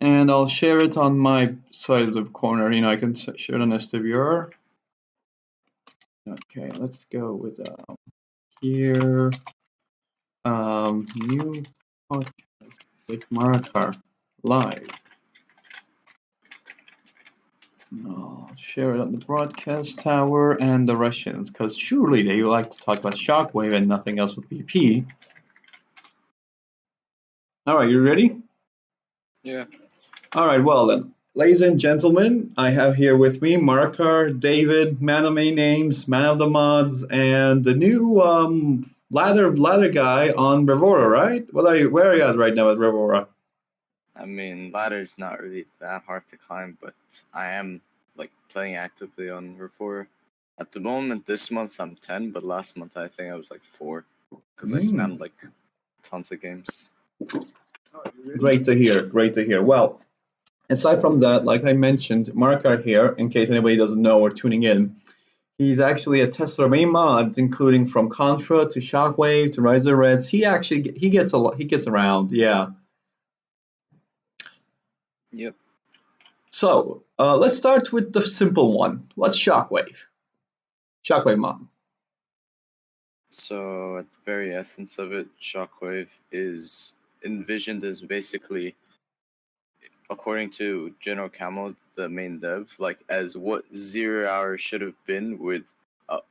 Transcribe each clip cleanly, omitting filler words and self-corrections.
And I'll share it on my side of the corner. I can share it on SWR. Okay, let's go with here. New podcast with Marakar live. I'll share it on the broadcast tower and the Russians, because surely they like to talk about Shockwave and nothing else with BP. All right, you ready? Yeah. All right, well then. Ladies and gentlemen, I have here with me Marakar, David, man of many names, man of the mods, and the new ladder guy on Revora, right? Where are you at right now at Revora? I mean, ladder's not really that hard to climb, but I am playing actively on Revora. At the moment, this month I'm 10, but last month I think I was 4, because I spammed tons of games. Great to hear. Great to hear. Well, aside from that, like I mentioned, Marakar here, in case anybody doesn't know or tuning in, he's actually a tester of many mods, including from Contra to Shockwave to Rise of the Reds. He gets a lot. He gets around. Yeah. Yep. So let's start with the simple one. What's Shockwave? Shockwave mod. So at the very essence of it, Shockwave is envisioned as basically, according to General Camo, the main dev, as what 0 Hour should have been with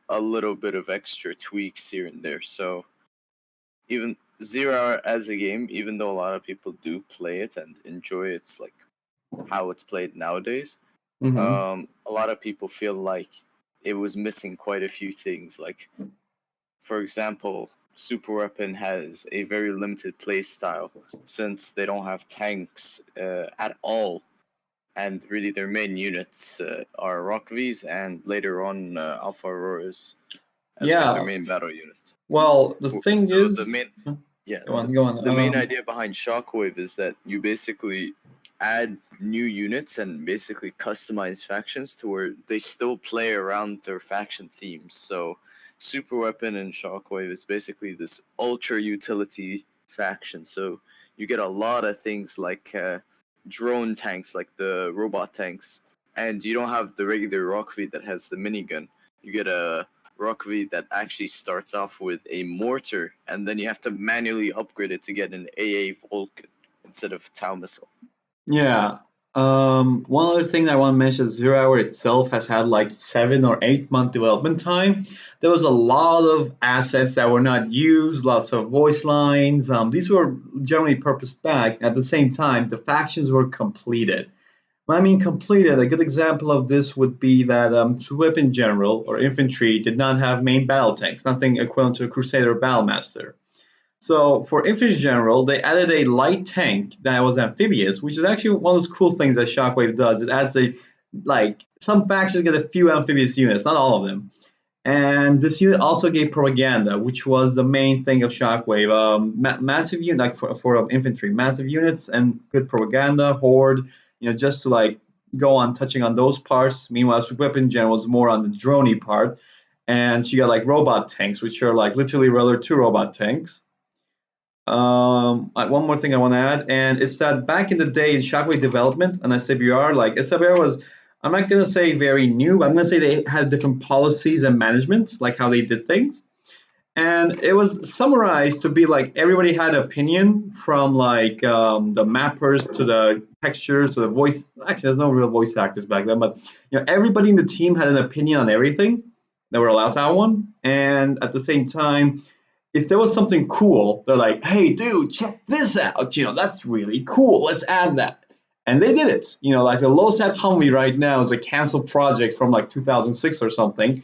a little bit of extra tweaks here and there. So even 0 Hour as a game, even though a lot of people do play it and enjoy its how it's played nowadays, a lot of people feel like it was missing quite a few things. For example, Super Weapon has a very limited play style since they don't have tanks at all, and really their main units are Rock V's and later on Alpha Auroras as their main battle units. Well, the thing is, the main go on. The main idea behind Shockwave is that you basically add new units and basically customize factions to where they still play around their faction themes. So Super Weapon and Shockwave is basically this ultra utility faction. So you get a lot of things like drone tanks, like the robot tanks, and you don't have the regular Rock V that has the minigun. You get a Rock V that actually starts off with a mortar, and then you have to manually upgrade it to get an AA Vulcan instead of Tau missile. Yeah. One other thing I want to mention is 0 Hour itself has had 7 or 8 month development time. There was a lot of assets that were not used, lots of voice lines. These were generally purposed back. At the same time, the factions were completed. When I mean completed, a good example of this would be that Weapon General or Infantry did not have main battle tanks, nothing equivalent to a Crusader or Battlemaster. So for Infantry General, they added a light tank that was amphibious, which is actually one of those cool things that Shockwave does. It adds some factions get a few amphibious units, not all of them. And this unit also gave propaganda, which was the main thing of Shockwave. Massive unit, for infantry, massive units and good propaganda, horde, just to go on touching on those parts. Meanwhile, Weapon General was more on the droney part. And she got robot tanks, which are literally rather 2 robot tanks. One more thing I want to add, and it's that back in the day in Shockwave development and SWR, SWR was, I'm not going to say very new, but I'm going to say they had different policies and management, how they did things. And it was summarized to be everybody had an opinion from the mappers to the textures to the voice. Actually, there's no real voice actors back then, but everybody in the team had an opinion on everything. They were allowed to have one. And at the same time, if there was something cool, they're like, hey, dude, check this out. That's really cool. Let's add that. And they did it. The Lowsat Humvee right now is a canceled project from 2006 or something.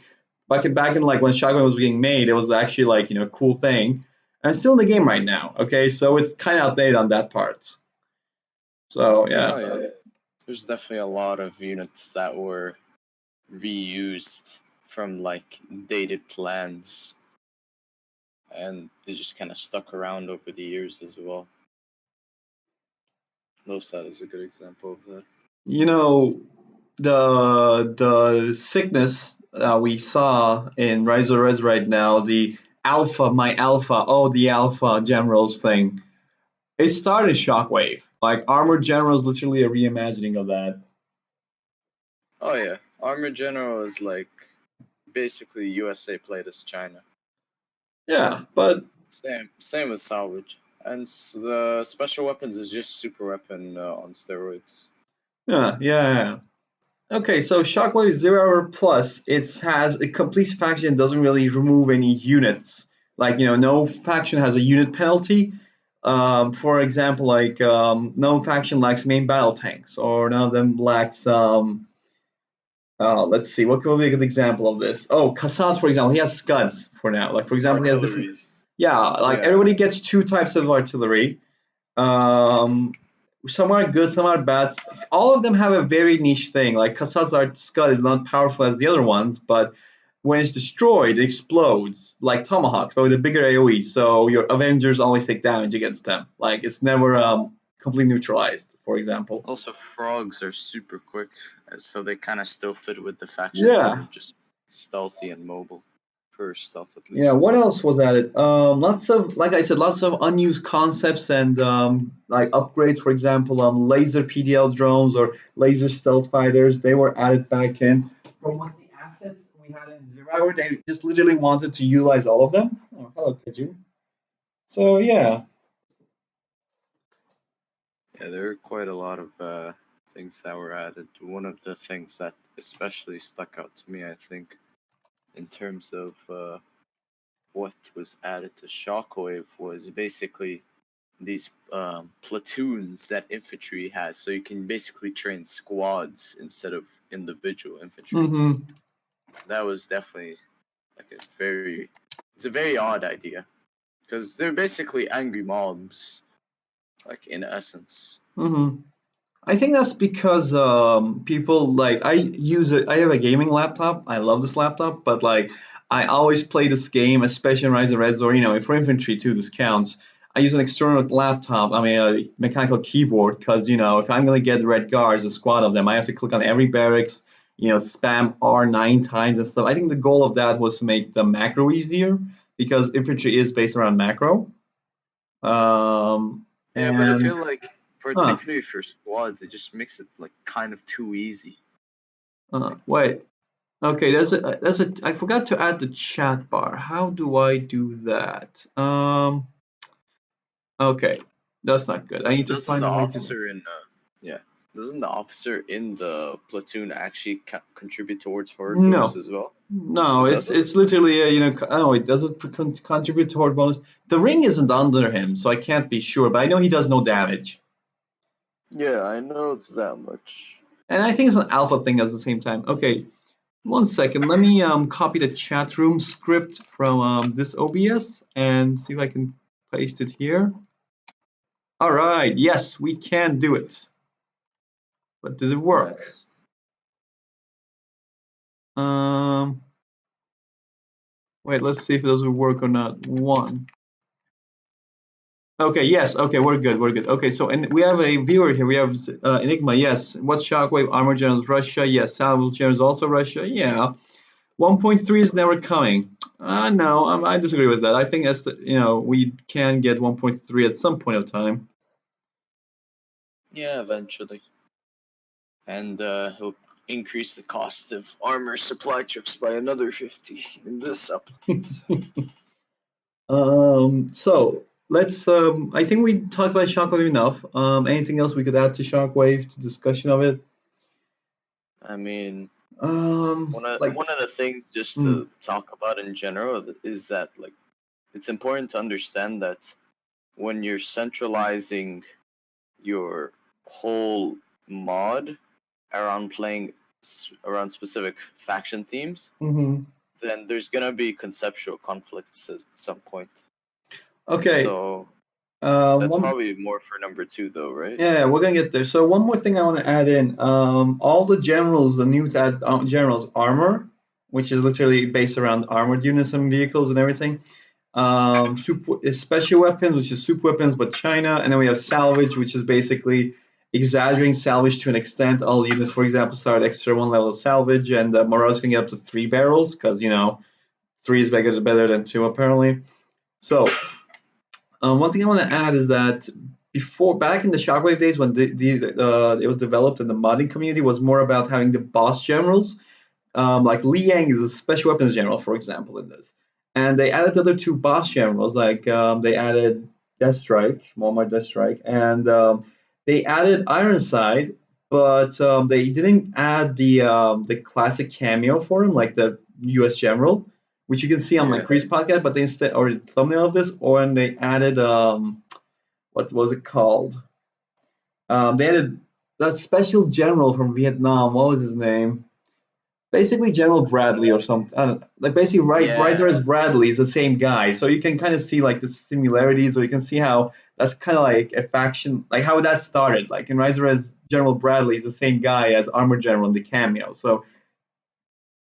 Back in when Shockwave was being made, it was actually a cool thing. And it's still in the game right now. Okay, so it's kind of outdated on that part. So yeah. Oh, yeah. There's definitely a lot of units that were reused from dated plans. And they just kind of stuck around over the years as well. Lowsat is a good example of that. The sickness we saw in Rise of Res right now, the alpha, the alpha generals thing. It started Shockwave. Like Armored General is literally a reimagining of that. Oh yeah, Armor General is like basically USA played as China. Yeah, but Same as Salvage, and the special weapons is just super weapon on steroids. yeah. Okay, so Shockwave Zero Hour Plus, it has a complete faction, doesn't really remove any units. Like, no faction has a unit penalty. For example, like no faction lacks main battle tanks, or none of them lacks. Let's see, what could be a good example of this? Oh, Kassaz, for example, he has scuds for now. Like, for example, he has different. Artilleries. Yeah, like Yeah. everybody gets two types of artillery. Um, some are good, some are bad. All of them have a very niche thing. Like Kassaz's Scud is not powerful as the other ones, but when it's destroyed, it explodes like Tomahawks, but with a bigger AoE. So your Avengers always take damage against them. Like it's never completely neutralized, for example. Also, frogs are super quick, so they kind of still fit with the faction theme Yeah. of just stealthy and mobile. For stealth, at Yeah, least. what else was added? Lots of, like I said, lots of unused concepts and like upgrades. For example, laser PDL drones or laser stealth fighters. They were added back in. From what the assets we had in Zero Hour, they just literally wanted to utilize all of them. Oh, hello, Kaju. So yeah, Yeah, there are quite a lot of things that were added. One of the things that especially stuck out to me, I think, in terms of what was added to Shockwave was basically these platoons that infantry has, so you can basically train squads instead of individual infantry. mm-hmm. That was definitely like it's a very odd idea because they're basically angry mobs, like in essence. Mm-hmm. I think that's because people like I use it. I have a gaming laptop. I love this laptop, but like I always play this game, especially in Rise of Reds, or for infantry too. This counts. I use an external laptop. I mean, a mechanical keyboard, because if I'm gonna get red guards, a squad of them, I have to click on every barracks. Spam R 9 times and stuff. I think the goal of that was to make the macro easier because infantry is based around macro. Um, Yeah, but I and feel like huh, particularly for squads, it just makes it like kind of too easy. Like, wait. Okay, I forgot to add the chat bar. How do I do that? Okay, that's not good. I need to doesn't find the a way to. officer in yeah doesn't the officer in the platoon actually contribute towards horde bonus No, as well? no, It it's doesn't. it's literally oh, it doesn't contribute toward bonus. The ring isn't under him, so I can't be sure, but I know he does no damage. Yeah, I know that much. And I think it's an alpha thing at the same time. Okay, one second. Let me copy the chat room script from this OBS and see if I can paste it here. All right, yes, we can do it. But does it work? Nice. Um, Wait, let's see if it does work or not. One. Okay, yes, okay, we're good, we're good. Okay, so and we have a viewer here. We have Enigma, yes. What's Shockwave? Armor Generals Russia, yes. Salvage Generals also Russia, yeah. 1.3 is never coming. No, I disagree with that. I think we can get 1.3 at some point of time. Yeah, eventually. And he'll increase the cost of armor supply trucks by another 50 in this update. So let's. I think we talked about Shockwave enough. Anything else we could add to Shockwave to discussion of it? I mean, Like, one of the things just mm, to talk about in general is that like it's important to understand that when you're centralizing your whole mod around playing around specific faction themes, mhm. then there's gonna be conceptual conflicts at some point. Okay. So that's One. probably more for number two, though, right? Yeah, we're gonna get there. So one more thing I want to add in. All the generals, the new add generals armor, which is literally based around armored units and vehicles and everything. Special weapons, which is super weapons, but China, and then we have salvage, which is basically exaggerating salvage to an extent. All units, for example, start extra one level of salvage, and morale's can get up to 3 barrels because three is better than two apparently. So one thing I want to add is that before, back in the Shockwave days when it was developed in the modding community, was more about having the boss generals. Like Li Yang is a special weapons general, for example, in this. And they added the other two boss generals, like they added Muammar Deathstrike, and they added Ironside, but they didn't add the classic cameo for him, like the U.S. general, which you can see on my Yeah. Chris podcast. But they instead, or the thumbnail of this, or they added what was it called? They added that special general from Vietnam. What was his name? Basically General Bradley or something. I don't know. Like basically, Riser Yeah. as Bradley is the same guy, so you can kind of see like the similarities, or you can see how that's kind of like a faction, like how that started. Like in Riser as General Bradley is the same guy as Armor General in the cameo. So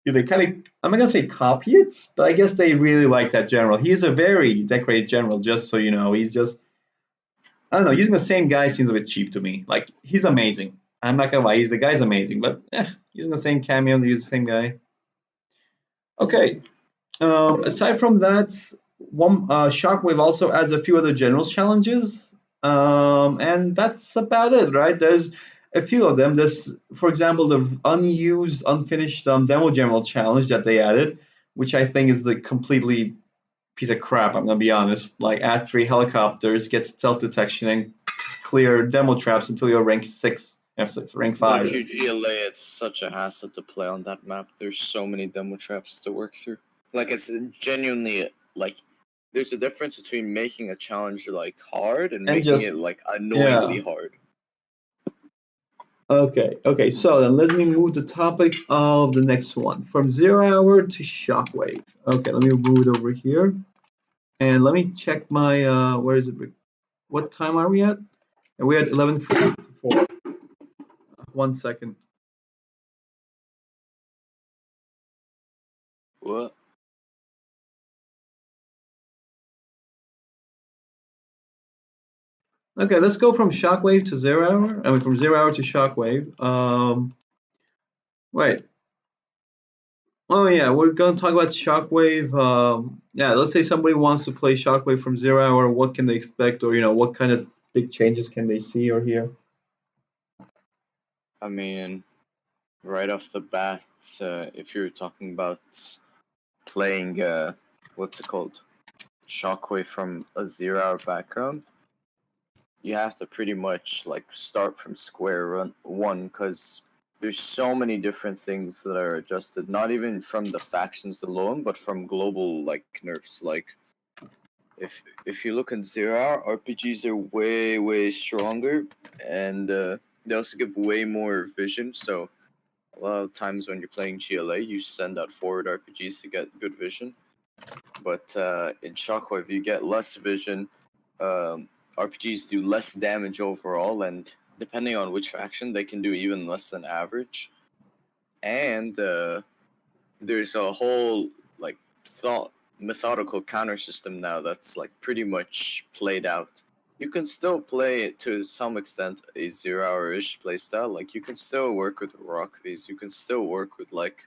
they kind of, I'm not gonna say copy it, but I guess they really like that general. He is a very decorated general, just so you know. He's just, I don't know, using the same guy seems a bit cheap to me. Like he's amazing. I'm not gonna lie, the guy's amazing, but using the same cameo to use the same guy. Okay, aside from that, one Shockwave also adds a few other generals challenges, and that's about it, right? There's a few of them. There's, for example, the unused, unfinished demo general challenge that they added, which I think is the completely piece of crap. I'm gonna be honest. Like, add 3 helicopters, get stealth detection, and clear demo traps until you're rank 6, F6, rank But 5. if you're GLA, it's such a hassle to play on that map. There's so many demo traps to work through. Like, it's genuinely, like, there's a difference between making a challenge, like, hard and And making just, it, like, yeah. annoyingly hard. Okay, so then let me move the topic of the next one from 0 hour to Shockwave. Okay, let me move it over here. And let me check my, where is it? What time are we at? And we're at 11:44. 1 second. What? Okay, let's go from Shockwave to 0 hour. I mean, from 0 hour to Shockwave. Wait. Oh yeah, we're gonna talk about Shockwave. Yeah, let's say somebody wants to play Shockwave from 0 hour. What can they expect, or what kind of big changes can they see or hear? I mean, right off the bat, if you're talking about playing, what's it called? Shockwave from a 0 hour background, you have to pretty much like start from square one because there's so many different things that are adjusted, not even from the factions alone, but from global like nerfs. Like if you look at 0 hour, RPGs are way stronger, and they also give way more vision. So a lot of times when you're playing GLA, you send out forward RPGs to get good vision. But in Shockwave, you get less vision. RPGs do less damage overall, and depending on which faction, they can do even less than average. And there's a whole like methodical counter system now that's like pretty much played out. You can still play to some extent a 0 hour-ish playstyle. Like you can still work with rock phase. You can still work with like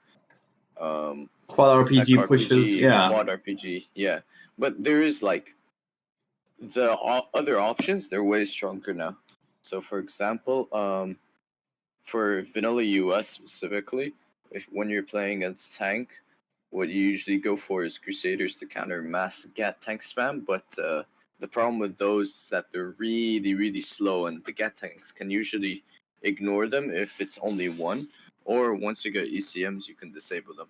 Quad tech RPG pushes, RPG, yeah. quad RPG, yeah. But there is like the other options. They're way stronger now. So, for example, for vanilla US specifically, if when you're playing against tank, what you usually go for is Crusaders to counter mass Gat tank spam. But the problem with those is that they're really slow, and the Gat tanks can usually ignore them if it's only one, or once you get ECMs, you can disable them.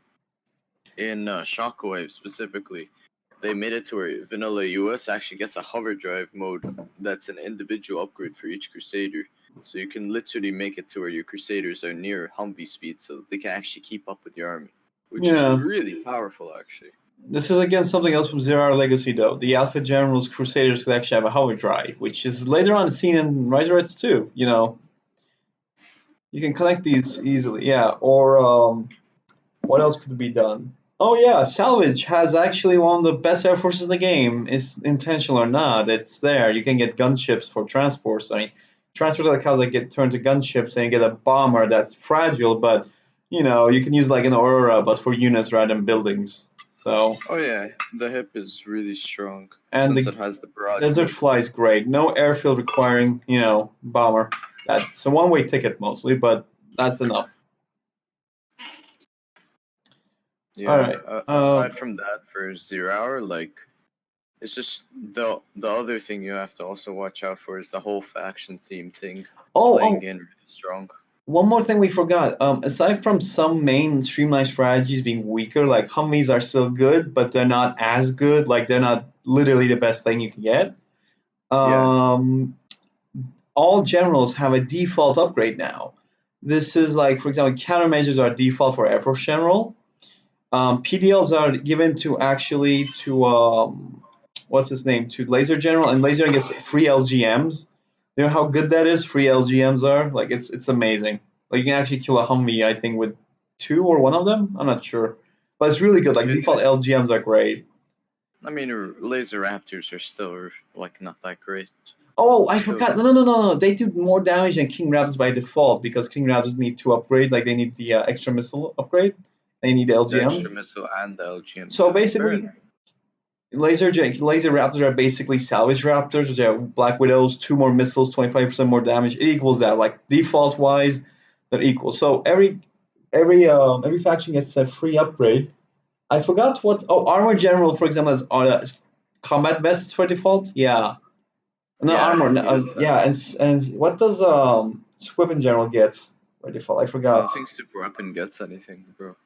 In Shockwave specifically, they made it to where vanilla US actually gets a hover drive mode that's an individual upgrade for each Crusader. So you can literally make it to where your Crusaders are near Humvee speed so they can actually keep up with your army, which is Yeah. really powerful actually. This is again something else from 0 Hour Legacy, though. The Alpha Generals Crusaders could actually have a hover drive, which is later on seen in Rise Reds too. You can connect these easily. Yeah, or what else could be done? Oh yeah, Salvage has actually one of the best air forces in the game. It's intentional or not, it's there. You can get gunships for transports. I mean, transport helicopters that get turned to gunships, and you get a bomber that's fragile, but you can use like an Aurora, but for units rather than buildings. So, Oh yeah, the hip is really strong and since the it has the barrage desert mode. fly is great. No airfield requiring, bomber. That's a one-way ticket mostly, but that's enough. All Yeah. right. Aside from that, for 0 hour, like it's just the other thing you have to also watch out for is the whole faction theme thing Oh, playing in really strong. one more thing we forgot. Aside from some main streamlined strategies being weaker, like Humvees are still good, but they're not as good. Like they're not literally the best thing you can get. Yeah. Um, all generals have a default upgrade now. This is like, for example, countermeasures are default for Air Force General. PDLs are given to actually to what's his name, to Laser General, and Laser gets free LGMs. You know how good that is? Free LGMs are like it's amazing. Like you can actually kill a Humvee, I think, with two or one of them. I'm not sure, but it's really good. If Like you default LGMs are great. I mean, laser raptors are still like not that great. Oh, I Still, forgot. No. They do more damage than King Raptors by default because King Raptors need two upgrades. Like they need the extra missile upgrade. They need the the extra LGMs. missile and the LGM. So Yeah, fair basically, enough. laser raptors are basically salvage raptors, which are Black Widows, two more missiles, 25% more damage. It equals that. Like default wise, they're equal. So every faction gets a free upgrade. I forgot what. Oh, Armor General, for example, has combat vests for default. Yeah, no Yeah, armor. No, he does that. yeah, and what does Weapon General get by default? I I forgot. don't think super weapon gets anything, bro.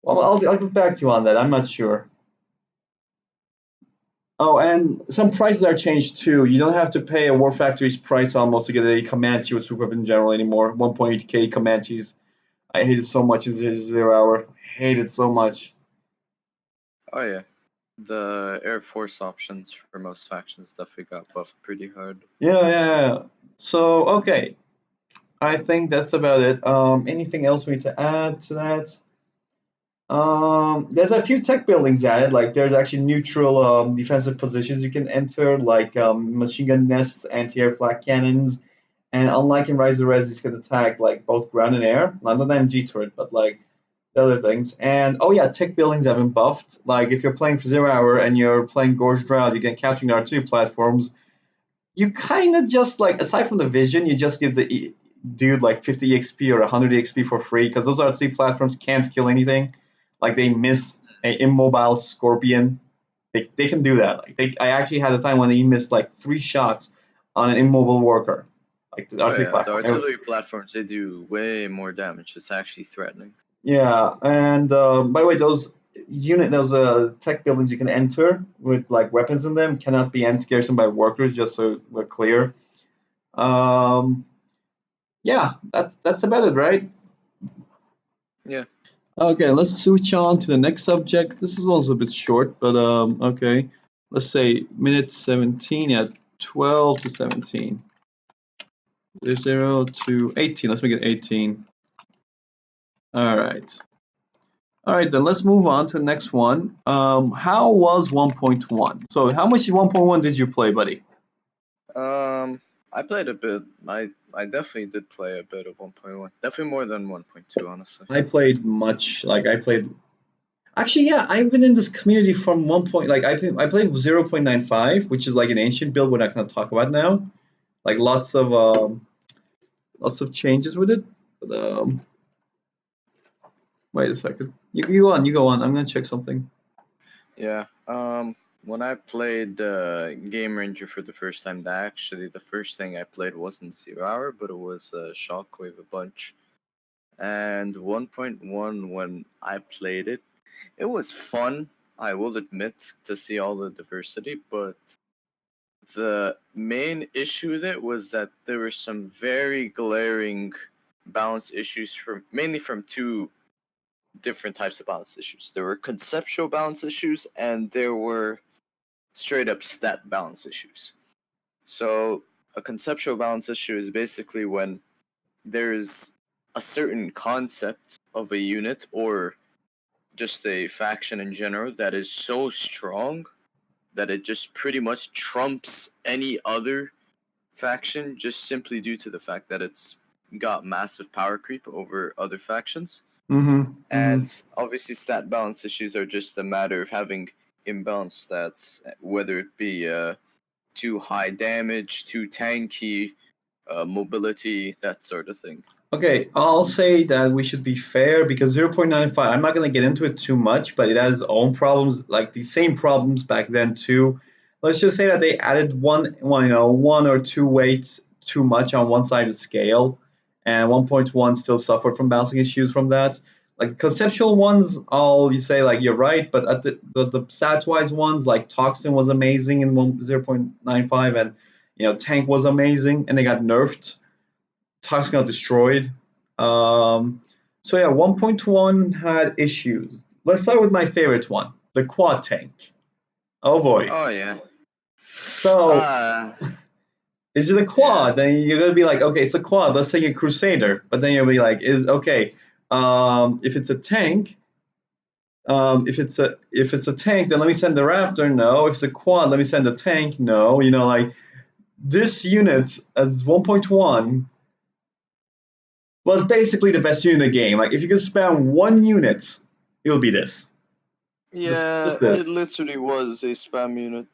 Well, I'll get back to you on that. I'm not sure. Oh, and some prices are changed too. You don't have to pay a War Factory's price almost to get a Comanche with Super Weapon General anymore. 1.8k Comanches. I hate it so much in 0 hour. Hate it so much. Oh yeah, the Air Force options for most factions definitely got buffed pretty hard. Yeah. So, okay. I think that's about it. Anything else we need to add to that? There's a few tech buildings added. Like there's actually neutral defensive positions you can enter, like machine gun nests, anti-air flak cannons, and unlike in Rise of Res, these can attack like both ground and air. Not an MG turret, but like the other things. And oh yeah, tech buildings have been buffed. Like if you're playing for 0 hour and you're playing Gorge Drought, you get capturing R2 platforms. You kind of just like aside from the vision, you just give the dude like 50 EXP or 100 EXP for free because those R3 platforms can't kill anything. Like they miss an immobile scorpion. They can do that. I actually had a time when he missed like 3 shots on an immobile worker, like the Oh R3 yeah, the platform. It was artillery platforms they do way more damage. It's actually threatening. yeah. And by the way, those tech buildings you can enter with like weapons in them cannot be garrisoned by workers. Just so we're clear. Um, yeah, that's about it, right? Yeah. Okay, let's switch on to the next subject. This is also a bit short, but okay. Let's say minute 17 at 12 to 17. 0 to 18. Let's make it 18. All right. All right, then let's move on to the next one. How was 1.1? So how much 1.1 did you play, buddy? I played a bit. I definitely did play a bit of 1.1. Definitely more than 1.2, honestly. I played much. Like I played. Actually, yeah, I've been in this community from one point. Like I played 0.95, which is like an ancient build we're not gonna talk about now. Like lots of changes with it. But wait a second. You go on. You go on. I'm gonna check something. Yeah. When I played Game Ranger for the first time, the first thing I played wasn't 0 hour, but it was Shockwave a bunch. And 1.1, when I played it, it was fun. I will admit to see all the diversity, but the main issue with it was that there were some very glaring balance issues from mainly from two different types of balance issues. There were conceptual balance issues and there were straight up stat balance issues. So a conceptual balance issue is basically when there's a certain concept of a unit or just a faction in general that is so strong that it just pretty much trumps any other faction just simply due to the fact that it's got massive power creep over other factions. Mm-hmm. Mm-hmm. And obviously, stat balance issues are just a matter of having imbalanced stats, whether it be too high damage, too tanky, mobility, that sort of thing. Okay, I'll say that we should be fair because 0.95, I'm not going to get into it too much, but it has its own problems, like the same problems back then too. Let's just say that they added one or two weights too much on one side of the scale, and 1.1 still suffered from balancing issues from that. Like conceptual ones, all you say like you're right, but at the stats wise ones, like Toxin was amazing in 0.95, and Tank was amazing, and they got nerfed. Toxin got destroyed. So yeah, 1.1 had issues. Let's start with my favorite one, the quad tank. Oh boy. Oh yeah. So Uh is it a yeah. quad? Then you're gonna be like, okay, it's a quad. Let's say a Crusader. But then you'll be like, is okay. If it's a tank, if it's a tank, then let me send the Raptor. No. If it's a quad, let me send the tank. No. Like this unit as 1.1 was basically the best unit in the game. Like if you could spam one unit, it would be this. Just Yeah, it this. literally was a spam unit.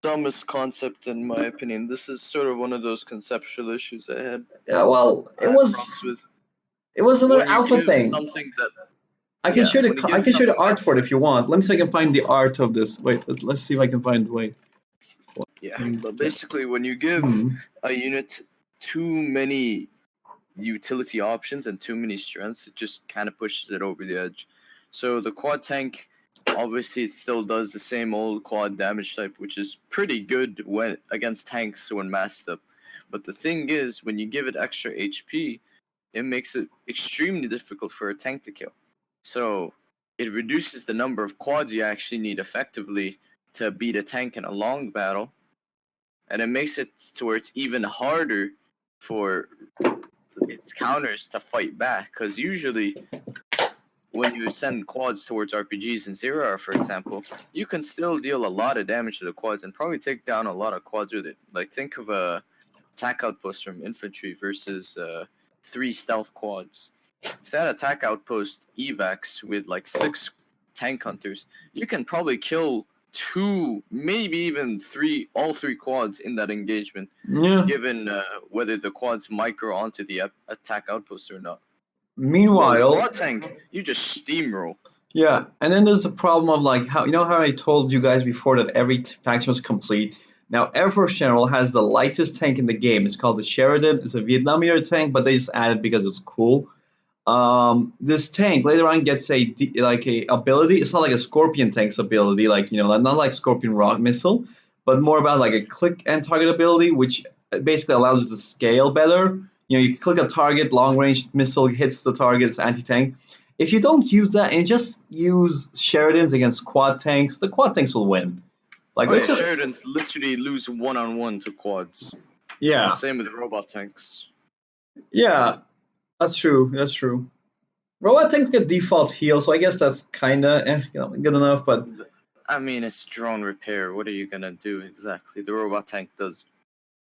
Dumbest concept in my opinion. This is sort of one of those conceptual issues Yeah, well, I had problems with. it was another When you alpha give thing. something that I can yeah, show when you the I give can show the something art that's for it if you want. Let me see if I can find the art of this. Wait, let's see if I can find. Wait. yeah, but basically when you give Hmm. a unit too many utility options and too many strengths, it just kind of pushes it over the edge. So the quad tank, obviously, it still does the same old quad damage type, which is pretty good when against tanks when masked up. But the thing is, when you give it extra HP, it makes it extremely difficult for a tank to kill. So it reduces the number of quads you actually need effectively to beat a tank in a long battle, and it makes it to where it's even harder for its counters to fight back. Because usually, when you send quads towards RPGs in Zero Hour, for example, you can still deal a lot of damage to the quads and probably take down a lot of quads with it. Like think of a attack outpost from infantry versus 3 stealth quads. If that attack outpost evacs with like 6 tank hunters, you can probably kill 2, maybe even 3, all 3 quads in that engagement, Yeah. given whether the quads micro onto the attack outpost or not. But with Meanwhile, quad tank, you just steamroll. yeah, and then there's the problem of like how I told you guys before that every faction was complete. Now Air Force General has the lightest tank in the game. It's called the Sheridan. It's a Vietnam era tank, but they just added because it's cool. This tank later on gets a ability. It's not like a Scorpion tank's ability, like not like Scorpion rock missile, but more about like a click and target ability, which basically allows it to scale better. You click a target, long range missile hits the target, it's anti tank. If you don't use that and just use Sheridans against quad tanks, the quad tanks will win. Like Oh let's yeah, just Sheridans literally lose 1-on-1 to quads. yeah, Same with robot tanks. yeah, that's true. That's true. Robot tanks get default heal, so I guess that's kinda good enough. But I mean, it's drone repair. What are you gonna do exactly? The robot tank does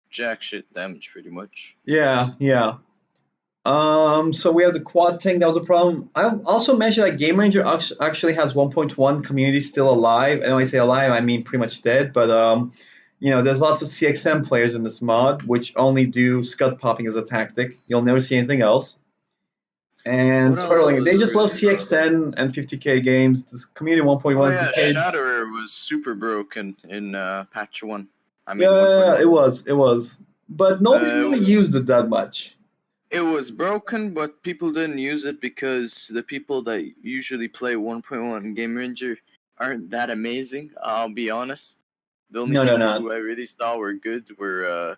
jack shit damage pretty much. yeah, yeah. So we have the quad tank. That was a problem. I also mentioned that Game Ranger actually has 1.1 community still alive. And when I say alive, I mean pretty much dead. But there's lots of CXM players in this mod, which only do scud popping as a tactic. You'll never see anything else. What And else turtling. They was just love really rough? CXN and 50k games. This community Oh 1.1 yeah, decayed. Shatterer was super broken in patch 1. I mean Yeah, 1.1. it was. But nobody Uh, really used it that much. it was broken, but people didn't use it because the people that usually play 1.1 Game Ranger aren't that amazing. I'll be honest. The only No, no, people no. who I really saw were good were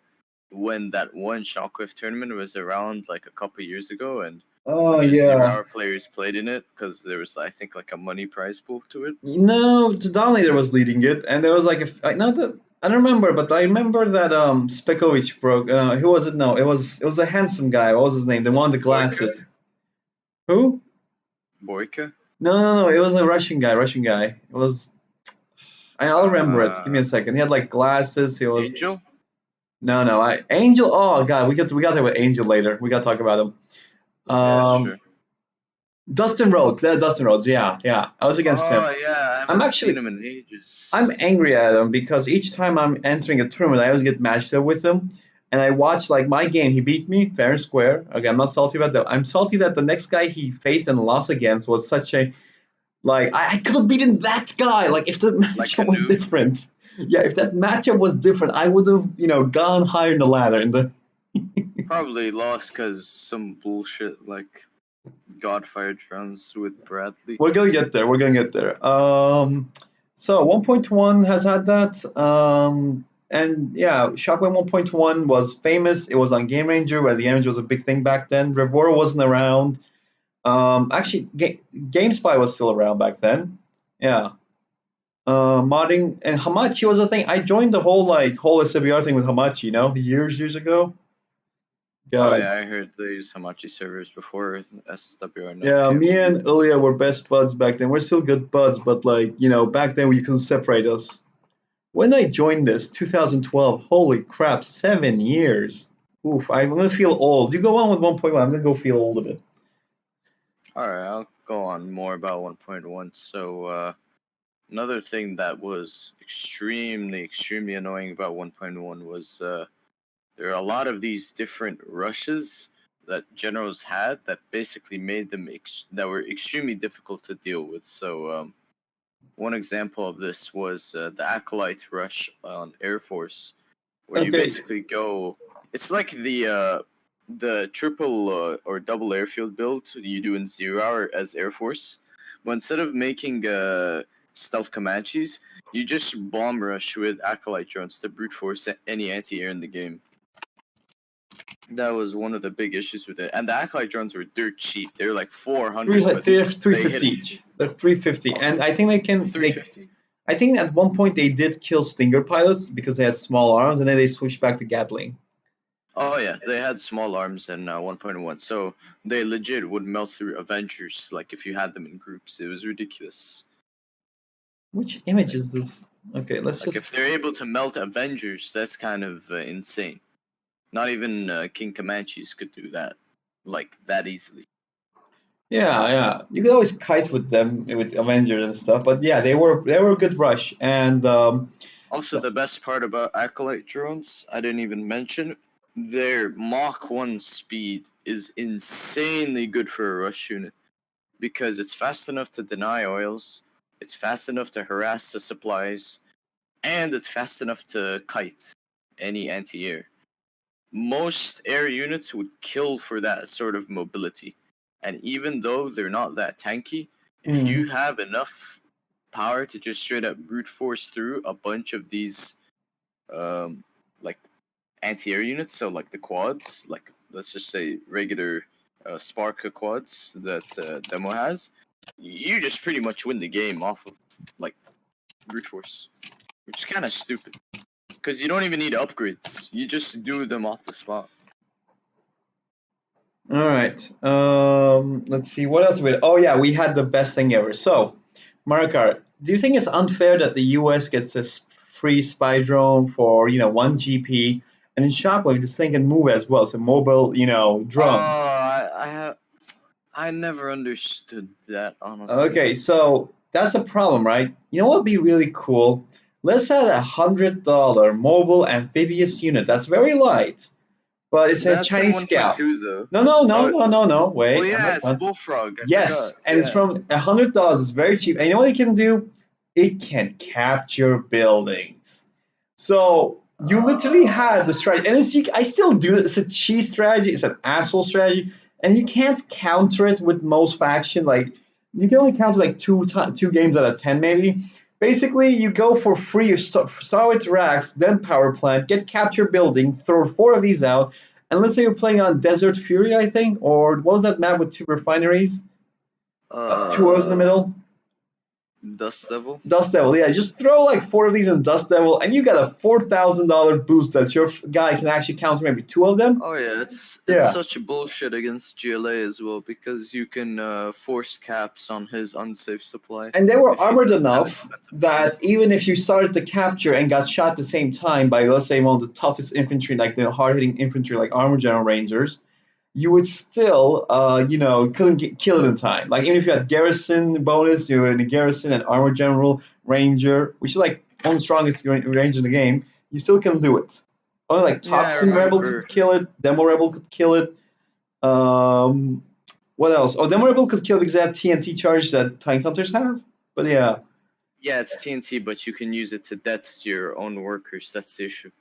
when that one Shockwave tournament was around like a couple years ago, and a Oh bunch of Zero yeah. Hour players played in it because there was, I think, like a money prize pool to it. No, the Dominator was leading it, and there was like not that I don't remember, but I remember that Spekovic broke. Who was it? No, it was a handsome guy. What was his name? The one with the Boyka? glasses. Who? Boyka? No, no, no. It was a Russian guy. Russian guy. It was. I'll remember it. Give me Uh, a second. He had like glasses. He was. Angel? No, no. Angel. Oh God, we got to talk about Angel later. We got to talk about him. Yeah, Um, sure. Dustin Rhodes. Dustin Rhodes. Yeah, yeah. I was against him. Oh yeah, I I'm haven't seen actually him in ages. I'm angry at him because each time I'm entering a tournament, I always get matched up with him. And I watch like my game, he beat me fair and square. Okay, I'm not salty about that. I'm salty that the next guy he faced and lost against was such a like I could have beaten that guy. Like if the Like a matchup was noob. different, yeah, if that matchup was different, I would have gone higher in the ladder. In the Probably lost because some bullshit like God-fired rounds with Bradley. we're gonna get there. We're gonna get there. So 1.1 has had that. And yeah, Shockwave 1.1 was famous. It was on Game Ranger, where the Game Ranger was a big thing back then. Revora wasn't around. Actually, GameSpy was still around back then. Yeah. Modding and Hamachi was a thing. I joined the whole SWR thing with Hamachi, years ago. Oh God. yeah, I heard they used Hamachi servers before SWR not Yeah, came. me and Ilya were best buds back then. We're still good buds, but back then you couldn't separate us. When I joined this, 2012, holy crap, 7 years. Oof, I'm gonna feel old. You go on with 1.1, I'm gonna go feel old a bit. Alright, I'll go on more about 1.1. So another thing that was extremely annoying about 1.1 was there are a lot of these different rushes that generals had that basically made them that were extremely difficult to deal with. So one example of this was the Acolyte rush on Air Force, where you Okay, basically go. It's like the triple or double airfield build you do in 0 hour as Air Force, but instead of making stealth Comanches, you just bomb rush with Acolyte drones to brute force any anti-air in the game. That was one of the big issues with it, and the Acolyte drones were dirt cheap. They were like 400, but they 350 hit each. They're 350, and I think they 350. I think at one point they did kill Stinger pilots because they had small arms, and then they switched back to Gatling. Oh yeah, they had small arms in 1.1, so they legit would melt through Avengers. Like if you had them in groups, it was ridiculous. Which image is this? Okay, let's Like just. if they're able to melt Avengers, that's kind of insane. Not even King Comanches could do that, like that easily. Yeah, yeah. You could always kite with them with Avengers and stuff, but yeah, they were a good rush, and Also, the best part about Acolyte drones, I didn't even mention, their Mach 1 speed is insanely good for a rush unit because it's fast enough to deny oils, it's fast enough to harass the supplies, and it's fast enough to kite any anti-air. Most air units would kill for that sort of mobility. And even though they're not that tanky, if you mhm. have enough power to just straight up brute force through a bunch of these like anti-air units, so like the quads, like let's just say regular Spark quads that Demo has, you just pretty much win the game off of like brute force, which is kind of stupid because you don't even need upgrades. You just do them off the spot. All right. Let's see what else we. Oh yeah, we had the best thing ever. So, Marakar, do you think it's unfair that the U.S. gets this free spy drone for 1 GP, and in Shockwave this thing can move as well, it's a mobile Oh, drone. I never understood that honestly. Okay, so that's a problem, right? You know what would be really cool? Let's add $100 mobile amphibious unit. That's very light, but it's a That's in Chinese scout. 1.2 though. No, no, no, Oh, no, no, no. oh Wait, I'm yeah, not it's done. Bullfrog. I forgot. Yes, and it's Yeah. from $100. It's very cheap. And you know what it can do? It can capture buildings. So you literally had the strategy, and I still do it. It's a cheat strategy. It's an asshole strategy, and you can't counter it with most faction. Like you can only counter like two games out of 10, maybe. Basically, you go for free. You start with racks, then power plant, get capture building, throw four of these out, and let's say you're playing on Desert Fury, I think, or what was that map with two refineries? Two O's in the uh, middle. Dust Devil. Dust Devil, yeah. Just throw like four of these in Dust Devil, and you got a $4,000 boost that your guy can actually counter maybe two of them. Oh yeah, it's Yeah, such bullshit against GLA as well because you can force caps on his unsafe supply and they were if he armored doesn't have enough expensive armor. that even if you started to capture and got shot at the same time by, let's say, one of the toughest infantry, like the hard hitting infantry, like Armor General Rangers, you would still, couldn't get killed in time. Like even if you had garrison bonus, you were in a garrison and armor general, ranger, which is like one of the strongest range in the game, you still can do it. Only like Yeah, I toxin rebel remember. could kill it, demo rebel could kill it. Um, what else? Oh, demo rebel could kill because they have TNT charge that tank hunters have. But yeah, Yeah, it's TNT, but you can use it to death your own workers. That's the issue.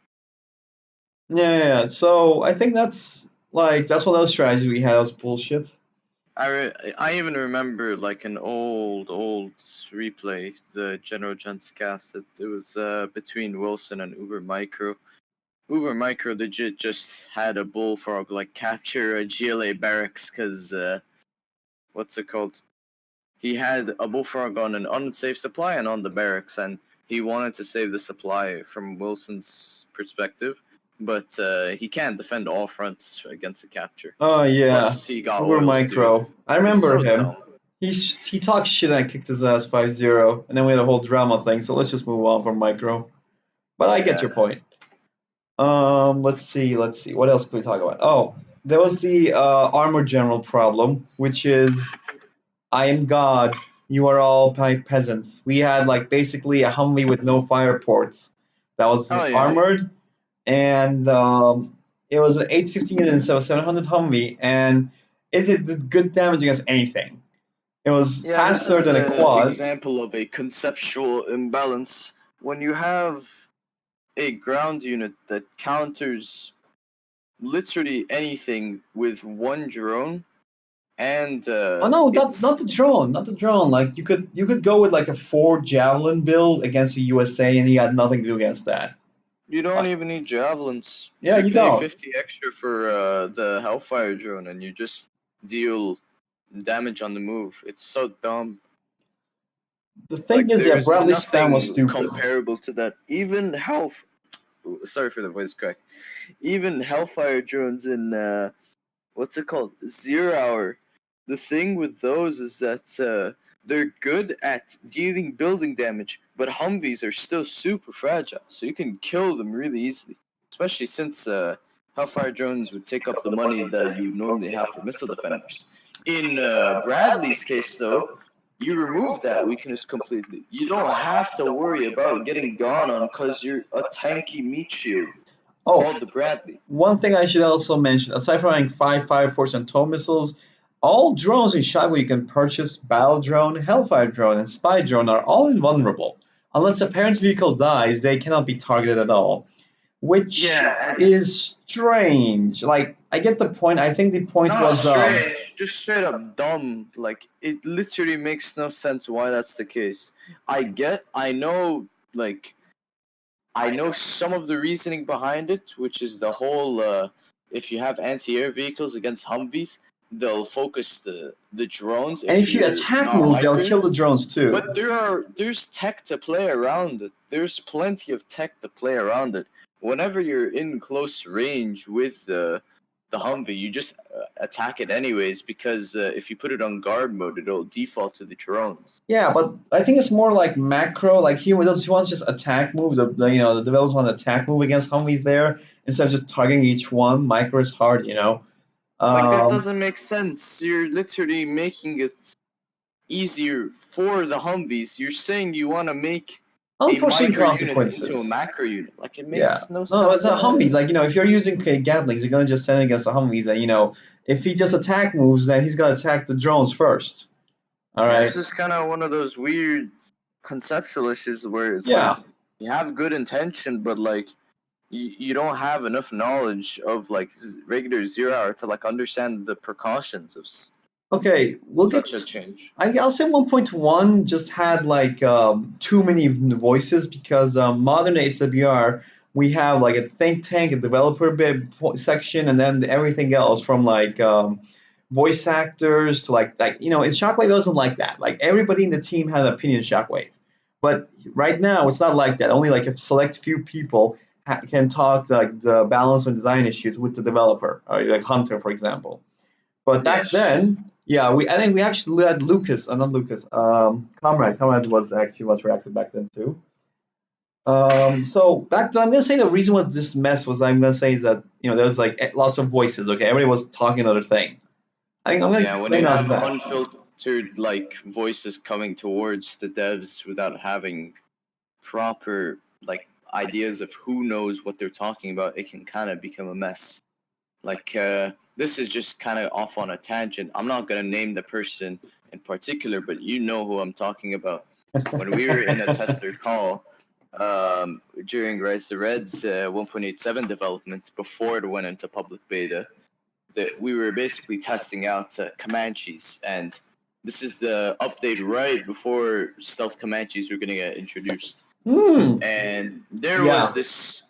yeah. So I think that's one of those strategies we had. That was bullshit. I even remember like an old replay, the General Gents cast. It was between Wilson and Uber Micro. Uber Micro legit just had a bullfrog like capture a GLA barracks because what's it called? He had a bullfrog on an unsafe supply and on the barracks, and he wanted to save the supply from Wilson's perspective, but he can't defend all fronts against a capture. Oh yeah, Plus, he got Uber oils too. Micro. I It's remember so him. dumb. He talked shit and I kicked his ass 5-0, and then we had a whole drama thing. So let's just move on from Micro. But I get Yeah. your point. Let's see. What else can we talk about? Oh, there was the armor general problem, which is I am God. You are all peasants. We had like basically a Humvee with no fire ports that was Oh yeah. armored, and it was an 850 unit instead of 700 Humvee, and it did good damage against anything. It was Yeah, this faster is than a the quad. example of a conceptual imbalance. When you have a ground unit that counters literally anything with one drone, and Oh no, not it's the drone, not the drone. Like you could go with like a 4 javelin build against the USA, and he had nothing to do against that. you don't Like, even need javelins. yeah, You you pay don't. 50 extra for the Hellfire drone, and you just deal damage on the move. It's so dumb. The thing Like is, yeah, there's Bradley spam was nothing stupid. comparable to that. Even health. Sorry for the voice crack. Even Hellfire drones in what's it called? 0 hour. The thing with those is that they're good at dealing building damage, but Humvees are still super fragile, so you can kill them really easily. Especially since Hellfire drones would take up the money that you normally have for missile defenders. In Bradley's case, though, you remove that weakness completely. You don't have to worry about getting gone on because you're a tanky meat shield Oh, called the Bradley. one thing I should also mention, aside from having 5 Fire Force and tow missiles, all drones in Shockwave you can purchase, Battle Drone, Hellfire Drone, and Spy Drone are all invulnerable. Unless a parent vehicle dies, they cannot be targeted at all, which Yeah, and is strange. Like, I get the point. I think the point not was, strange, just straight up dumb. Like it literally makes no sense why that's the case. I know, like I know some of the reasoning behind it, which is the whole if you have anti-air vehicles against Humvees, they'll focus the drones and if if you you're attack not move, they'll micro. kill the drones too. But there's tech to play around it. There's plenty of tech to play around it. Whenever you're in close range with the Humvee, you just attack it anyways because if you put it on guard mode, it'll default to the drones. Yeah, but I think it's more like macro. Like he wants just attack move. The developers want attack move against Humvees there instead of just targeting each one. Micro is hard. Like that Um, doesn't make sense. You're literally making it easier for the Humvees. You're saying you want to make a Unforeseen micro unit into a consequences. macro unit. Like it Yeah. makes no No, it's sense a at Humvees. all. Like if you're using Gatlings, you're gonna just send it against the Humvees. And if he just attack moves, then he's gonna attack the drones first. All Yeah, right. it's just kind of one of those weird conceptual issues where it's like Yeah. you have good intention, but like you don't have enough knowledge of like regular 0 hour to like understand the precautions of Okay. We'll get. such a change. I'll say 1.1 just had like too many voices because modern AWR we have like a think tank, a developer section, and then everything else from like voice actors to in Shockwave it wasn't like that. Like everybody in the team had an opinion on Shockwave, but right now it's not like that. Only like a select few people can talk like the balance and design issues with the developer, or like Hunter, for example. But back Yes. then, yeah, I think we actually had Lucas, not Lucas, Comrade. Comrade was actually was reactive back then too. So back then, I'm gonna say the reason was this mess was I'm gonna say is that there's like lots of voices. Okay, everybody was talking another thing. I think I'm gonna Yeah, when blame you it on have that. unfiltered like voices coming towards the devs without having proper like ideas of who knows what they're talking about, it can kind of become a mess. Like this is just kind of off on a tangent. I'm not gonna name the person in particular, but you know who I'm talking about. When we were in a tester call during Rise the Red's 1.87 development before it went into public beta, that we were basically testing out Comanches, and this is the update right before stealth Comanches were going to get introduced. Hmm. And there Yeah. was this,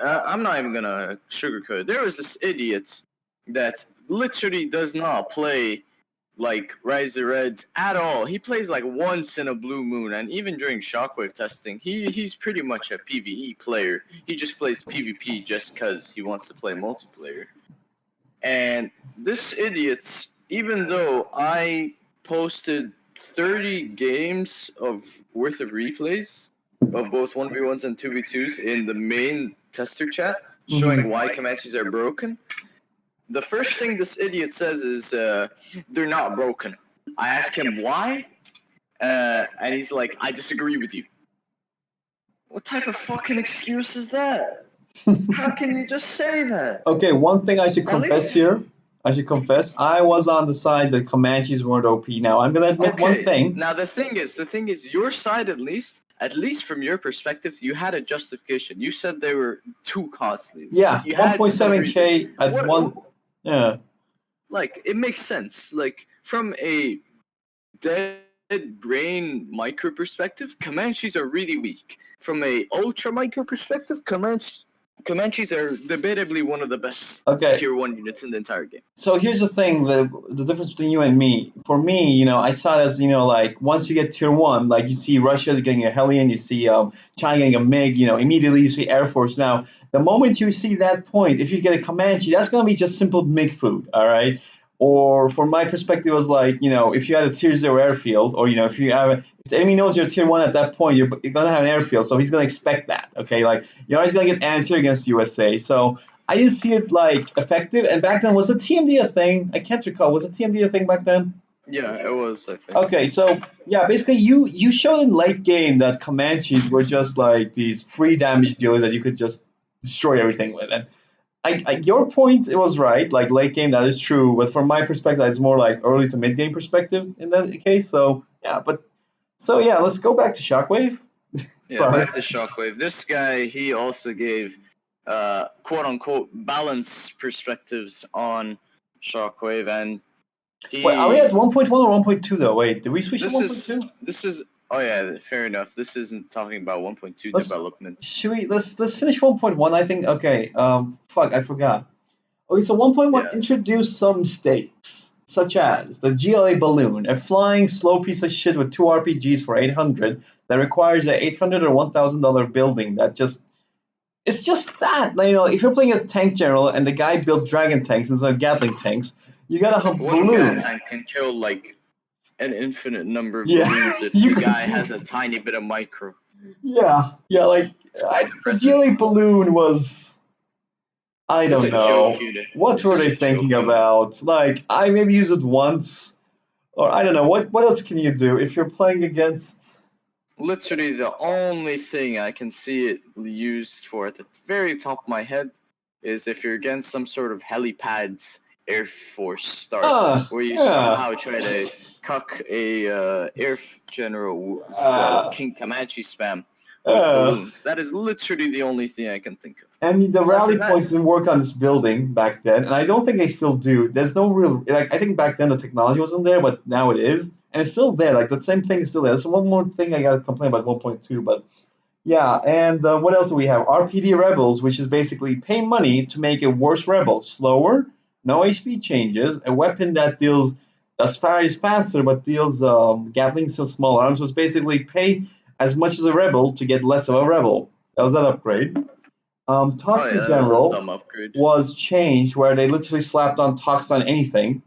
I'm not even going to sugarcoat it, there was this idiot that literally does not play like Rise the Reds at all. He plays like once in a blue moon, and even during Shockwave testing, he's pretty much a PvE player. He just plays PvP just because he wants to play multiplayer. And this idiot, even though I posted 30 games of worth of replays of both 1v1s and 2v2s in the main tester chat, showing why Comanches are broken, the first thing this idiot says is, they're not broken. I ask him why, and he's like, I disagree with you. What type of fucking excuse is that? How can you just say that? Okay, one thing I should At confess least, here. I should confess. I was on the side that Comanches weren't OP. Now I'm gonna admit one okay. thing. Now the thing is, your side at least from your perspective, you had a justification. You said they were too costly. Yeah, You had some reason. 1.7K at What? one. Yeah. Like it makes sense. Like from a dead brain micro perspective, Comanches are really weak. From a ultra micro perspective, Comanches are debatably one of the best Okay. tier 1 units in the entire game. So here's the thing: the difference between you and me. For me, I saw it as like once you get tier 1, like you see Russia getting a Hellion, you see China getting a MiG. Immediately you see Air Force. Now, the moment you see that point, if you get a Comanche, that's gonna be just simple MiG food, all right? Or from my perspective, it was like if you had a tier 0 airfield, or if you have if the enemy knows you're tier 1 at that point, you're gonna have an airfield, so he's gonna expect that. Okay, like you're always gonna get anti against USA. So I didn't see it like effective. And back then, was a TMD a thing? I can't recall. Was a TMD a thing back then? Yeah, it was, I think. Okay, so yeah, basically you showed in late game that Comanches were just like these free damage dealers that you could just destroy everything with. And your point, it was right. Like late game, that is true. But from my perspective, it's more like early to mid game perspective in that case. So yeah, let's go back to Shockwave. Yeah, Sorry. back to Shockwave. This guy, he also gave quote unquote balanced perspectives on Shockwave, and Wait, are we at he 1.1 or 1.2 though? Wait, did we switch to this 1.2? is oh yeah, fair enough. This isn't talking about 1.2 Let's development. should we let's finish 1.1. I think okay. Fuck, I forgot. Okay, so 1.1 Yeah. introduced some mistakes, such as the GLA balloon, a flying slow piece of shit with 2 RPGs for 800 that requires a $800 or $1,000 building. It's just that. Like, if you're playing as tank general and the guy built dragon tanks instead of Gatling tanks, you gotta have One gun balloon. tank can kill like an infinite number of Yeah, balloons if you the could guy see. has a tiny bit of micro. Yeah, like It's quite the impressive. GLA balloon was. I It's don't a joke know. unit. What It's were just they a joke thinking unit. about? Like, I maybe use it once, or I don't know. What else can you do if you're playing against? Literally, the only thing I can see it used for at the very top of my head is if you're against some sort of helipads Air Force start, where you Yeah. somehow try to cuck a general's Uh, King Comanche spam with uh, balloons. That is literally the only thing I can think of. and the Aside rally from that, points didn't work on this building back then, and I don't think they still do. There's no real like. I think back then the technology wasn't there, but now it is, and it's still there. Like the same thing is still there. So one more thing I gotta complain about 1.2, but yeah, and what else do we have? RPD Rebels, which is basically pay money to make a worse rebel, slower, no HP changes, a weapon that deals as far as faster but deals Gatling so small arms. So it's basically pay as much as a rebel to get less of a rebel. That was that upgrade. oh Toxic yeah, that was a General dumb upgrade. was changed where they literally slapped on Tox on anything,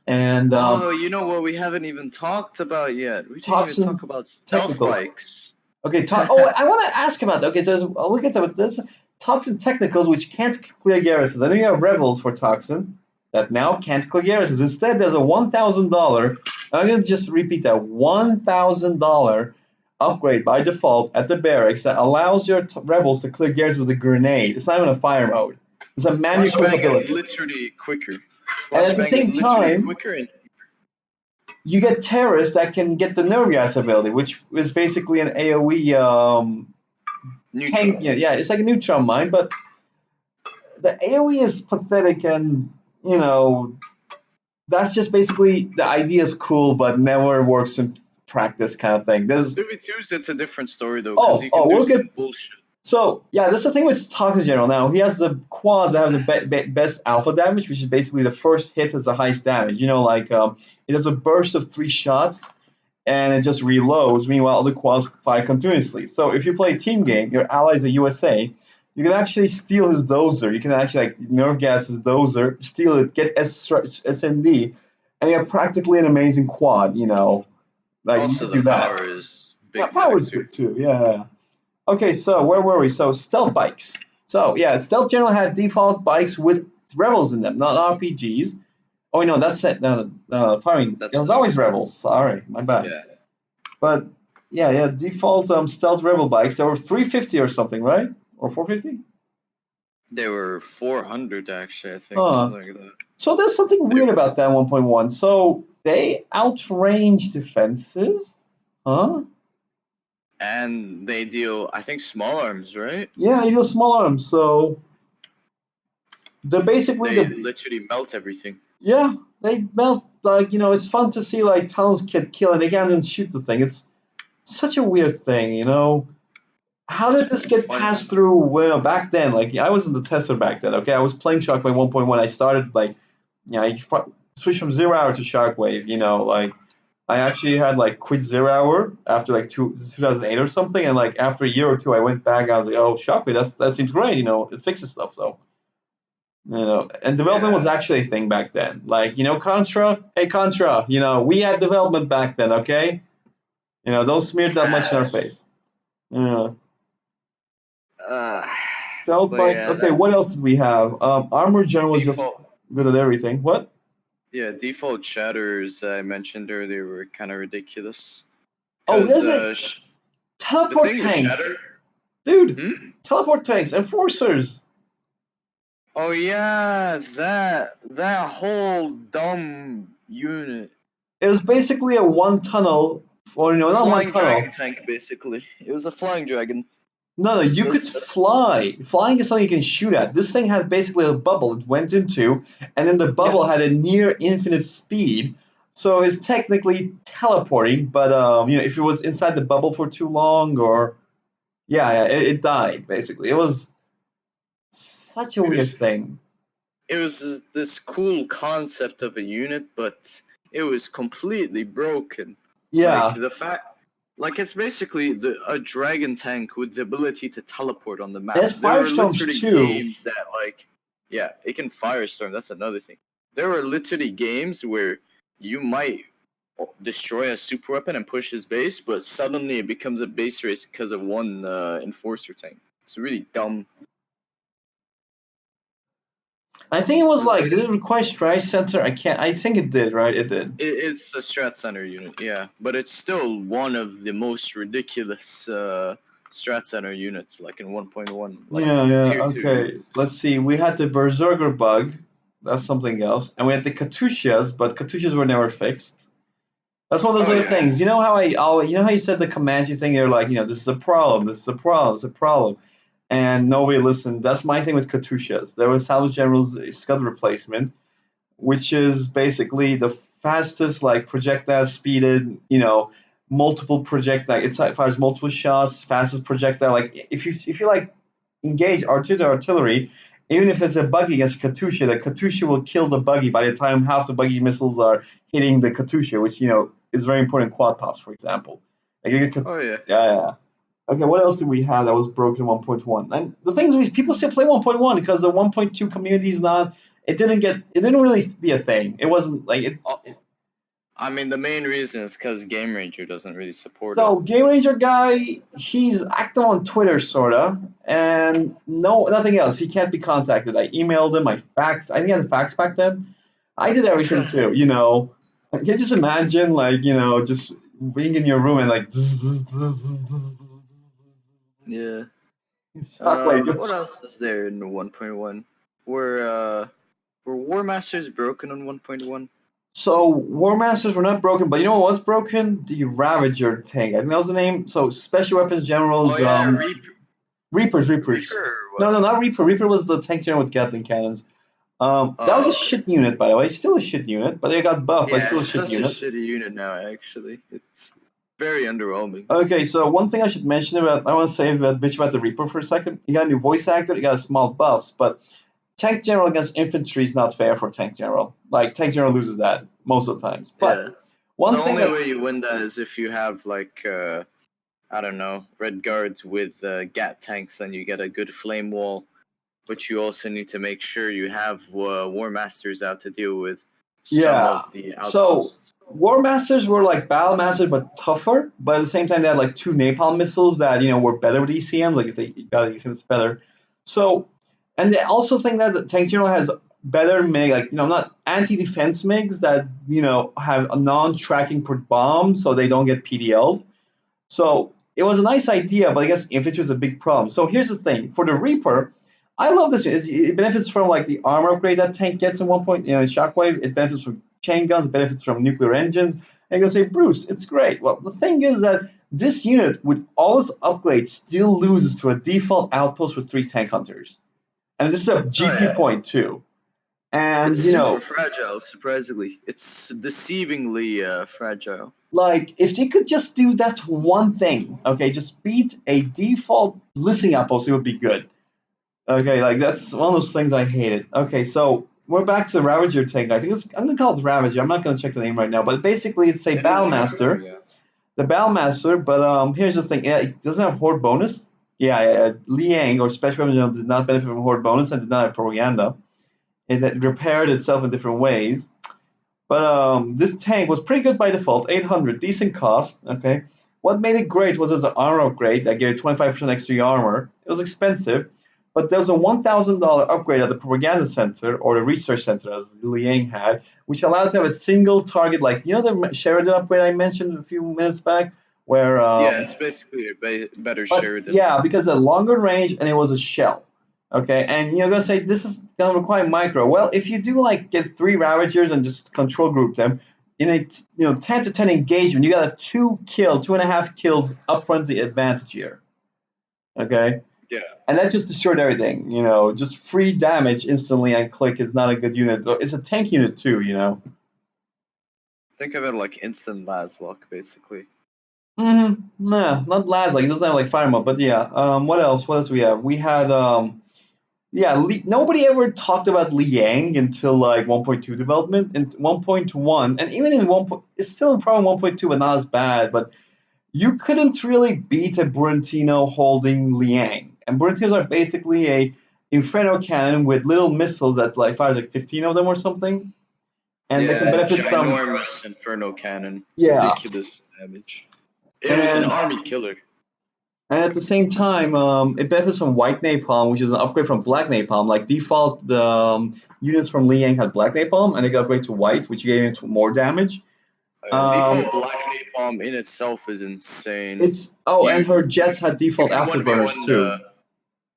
and Oh, you know what we haven't even talked about yet? We didn't even Toxin talk about stealth technicals. bikes. Okay, I want to ask about that. Okay, we'll get to it. There's toxin technicals which can't clear garrisons. I know you have rebels for toxin that now can't clear garrisons. Instead, there's a $1,000. I'm gonna just repeat that $1,000 upgrade by default at the barracks that allows your rebels to clear garrisons with a grenade. It's not even a fire mode. It's a manual Flashbang is ability. literally quicker. And at the Flashbang is same literally time, quicker and you get terrorists that can get the nerve gas ability, which is basically an AoE neutral. tank. Yeah, it's like a neutron mine, but the AoE is pathetic, and that's just basically the idea is cool, but never works in practice, kind of thing. There's 2v2s, it's a different story though, because you can do we'll get. some bullshit. So yeah, that's the thing with Toxin General. Now he has the quads that have the best alpha damage, which is basically the first hit has the highest damage. Like it has a burst of 3 shots, and it just reloads. Meanwhile, other quads fire continuously. So if you play a team game, your ally is a USA. You can actually steal his dozer. You can actually nerve gas his dozer, steal it, get SND, and you have practically an amazing quad. Like Also, you can do the that. power is Yeah, big power's factor. good too. Yeah. Okay, so where were we? So stealth bikes. So yeah, stealth general had default bikes with rebels in them, not RPGs. Oh no, that's it. No, pardon. It That's was the always rebels. Sorry, my bad. yeah. But yeah, default stealth rebel bikes. They were 350 or something, right? Or 450? They were 400 actually, I think, Huh. something like that. So there's something weird about that 1.1. So they outrange defenses, huh? And they deal, I think, small arms, right? Yeah, they deal small arms. So they're basically They literally melt everything. Yeah, they melt. It's fun to see tunnels get killed and they can't even shoot the thing. It's such a weird thing. How did this get Fun. passed through? Back then, I was in the tester back then. Okay, I was playing Shockwave 1.1. I started I switched from 0 hour to Shockwave. I actually had quit 0 hour after 2008 or something, and after a year or two, I went back. I was like, oh, Shockwave, that seems great. It fixes stuff. So and development was actually a thing back then. Contra, hey Contra, we had development back then, okay? Don't smear that much in our face. Yeah. Stealth But bikes. yeah, Okay, what else did we have? Armor General was just good at everything. What? Yeah, default shatters I mentioned earlier were kind of ridiculous. Oh, teleport tanks, dude. Teleport tanks, enforcers. Oh yeah, that whole dumb unit. It was basically a one tunnel, or not one Flying tunnel. dragon tank, basically. It was a flying dragon. No, you could fly. Flying is something you can shoot at. This thing had basically a bubble it went into, and then the bubble had a near infinite speed. So it's technically teleporting, but if it was inside the bubble for too long, or it died basically. It was such a weird thing. It was this cool concept of a unit, but it was completely broken. Yeah. The fact. It's basically a dragon tank with the ability to teleport on the map. There's firestorms too. Games that it can firestorm. That's another thing. There were literally games where you might destroy a super weapon and push his base, but suddenly it becomes a base race because of one enforcer tank. It's really dumb. I think it was did it require Strat Center? I think it did, right? It did. It's a Strat Center unit, yeah. But it's still one of the most ridiculous Strat Center units, in 1.1. Okay. Let's see. We had the Berserker bug. That's something else. And we had the Katyushas, but Katyushas were never fixed. That's one of those other things. You know how you said the Comanche thing? You're this is a problem. This is a problem. It's a problem. And nobody listened. That's my thing with Katyushas. There was Salvage General's Scud replacement, which is basically the fastest projectile speeded, multiple projectile. It fires multiple shots, fastest projectile. If you engage artillery to artillery, even if it's a buggy against a Katyusha, the Katyusha will kill the buggy by the time half the buggy missiles are hitting the Katyusha, which is very important in quad tops, for example. Yeah. Okay, what else did we have that was broken in 1.1? And the thing is, people still play 1.1 because the 1.2 community is not. It didn't really be a thing. It wasn't I mean, the main reason is because Game Ranger doesn't really support So it. Game Ranger guy, he's active on Twitter sorta, and nothing else. He can't be contacted. I emailed him, I faxed. I think I had a fax back then. I did everything too. You can just imagine like just being in your room and like Yeah. Shockwave. What else is there in 1.1? Were War Masters broken on 1.1? So War Masters were not broken, but you know what was broken? The Ravager tank. I think that was the name. So Special Weapons Generals. Oh yeah, Reapers. Reaper or what? No, not Reaper. Reaper was the tank general with Gatling cannons. That was a Oh, shit unit, by the way. Still a shit unit, but they got buffed, but yeah, still a it's shit such unit. a shitty unit now. Actually, it's very underwhelming. Okay, so one thing I should mention I want to say bitch about the Reaper for a second. You got a new voice actor, you got a small buffs, but tank general against infantry is not fair for tank general. Like tank general loses that most of the times. But Yeah, one the thing only way you win that is if you have like I don't know, red guards with gat tanks, and you get a good flame wall. But you also need to make sure you have War Masters out to deal with some yeah. of the So outposts. War Masters were like Battle Masters but tougher, but at the same time they had like two napalm missiles that were better with ECM. Like if they got ECM, it's better. So, and they also think that the tank general has better MiG, like not anti-defense MiGs that have a non-tracking per bomb, so they don't get PDL'd. So it was a nice idea, but I guess infantry is a big problem. So here's the thing: for the Reaper, I love this. It benefits from like the armor upgrade that tank gets in 1 point. Shockwave. It benefits from chain guns. It benefits from nuclear engines. And you go say, Bruce, it's great. Well, the thing is that this unit, with all its upgrades, still loses to a default outpost with 3 tank hunters, and this is a GP point too. And It's super fragile, surprisingly. It's deceivingly fragile. like if they could just do that one thing, okay, just beat a default listening outpost, it would be good. Okay, like that's one of those things I hated. Okay, so we're back to the Ravager tank. I think I'm gonna call it Ravager. I'm not gonna check the name right now, but basically it's a It is Battlemaster. yeah. The Battlemaster, but here's the thing. Yeah, it doesn't have horde bonus. Yeah, Liang or Special Weapons General did not benefit from horde bonus and did not have propaganda. It repaired itself in different ways. But this tank was pretty good by default, 800, decent cost. Okay, what made it great was as an armor upgrade that gave it 25% extra armor. It was expensive, but there was a $1,000 upgrade at the propaganda center or the research center, as Liang had, which allowed to have a single target, like the Sheridan upgrade I mentioned a few minutes back, where Yeah, it's basically a better but Sheridan. yeah, because a longer range and it was a shell. Okay, and you're gonna say this is gonna require micro. Well, if you do like get 3 Ravagers and just control group them in a 10 to 10 engagement, you got a 2.5 kills upfront the advantage here. Okay, Yeah. and that just destroyed everything. Just free damage instantly and click is not a good unit. It's a tank unit too. Think of it like instant Laslock, basically. Nah, not last. Like it doesn't have like fire mode, but yeah. What else? What else we have? We had yeah, nobody ever talked about Liang until like 1.2 development. In 1.1, and even in 1. It's still probably 1.2, but not as bad. But you couldn't really beat a Burantino holding Liang. And Burantinos are basically a Inferno cannon with little missiles that like fires like 15 of them or something. And they can Yeah, benefit from ginormous Inferno Cannon. yeah. Ridiculous damage. It was an And army killer. And at the same time, it benefits from white napalm, which is an upgrade from black napalm. Like default, the units from Liang had black napalm, and they got upgraded to white, which gave it more damage. Default Black Napalm in itself is insane. And her jets had You default can afterburners 1v1 too.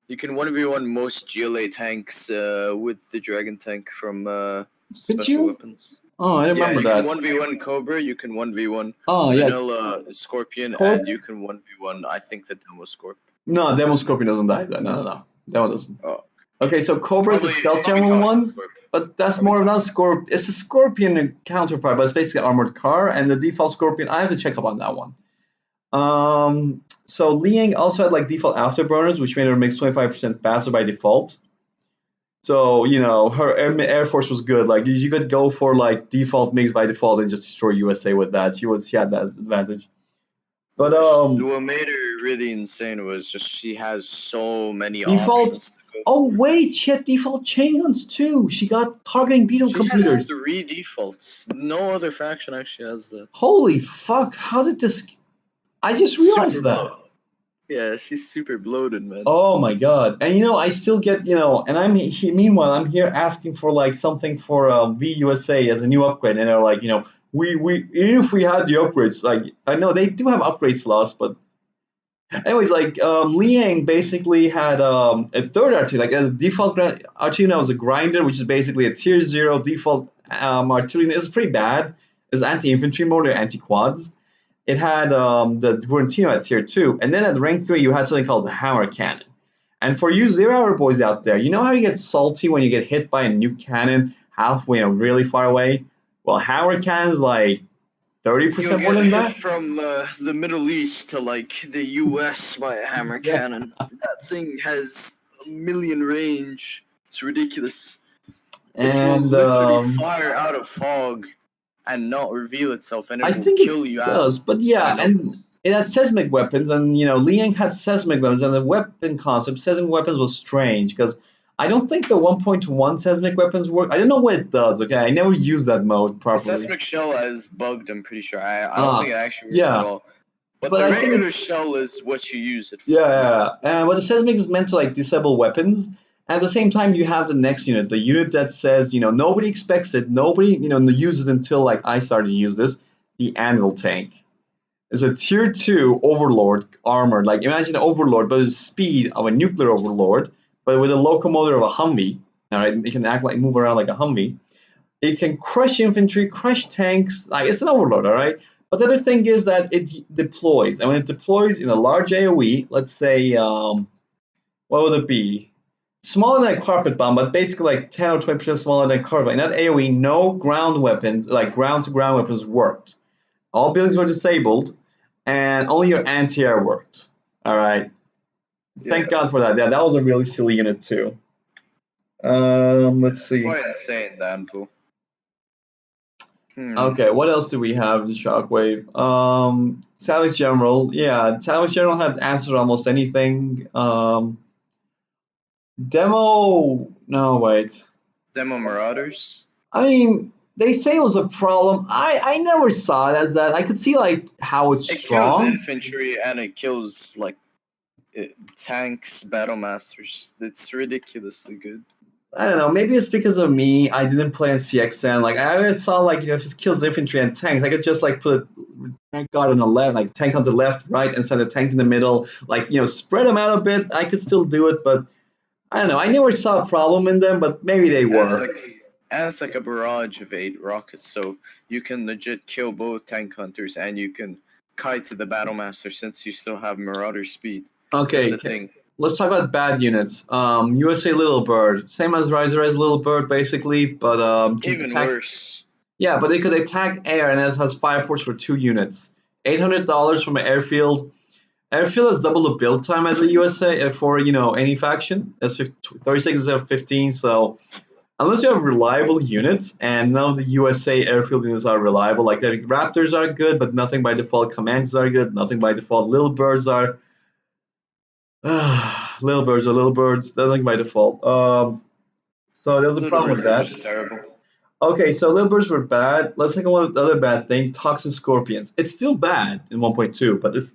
you can 1v1 most GLA tanks with the Dragon tank from Could Special you? Weapons. Oh, I Yeah, remember you can that. 1v1 Cobra, you can 1v1 Oh yeah, Vanilla Scorpion, Corp. and you can 1v1, I think, the Demo Scorp. No, Demo Scorpion doesn't die. No. That one doesn't. Oh, Okay, so Cobra is the stealth probably general Thompson one, Scorp. but that's Probably more of not a Thompson. Scorpion. It's a Scorpion counterpart, but it's basically an armored car, and the default Scorpion. I have to check up on that one. So Liang also had like default afterburners, which made her mix 25% faster by default. So her air force was good. Like you could go for like default mix by default and just destroy USA with that. She had that advantage. But what made her really insane was just she has so many default. options to go Oh for. wait, she had default chain guns too. She got targeting beetle She has computers. 3 defaults. No other faction actually has that. Holy fuck! How did this? I just Super realized that. bloated. Yeah, she's super bloated, man. Oh my god! And I still get and meanwhile I'm here asking for like something for VUSA as a new upgrade, and they're like we even if we had the upgrades, like I know they do have upgrade slots, but anyways, like Liang basically had a third artillery, like a default artillery was a grinder, which is basically a tier 0 default artillery. It's pretty bad. It's anti-infantry mode or anti-quads. It had the Durantino at tier 2, and then at rank 3 you had something called the hammer cannon. And for you 0-hour boys out there, you know how you get salty when you get hit by a nuke cannon halfway, really far away? Well, hammer cannon's like You'll 30% more get than hit that. from the Middle East to like the US by a hammer Yeah. cannon. That thing has a million range. It's ridiculous. It will And literally fire out of fog and not reveal itself, and I it will think kill it you does, but at yeah, a and knuckle. it had seismic weapons, and Liang had seismic weapons, and the weapon concept, seismic weapons was strange because I don't think the 1.1 seismic weapons work. I don't know what it does. Okay, I never used that mode The properly. seismic shell is bugged, I'm pretty sure. I don't think Ah, it actually works at yeah, all. But but the I think regular shell is what you use it yeah, for. yeah, yeah. But the seismic is meant to like disable weapons. At the same time, you have the next unit, the unit that says, nobody expects it, nobody, uses it until like I started to use this, the anvil tank. It's a tier 2 overlord armored. Like imagine an overlord, but the speed of a nuclear overlord, but with a locomotor of a Humvee. All right, it can act like move around like a Humvee. It can crush infantry, crush tanks. Like it's an overload, all right. But the other thing is that it deploys, and when it deploys in a large AOE, let's say, what would it be? Smaller than a carpet bomb, but basically like 10 or 20% smaller than a carpet bomb. In that AOE, no ground weapons, like ground to ground weapons, worked. All buildings were disabled, and only your anti-air worked. All right. Yeah. Thank God for that. Yeah, that was a really silly unit too. Let's see. Quite insane, the anvil. Okay, what else do we have in Shockwave? Savage General. Yeah, Savage General had answered almost anything. Demo. No, wait. Demo Marauders? I mean, they say it was a problem. I never saw it as that. I could see like how it's It kills strong. infantry and it kills like tanks, battle masters. It's ridiculously good. I don't know. Maybe it's because of me. I didn't play in CXN. Like I always saw like if it kills infantry and tanks, I could just like put a tank guard on the left, like tank on the left, right, and send a tank in the middle. Like spread them out a bit. I could still do it, but I don't know. I never saw a problem in them, but maybe they And were. it's like a barrage of 8 rockets, so you can legit kill both tank hunters and you can kite to the battle master since you still have marauder speed. That's Okay, the thing. let's talk about bad units. USA Little Bird, same as Riser as Little Bird basically, but can Even attack. worse. Yeah, but they could attack air and it has fire ports for 2 units. $800 from an airfield. Airfield has double the build time as a USA for any faction. That's 36 instead of 15. So unless you have reliable units, and none of the USA airfield units are reliable, like the Raptors are good, but nothing by default. Commanders are good, nothing by default. Little Birds are little birds are little birds. Nothing by default. So there's a Little problem birds with are that. just terrible. Okay, so little birds were bad. Let's take one other bad thing: toxin scorpions. It's still bad in 1.2, but it's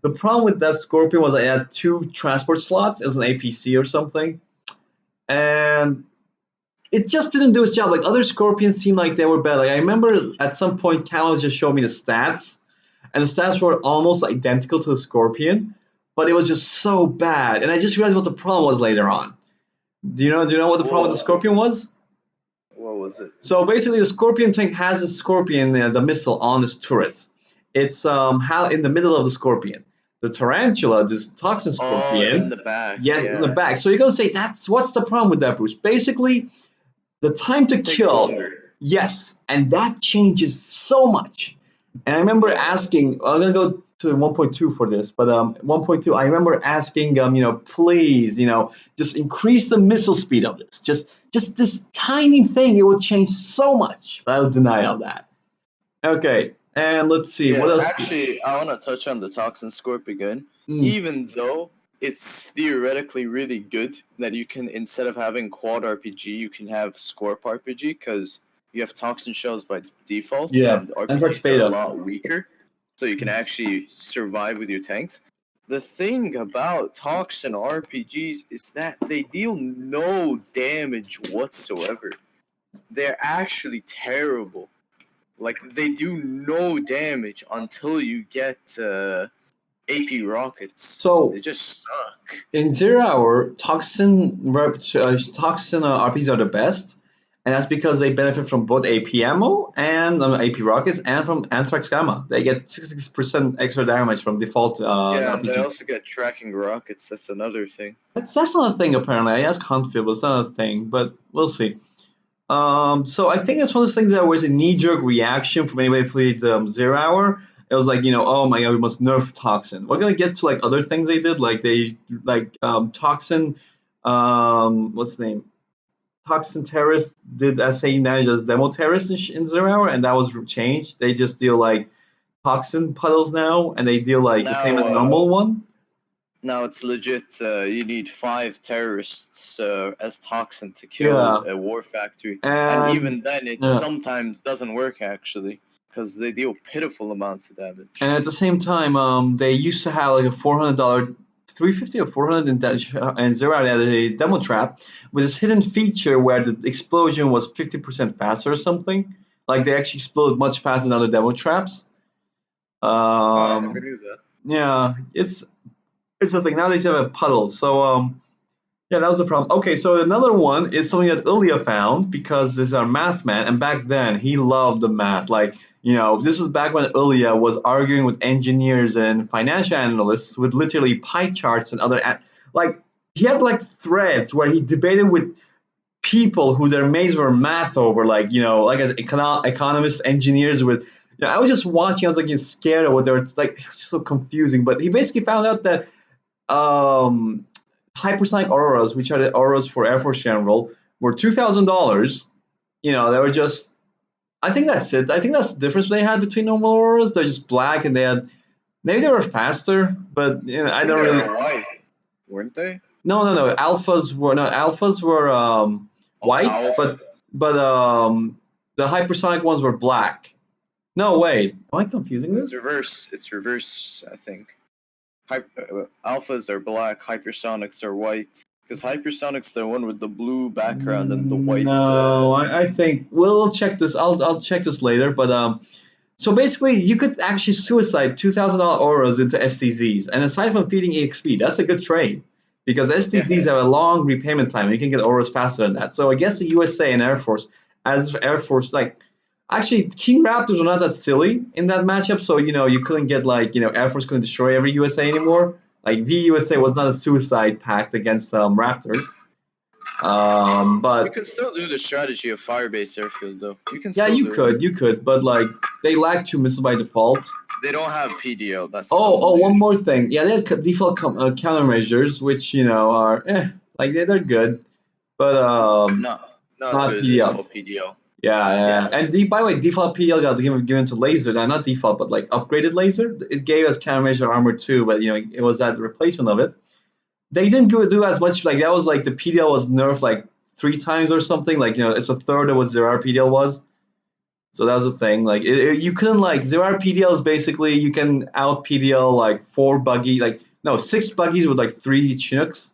the problem with that scorpion was I had 2 transport slots. It was an APC or something, and it just didn't do its job. Like other scorpions seemed like they were bad. Like I remember at some point, Cal just showed me the stats, and the stats were almost identical to the scorpion, but it was just so bad. And I just realized what the problem was later on. Do you know what the problem with the scorpion was? What was it? So basically, the Scorpion tank has a Scorpion, the missile, on its turret. It's how in the middle of the Scorpion. The Tarantula, this Toxin Oh, it's in Scorpion, the back. yes, in the Yeah. back. So you're gonna say what's the problem with that, Bruce? Basically, the time to It takes kill, longer. yes, and that changes so much. And I remember Yeah. asking, I'm gonna go to 1.2 for this, but 1.2, I remember asking, please, just increase the missile speed of this. Just this tiny thing, it will change so much. But I will deny all that. Okay, And let's see, what Yeah, else? actually, I want to touch on the Toxin Scorp again. Mm, Even though it's theoretically really good that you can, instead of having quad RPG, you can have Scorp RPG because you have Toxin Shells by default yeah, and Anthrax RPGs are a Beta. lot weaker, so you can actually survive with your tanks. The thing about Toxin RPGs is that they deal no damage whatsoever. They're actually terrible. Like they do no damage until you get AP rockets. They So just suck. in 0 hour, toxin RPs are the best, and that's because they benefit from both AP ammo and AP rockets, and from Anthrax Gamma. They get 66% extra damage from default Yeah, and they RPG. also get tracking rockets. That's another thing. That's not a thing apparently. I asked Huntfield, but it's not a thing. But we'll see. So I think it's one of those things that was a knee-jerk reaction from anybody who played 0 hour. It was like, oh my god, we must nerf Toxin. We're gonna get to like other things they did, like Toxin, what's the name? Toxin Terrorist did SA manage as demo terrorist in 0 hour, and that was changed. They just deal like Toxin puddles now, and they deal like the same Now, as normal one. now it's legit. You need 5 terrorists as toxin to kill Yeah, a war factory, and and even then, it yeah. sometimes doesn't work actually because they deal pitiful amounts of And damage. at the same time, they used to have like a $400, 350 or 400 and 0 out of a demo trap with this hidden feature where the explosion was 50% faster or something. Like they actually explode much faster than other demo traps. Oh, I never Um, knew that. yeah, it's the thing. Now they just have a puddle. So yeah, that was the problem. Okay, so another one is something that Ilya found because this is our math man, and back then he loved the math. Like, this is back when Ilya was arguing with engineers and financial analysts with literally pie charts and like he had like threads where he debated with people who their mates were math over, like like as economists, engineers with. I was just watching. I was like scared of what they were like. It's so confusing. But he basically found out that um, hypersonic auroras, which are the auroras for Air Force General, were $2,000. They were just. I think that's it. I think that's the difference they had between normal auroras. They're just black, and maybe they were faster, but I I think don't they really. were white, weren't they? No, no, no. Alphas were Oh, white, alpha. but the hypersonic ones were black. No, wait. Am I confusing It's this? reverse. It's reverse, I think. Alphas are black, hypersonics are white. Because hypersonics, the one with the blue background and the white. No, I think we'll check this. I'll check this later. But so basically, you could actually suicide $2,000 auras into STZs, and aside from feeding EXP, that's a good trade because Yeah. STZs have a long repayment time. You can get auras faster than that. So I guess the USA and Air Force, as Air Force, like actually King Raptors are not that silly in that matchup. So you couldn't get like Air Force couldn't destroy every USA anymore. Like VUSA was not a suicide pact against Raptors. You But can still do the strategy of Firebase Airfield, though. You can yeah, still do it. you could, but like they lack 2 missiles by default. They don't have PDL. That's the Oh, only one issue. more thing. Yeah, they had default countermeasures, which are like they're good, but Not as not good as PDLs. default PDL. Yeah, Yeah. yeah. And by the way, default PDL got given to laser. Not default, but like upgraded laser. It gave us countermeasure armor too, but it was that replacement of it. They didn't do as much. Like that was like the PDL was nerfed like 3 times or something. Like it's a third of what 0 PDL was. So that was the thing. Like you couldn't like 0 PDL is basically you can out PDL like 4 buggy, like no 6 buggies with like 3 Chinooks.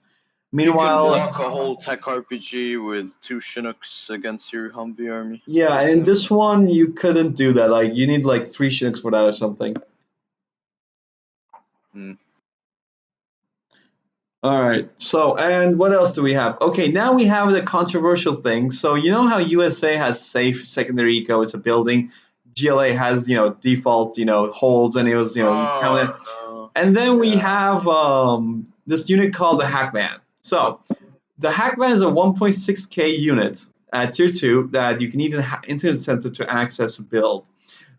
You can Meanwhile, block a whole tech RPG with 2 Chinooks against your Humvee army, yeah, for and example. this one you couldn't do that. Like you need like 3 Chinooks for that or something. Mm. All right. So, and what else do we have? Okay, now we have the controversial thing. So, you know how USA has safe secondary eco, it's a building. GLA has, default, holds, and it was, you count it. Oh, no. And then we Yeah. have this unit called the Hackman. So, the Hackman is a 1.6K unit at tier 2 that you can need an internet center to access to build.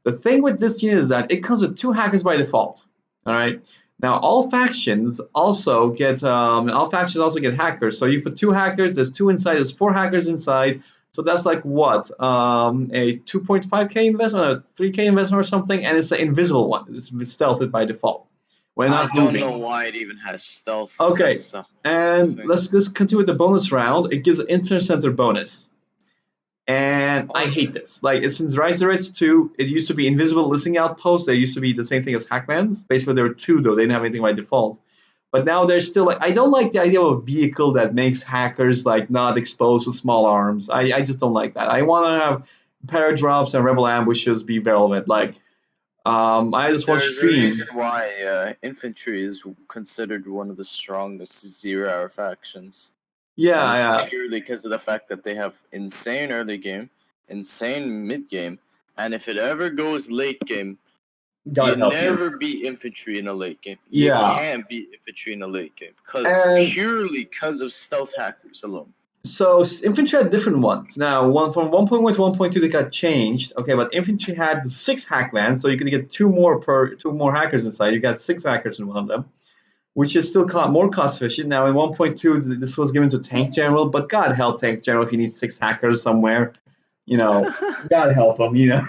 The thing with this unit is that it comes with 2 hackers by default. All right. Now all factions also get hackers. So you put 2 hackers. There's 2 inside. There's 4 hackers inside. So that's like what, a 2.5k investment, a 3k investment or something, and it's an invisible one. It's stealthed by default. We're I not don't know moving. why it even has stealth. Okay, That's the and thing. let's continue with the bonus round. It gives an internet center bonus. And I Oh, hate this. Like, it's since Rise of Reds 2, it used to be invisible listening outposts. They used to be the same thing as Hackmans. Basically, there were two, though. They didn't have anything by default. But now there's still, like, I don't like the idea of a vehicle that makes hackers, like, not exposed to small arms. I just don't like that. I want to have paradrops and rebel ambushes be relevant. Like, I just want there's a stream. reason why infantry is considered one of the strongest zero-hour factions. Yeah, And it's yeah. purely because of the fact that they have insane early game, insane mid game, and if it ever goes late game, God you help you. never beat infantry in a late game. You Yeah. can't beat infantry in a late game And purely because of stealth hackers alone. so infantry had different ones. Now, from 1.1 to 1.2, they got changed. Okay, but infantry had 6 hackmans, so you could get two more hackers inside. You got 6 hackers in one of them, which is still more cost efficient. Now, in 1.2, this was given to tank general, but God help tank general if he needs 6 hackers somewhere. You know, God help him. You know.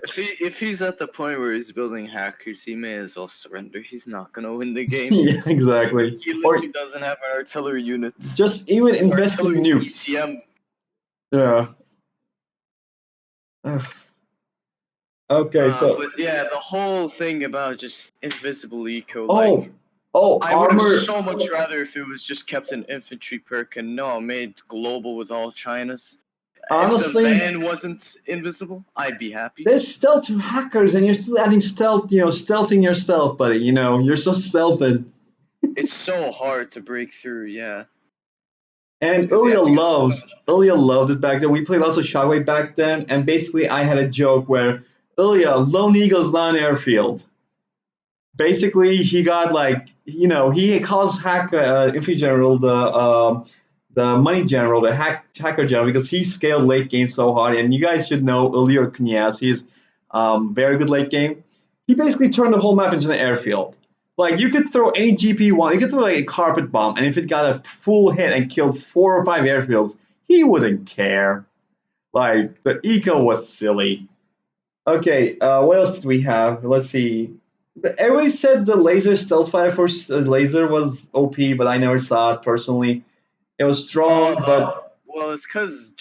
If he's at the point where he's building hackers, he may as well surrender. He's not gonna win the game. Yeah, exactly. He Or literally doesn't have an artillery unit. just even His invest in artillery's nukes. ECM. Yeah. Ugh. Okay, so But yeah, the whole thing about just invisible eco, oh, I would have armor. so much rather if it was just kept an infantry perk and no, made global with all Chinas. If the Honestly, van wasn't invisible, I'd be happy. there's stealth hackers, and you're still adding stealth. You know, stealthing your stealth, buddy. You know, you're so stealthed. It's so hard to break through, yeah. And Because you have to get Ilya loved it back then. We played also Shockwave back then, and basically I had a joke where Ilya, Lone Eagle's Land Airfield. Basically, he got like, he calls Infantry General the money general, the hacker general, because he scaled late game so hard. And you guys should know Ilya Knyaz. He's very good late game. He basically turned the whole map into an airfield. Like, you could throw any GP you want. You could throw like a carpet bomb, and if it got a full hit and killed 4 or 5 airfields, he wouldn't care. Like, the eco was silly. Okay, what else do we have? Let's see. Everybody said the laser stealth fighter for laser was OP, but I never saw it personally. It was strong, but well, it's because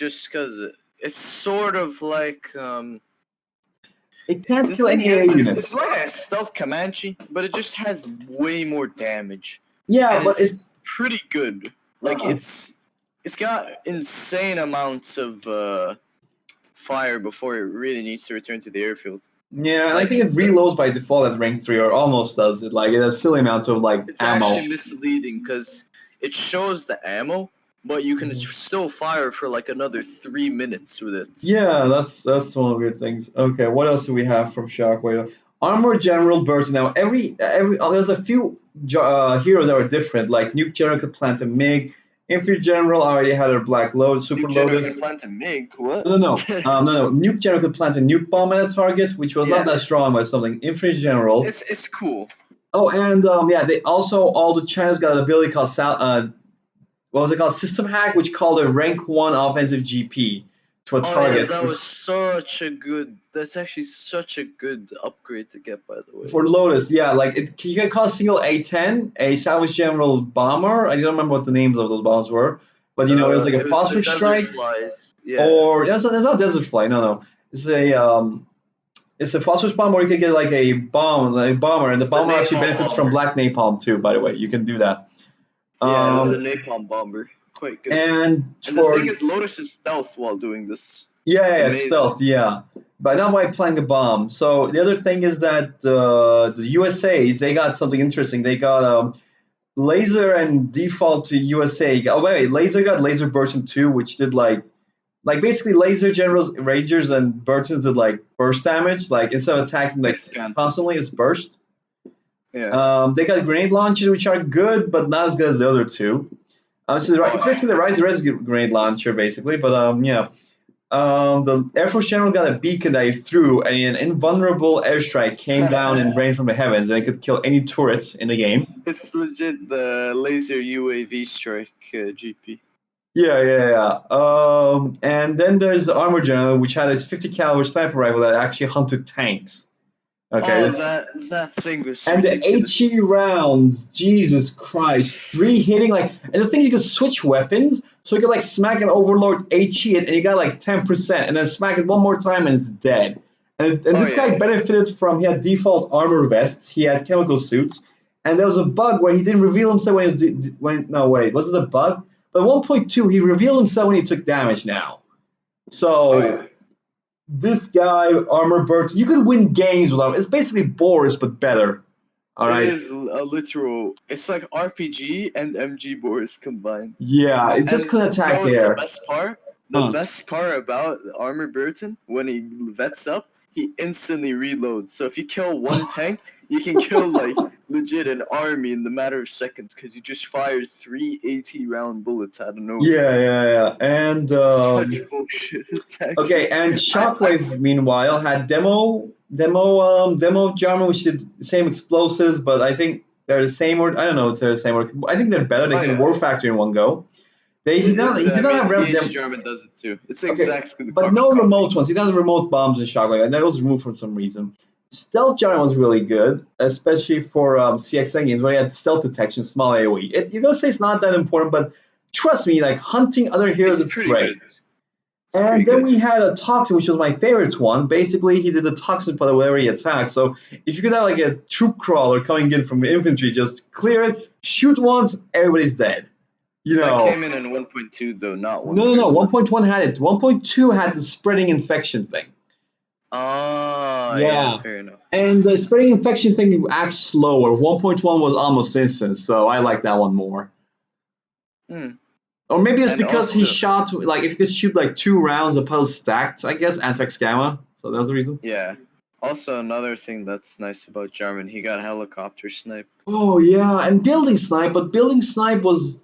it's sort of like it can't the kill thing any AA is, it's units. like a stealth Comanche, but it just has way more damage. Yeah, and but it's pretty good. Like uh, it's got insane amounts of fire before it really needs to return to the airfield. yeah, and I Like think it reloads by default at rank 3 or almost does it. Like, it has silly amounts of like it's ammo. actually misleading because it shows the ammo, but you can still fire for like another 3 minutes with it. Yeah, that's one of the weird things. Okay, what else do we have from Shockwave? Armor General Burst. Now, there's a few heroes that are different. Like Nuke General could plant a MiG. Infantry General already had a Black Load, Super Lotus. Plant a MiG. What? No. Nuke General could plant a nuke bomb at a target, which was not Yeah. that strong, but something. Infantry General. It's cool. Oh, and they also all the China's got an ability called what was it called? System Hack, which called a rank 1 offensive GP to a target. That was such a good. That's actually such a good upgrade to get, by the way. For Lotus, yeah, like you can call a single A10 a Salvage General bomber. I don't remember what the names of those bombs were, but it was like a phosphor strike, Yeah. or it's not Desert Fly. No, it's a phosphorus bomb, or you could get like a bomber, and the bomber actually benefits from black napalm too. By the way, you can do that. Yeah, it was the napalm bomber. Quite good. And the thing is, Lotus is stealth while doing this. Yeah, stealth, yeah. But not by playing a bomb. So the other thing is that the USAs, they got something interesting. They got laser and default to USA. Oh wait, laser got laser Burton 2, which did like basically laser generals, rangers, and Burtons did like burst damage. Like instead of attacking like constantly, it's burst. Yeah. They got grenade launchers, which are good, but not as good as the other two. It's basically the Rise Res grenade launcher, basically. But yeah. The Air Force General got a beacon that he threw, and an invulnerable airstrike came down and rained from the heavens, and it could kill any turrets in the game. It's legit the laser UAV strike GP. And then there's the armor general, which had a 50 caliber sniper rifle that actually hunted tanks. Okay, Oh, this that thing was and the ridiculous. HE rounds, Jesus Christ, three hitting like, and the thing is you could switch weapons, so you could like smack an overlord HE it, and you got like 10%, and then smack it one more time and it's dead. And Oh this guy yeah. benefited from he had default armor vests, he had chemical suits, and there was a bug where he didn't reveal himself when he was when no wait was it a bug? But 1.2 he revealed himself when he took damage now. Oh yeah. So this guy armor burst, you could win games without him. It's basically Boris but better. All It right. is a literal. It's like RPG and MG Boris combined. Yeah, it just And couldn't you know attack what's the air. best part? The Huh. best part about Armor Burton, when he vets up, he instantly reloads. So if you kill one tank, you can kill like legit an army in the matter of seconds because you just fired 3 AT round bullets out of nowhere. Yeah. And Such bullshit attacks. okay, and I Shockwave meanwhile had demo Jarman, which did the same explosives, but I think they're the same or I don't know if they're the same or I think they're better. They oh hit yeah, War Factory in one go. They he did I not mean have rev TH them. German does it too. It's Okay, exactly the but carbon no copy. remote ones. He doesn't remote bombs in Shockwave, and that was removed for some reason. Stealth Giant was really good, especially for CXN games where he had stealth detection, small AoE. You're gonna say it's not that important, but trust me, like hunting other heroes, It's it's pretty great. good. It's And pretty then good. we had a toxin, which was my favorite one. Basically, he did the toxin part whenever he attacked. So if you could have like a troop crawler coming in from infantry, just clear it, shoot once, everybody's dead. You That know, came in 1.2 though, not no. 1.1. 1.1 had it. 1.2 had the spreading infection thing. Oh, yeah, Yeah. fair enough. And the spreading infection thing acts slower. 1.1 was almost instant, so I like that one more. Hmm. Or maybe it's And because he also, shot, like, if you could shoot like two rounds of puzzle stacked, I guess, anti gamma. So that's the reason. yeah. Also, another thing that's nice about Jarman, he got helicopter snipe. Oh yeah, and building snipe, but building snipe was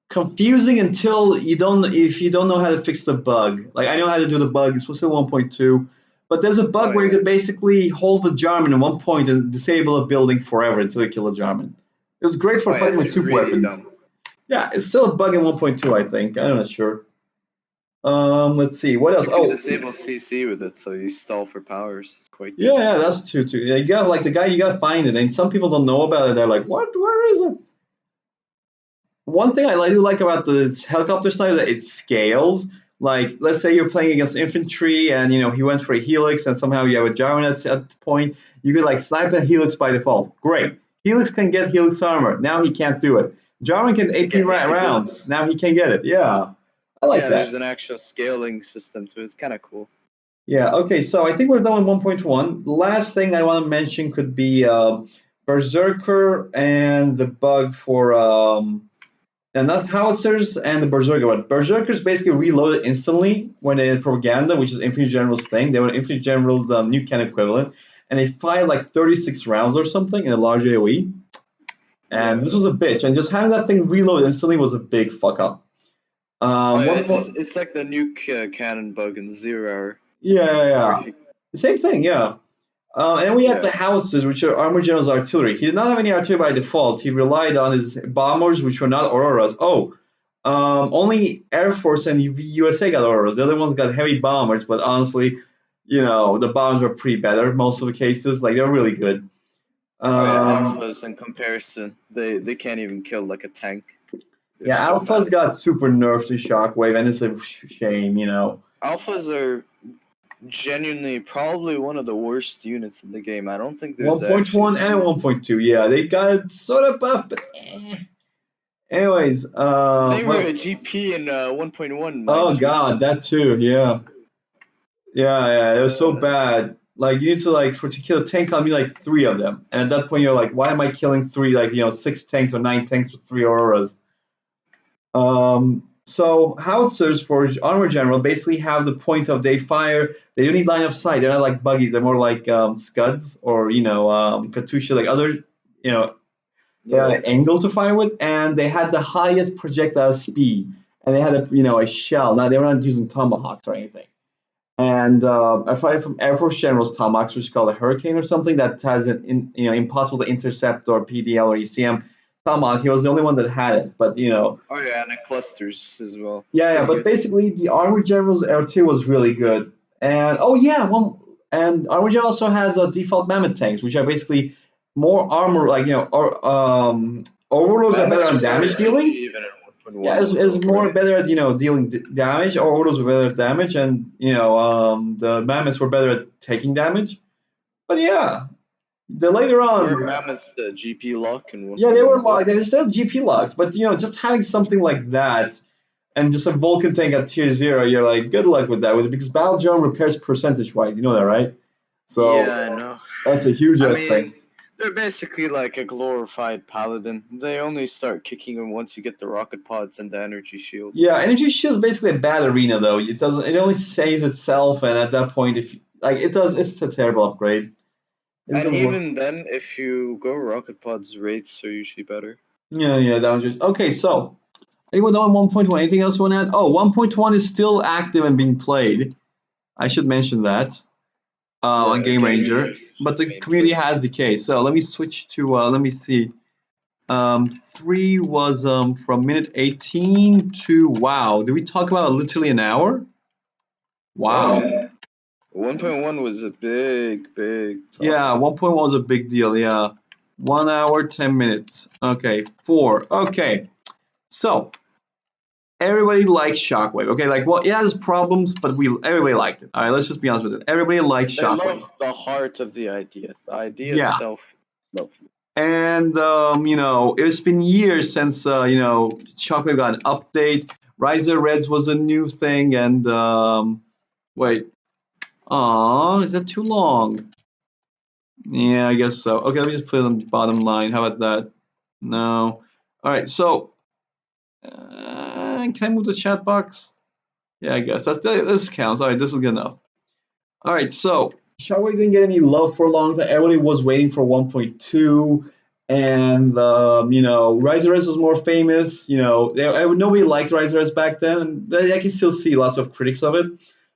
confusing until you don't if you don't know how to fix the bug. Like I know how to do the bug, it's still 1.2, but there's a Oh bug where you yeah. could basically hold the Jarman at one point and disable a building forever until you kill a Jarman. It was great Oh for yeah, fighting it's with super really weapons. dumb. Yeah, it's still a bug in 1.2, I think. I'm not sure. Let's see what else. You can Oh, disable CC with it, so you stall for powers. It's quite good. yeah, that's too. Yeah, you got like the guy you got to find it, and some people don't know about it. They're like, what? Where is it? One thing I do like about the helicopter sniper is that it scales. Like, let's say you're playing against infantry, and he went for a helix, and somehow you have a Jarvan at the point. You could like snipe a helix by default. Great. Helix can get helix armor. Now he can't do it. Jarvan can You can AP get AP rounds. bullets. Now he can get it. Yeah, I like Yeah, that. there's an actual scaling system to it. It's kind of cool. Yeah, okay, so I think we're done with 1.1. The last thing I want to mention could be Berserker and the bug for and that's howitzers and the Berserker. But Berserkers basically reloaded instantly when they had propaganda, which is Infantry General's thing. They were Infantry General's new Ken equivalent, and they fired like 36 rounds or something in a large AoE. And Yeah. this was a bitch. And just having that thing reload instantly was a big fuck up. Oh yeah, One more, it's like the nuke cannon bug in 0 hour. Where yeah. if you, Same thing, yeah. And we had the yeah. howitzers, which are Armor General's artillery. He did not have any artillery by default. He relied on his bombers, which were not Auroras. Oh, only Air Force and USA got Auroras. The other ones got heavy bombers, but honestly, the bombs were pretty better most of the cases. Like, they're really good. Oh yeah, Um, alphas in comparison, they can't even kill like a tank. They're yeah, so Alpha's bad. got super nerfed to Shockwave, and it's a shame. Alphas are genuinely probably one of the worst units in the game. I don't think there's actually 1.1 and 1.2, yeah, they got sort of buff, but eh. Anyways, they were well, a GP in 1.1, oh mind you. god, that too, yeah. Yeah, it was so Uh, bad. Like you need to like for to kill a tank, I mean like three of them, and at that point you're like, why am I killing three? Like six tanks or nine tanks with three auroras. So howitzers for armor general basically have the point of they fire. They don't need line of sight. They're not like buggies. They're more like scuds or Katusha, like other they had yeah. an angle to fire with, and they had the highest projectile speed, and they had a shell. Now they were not using tomahawks or anything. And I find from Air Force General's Tomahawk, which is called a Hurricane or something, that has an impossible to intercept or PDL or ECM. Tamag, he was the only one that had it. But Oh yeah, and it clusters as well. It's yeah. pretty But good. basically, the Armor General's R2 was really good. And oh yeah, and Armor General also has a default Mammoth tanks, which are basically more armor, like or Overlords are better Mammoths on are better damage GP dealing. even in Yeah, 1.1 is although, more right? better at dealing damage. Overlords were better at damage, and the Mammoths were better at taking damage. But yeah, the later Were on, Mammoths the GP lock in yeah, they were 1.1 though? locked. They were still GP locked, but just having something like that and just a Vulcan tank at tier 0, you're like, good luck with that, because Battle Drone repairs percentage wise. You know that, right? Yeah, So I know. that's a huge I ass thing. mean, they're basically like a glorified paladin. They only start kicking in once you get the rocket pods and the energy shield. Yeah, Energy Shield is basically a bad arena though. It doesn't. It only saves itself, and at that point, if like it does, it's a terrible upgrade. It And doesn't work. even then, if you go rocket pods, rates are usually better. Yeah, that was just okay. So anyone know on 1.1? Anything else you want to add? Oh, 1.1 is still active and being played. I should mention that on Yeah, Game Game Ranger, Ranger's but the main community play. has decayed. So let me switch to let me see. 3 was from minute 18 to wow. Did we talk about literally an hour? Yeah. Wow. 1.1 was a big Yeah, topic. 1.1 was a big deal. Yeah. 1 hour, 10 minutes. Okay, 4. Okay. So everybody likes Shockwave. Okay, like well, it has problems, but everybody liked it. All right, let's just be honest with it. Everybody likes They Shockwave. love the heart of the idea. The idea Yeah. itself, lovely. And it's been years since Shockwave got an update. Riser Reds was a new thing, and wait, is that too long? Yeah, I guess so. Okay, let me just put it on the bottom line. How about that? No. All right, so can I move the chat box? Yeah, I guess this counts. All right, this is good enough. All right, so Shockwave didn't get any love for a long time. Everybody was waiting for 1.2, and Rise was more famous. Nobody liked Rise back then. And I can still see lots of critics of it,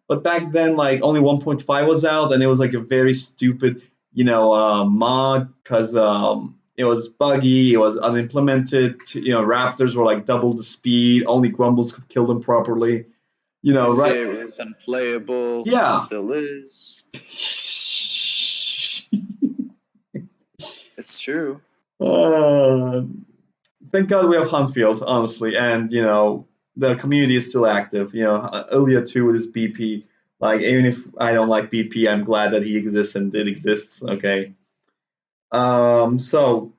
but back then, like only 1.5 was out, and it was like a very stupid, mod because it was buggy, it was unimplemented. Raptors were like double the speed. Only Grumbles could kill them properly. Right? It was unplayable. Yeah. Still is. It's true. Uh, thank God we have Huntfield, honestly, and the community is still active. Ilya too with his BP. Like even if I don't like BP, I'm glad that he exists and it exists. Okay. So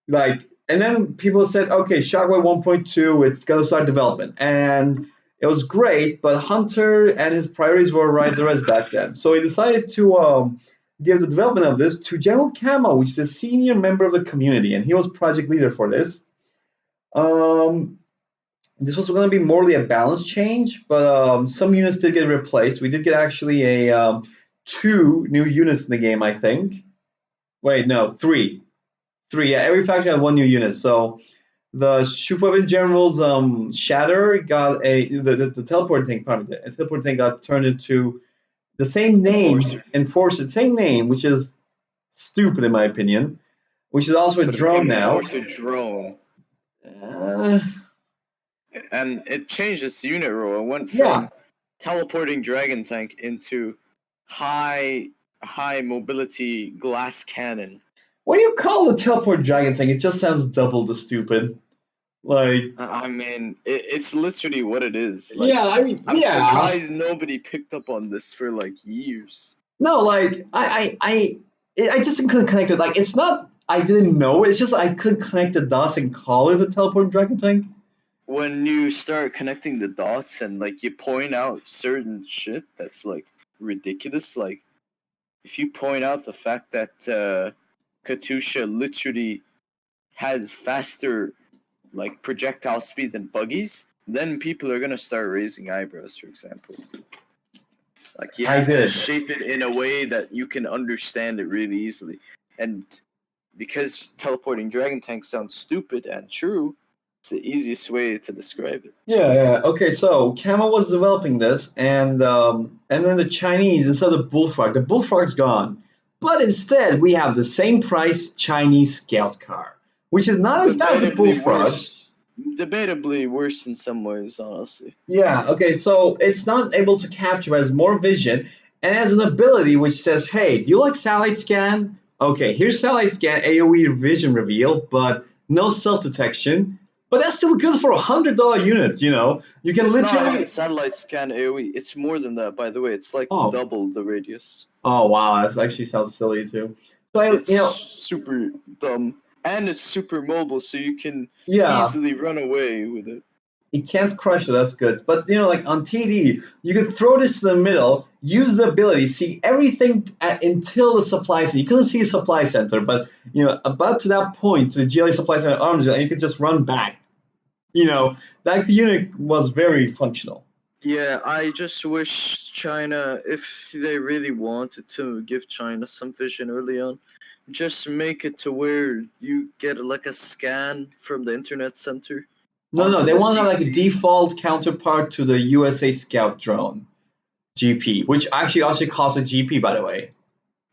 like, and then people said, okay, Shockwave 1.2, it's gonna start development, and it was great, but Hunter and his priorities were Rise the Rest back then, so he decided to give the development of this to General Camo, which is a senior member of the community, and he was project leader for this. Um, this was going to be morely a balance change, but some units did get replaced. We did get actually a 2 new units in the game, I think. Wait, no, 3. 3, yeah, every faction had 1 new unit. So the Shufovin General's Shatter got the teleport tank, pardon me, the teleport tank got turned into the same name, Enforcer. Enforcer, same name, which is stupid in my opinion, which is also a But it drone became now. Enforcer Drone. Uh, And it changed its unit role. It went yeah, from teleporting Dragon Tank into high mobility glass cannon. what do you call the teleport dragon thing? It just sounds double the stupid. Like, I mean, it's literally what it is. yeah, Like, I mean, I'm yeah. surprised nobody picked up on this for like years. No, like, I just couldn't connect it. Like, it's not, I didn't know. It's just I couldn't connect the dots and call it a teleport dragon tank. When you start connecting the dots and like you point out certain shit that's like ridiculous, like if you point out the fact that Katusha literally has faster like projectile speed than buggies, then people are gonna start raising eyebrows, for example. Like you I have to did. shape it in a way that you can understand it really easily. And because teleporting dragon tank sounds stupid and true, it's the easiest way to describe it. Yeah. Okay, so Camel was developing this, and then the Chinese, instead of Bullfrog, the Bullfrog's gone, but instead we have the same price Chinese scout car. which is not as bad as a bullfrog. Debatably worse in some ways, honestly. Yeah, okay, so it's not able to capture, it has more vision, and has an ability which says, hey, do you like satellite scan? Okay, here's satellite scan, AoE vision reveal, but no self detection. But that's still good for $100 unit, you know? You can It's not even literally. satellite scan AoE. It's more than that, by the way. It's like Oh, double the radius. oh wow, that actually sounds silly too. So, It's you know, super dumb. And it's super mobile, so you can yeah, easily run away with it. it can't crush it, that's good. But, you know, like on TD, you could throw this to the middle, use the ability, see everything until the supply center. You couldn't see a supply center, but, you know, about to that point, to the GLA supply center arms, and you could just run back. You know, that unit was very functional. Yeah, I just wish China, if they really wanted to give China some vision early on, just make it to where you get like a scan from the internet center No, no, onto they the want to have like a CC. default counterpart to the USA Scout drone GP, which actually also costs a GP, by the way.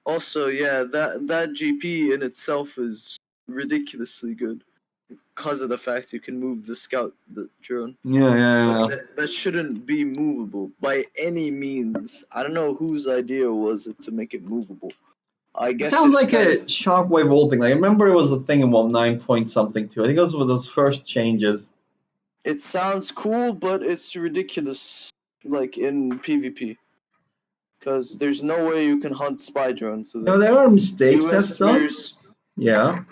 Also, yeah, that GP in itself is ridiculously good because of the fact you can move the drone. Yeah, Like yeah, yeah. that shouldn't be movable by any means. I don't know whose idea was it to make it movable. I It guess sounds it's like a because Shockwave old thing. Like, I remember it was a thing in 9 point something too. I think it was one of those first changes. it sounds cool, but it's ridiculous. Like in PvP, because there's no way you can hunt spy drones with No, it. there are mistakes that's U.S. done. mirrors, Yeah.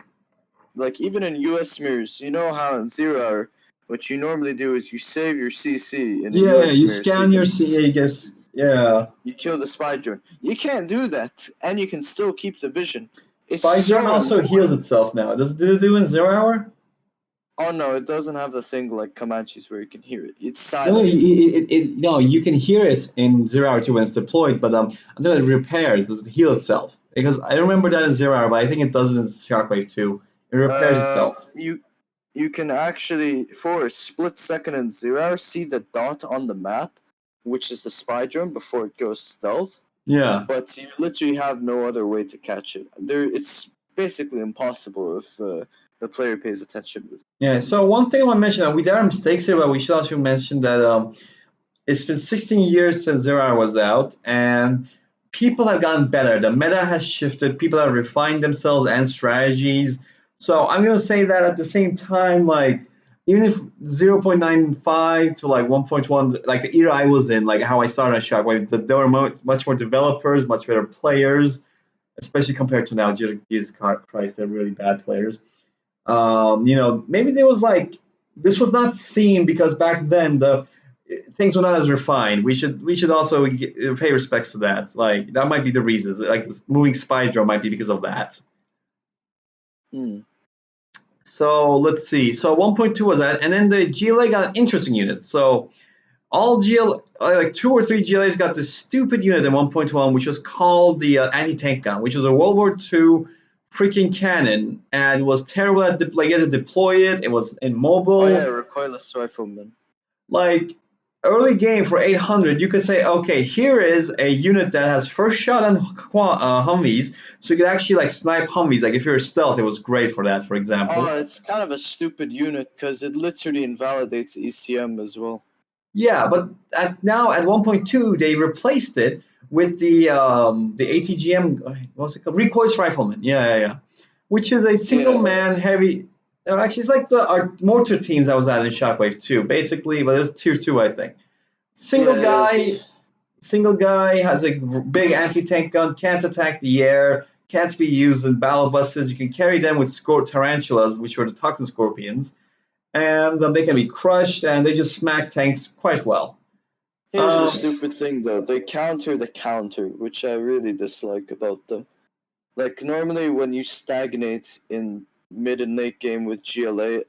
like even in U.S. mirrors, you know how in 0 hour, what you normally do is you save your CC in a Yeah, U.S. you mirror so you scan can your CA, you guess. Yeah. you kill the spy drone. You can't do that, and you can still keep the vision. It's Spy drone so also heals annoying. itself now. Does it do in 0 hour? Oh no, it doesn't have the thing like Comanches where you can hear it. It's No, silent. no, you can hear it in 0 hour too when it's deployed, but until it repairs, does it heal itself? Because I remember that in 0 hour, but I think it does it in Shockwave too. It repairs itself. You can actually for a split second in 0 hour see the dot on the map, which is the spy drone before it goes stealth. Yeah. But you literally have no other way to catch it. It's basically impossible if the player pays attention. Yeah. So one thing I want to mention, there are mistakes here, but we should also mention that it's been 16 years since 0 hour was out, and people have gotten better. The meta has shifted. People have refined themselves and strategies. So I'm gonna say that at the same time, like even if 0.95 to like 1.1, like the era I was in, like how I started on Shockwave, there were much more developers, much better players, especially compared to now. Jesus Christ, they're really bad players. You know, maybe there was like this was not seen because back then the things were not as refined. We should also pay respects to that. Like that might be the reasons. Like moving spy drone might be because of that. Hmm. So let's see. So 1.2 was that, and then the GLA got an interesting unit. So all GL like 2 or 3 GLAs got this stupid unit in 1.1, which was called the anti-tank gun, which was a World War II freaking cannon, and it was terrible at like you had to deploy it. It was Oh yeah, immobile. recoilless rifleman. Like early game for 800, you could say, okay, here is a unit that has first shot on Humvees, so you could actually like snipe Humvees. Like if you're stealth, it was great for that, for example. Oh, it's kind of a stupid unit because it literally invalidates ECM as well. Yeah, but now at 1.2, they replaced it with the ATGM, what's it called? Recoilless Rifleman. Yeah, yeah, yeah. Which is a single Yeah, man heavy. Actually, it's like the our mortar teams I was at in Shockwave 2, basically, but it's tier 2, I think. Single yeah, it guy, is. single guy has a big anti-tank gun, can't attack the air, can't be used in battle buses. You can carry them with tarantulas, which are the toxin scorpions, and they can be crushed, and they just smack tanks quite well. Here's the Um, stupid thing though. They counter the counter, which I really dislike about them. Like normally when you stagnate in mid and late game with GLA,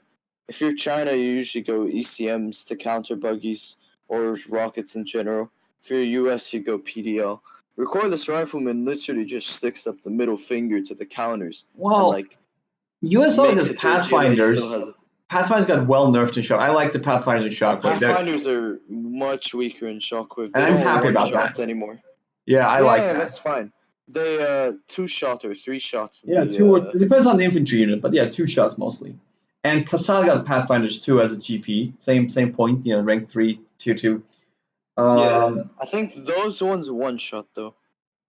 if you're China you usually go ECMs to counter buggies or rockets in general. If you're US you go PDL. Recoilless Rifleman literally just sticks up the middle finger to the counters and well, like US always makes has it to GLA still Pathfinders. has it. Pathfinders got well nerfed in Shock. I like the Pathfinders in Shockwave. Pathfinders are much weaker in Shockwave. And They I'm don't happy one about shot that. anymore. Yeah, I like Yeah, that. that's fine. They 2-shot or 3 shots. Yeah, it depends on the infantry unit, but yeah, 2 shots mostly. And Kasal got Pathfinders too as a GP. Same point, rank 3, tier 2. I think those ones 1-shot though.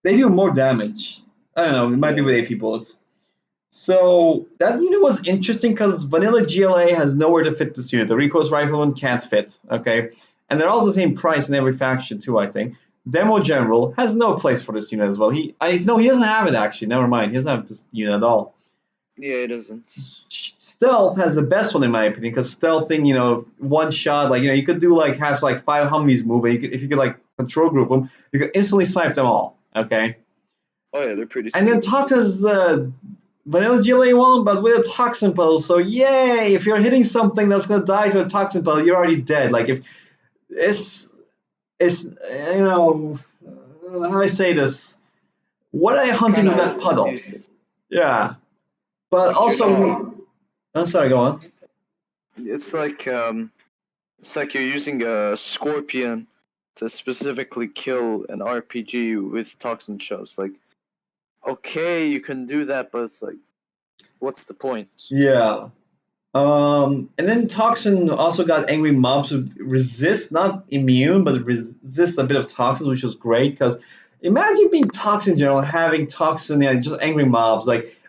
They do more damage. I don't know, it might be with AP bullets. So that unit was interesting because vanilla GLA has nowhere to fit this unit. The Rico's Rifleman can't fit, okay? And they're all the same price in every faction too, I think. Demo General has no place for this unit as well. He doesn't have it actually. Never mind, he doesn't have this unit at all. Yeah, it doesn't. Stealth has the best one in my opinion because stealthing, 1 shot, you could do have 5 Humvees move, and if you could control group them, you could instantly snipe them all. Okay. Oh yeah, they're pretty. And then Toxin's vanilla GLA one, but with a toxin pulse. So yay! If you're hitting something that's gonna die to a toxin pulse, you're already dead. If it's how do I say this? What are you hunting with that puddle? Useless. Yeah, but also. I'm sorry, go on. It's like you're using a scorpion to specifically kill an RPG with toxin shots. Okay, you can do that, but it's what's the point? Yeah. And then Toxin also got angry mobs who resist, not immune, but resist a bit of toxins, which was great because imagine being Toxin General, having Toxin, just angry mobs.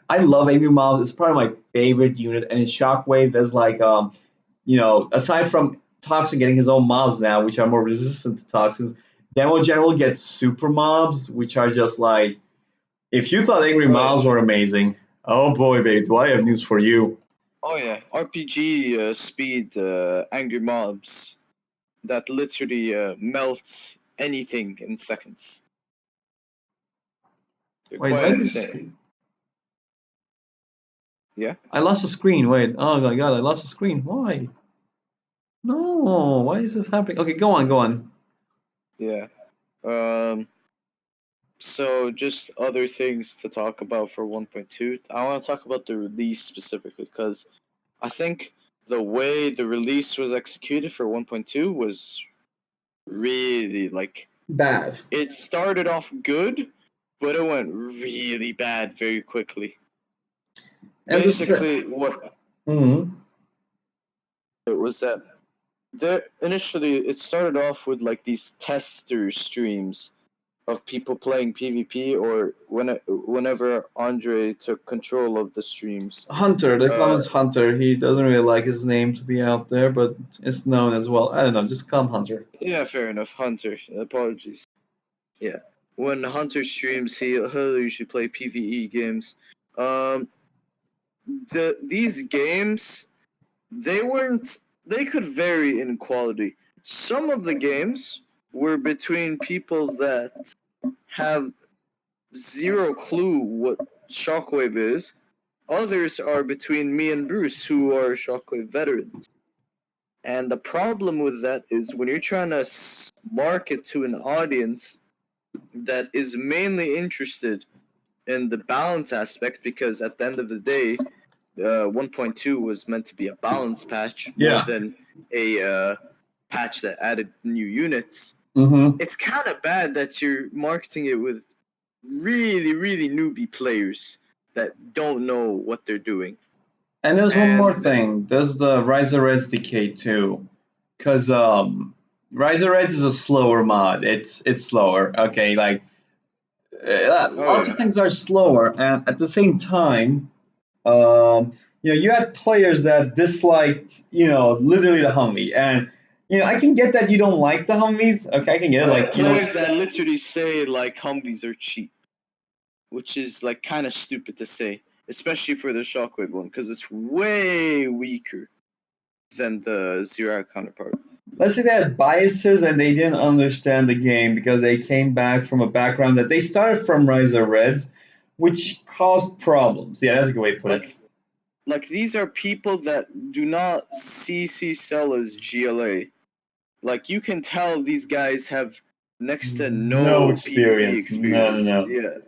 I love angry mobs. It's probably my favorite unit. And in Shockwave, there's aside from Toxin getting his own mobs now, which are more resistant to toxins, Demo General gets super mobs, which are just if you thought angry mobs were amazing, oh boy, babe, do I have news for you. Oh yeah, RPG speed angry mobs that literally melt anything in seconds. They're quite insane. Yeah? I lost the screen. Wait. Oh my god, I lost the screen. Why? No, why is this happening? Okay, go on. Yeah. So just other things to talk about for 1.2. I want to talk about the release specifically because I think the way the release was executed for 1.2 was really bad. It started off good, but it went really bad very quickly. And basically, what it was that initially it started off with these tester streams of people playing PvP, or whenever Andre took control of the streams. Hunter, they call him Hunter. He doesn't really like his name to be out there, but it's known as well. I don't know, just call him Hunter. Yeah, fair enough. Hunter. Apologies. Yeah. When Hunter streams, he'll usually play PvE games. These games, they could vary in quality. Some of the games were between people that have zero clue what Shockwave is. Others are between me and Bruce, who are Shockwave veterans. And the problem with that is when you're trying to market to an audience that is mainly interested in the balance aspect, because at the end of the day, 1.2 was meant to be a balance patch more than a patch that added new units. It's kind of bad that you're marketing it with really, really newbie players that don't know what they're doing. And there's one more thing. There's the Riser Reds Decay too. Because Riser Reds is a slower mod. It's slower. Okay, lots of things are slower. And at the same time, you had players that disliked, literally the Humvee. And I can get that you don't like the Humvees. Okay, I can get it. Players that literally say Humvees are cheap, which is kind of stupid to say, especially for the Shockwave one, because it's way weaker than the Zero counterpart. Let's say they had biases and they didn't understand the game because they came back from a background that they started from Riser Reds, which caused problems. Yeah, that's a good way to put it. These are people that do not see cell as GLA. You can tell these guys have next to no experience. No. Yeah.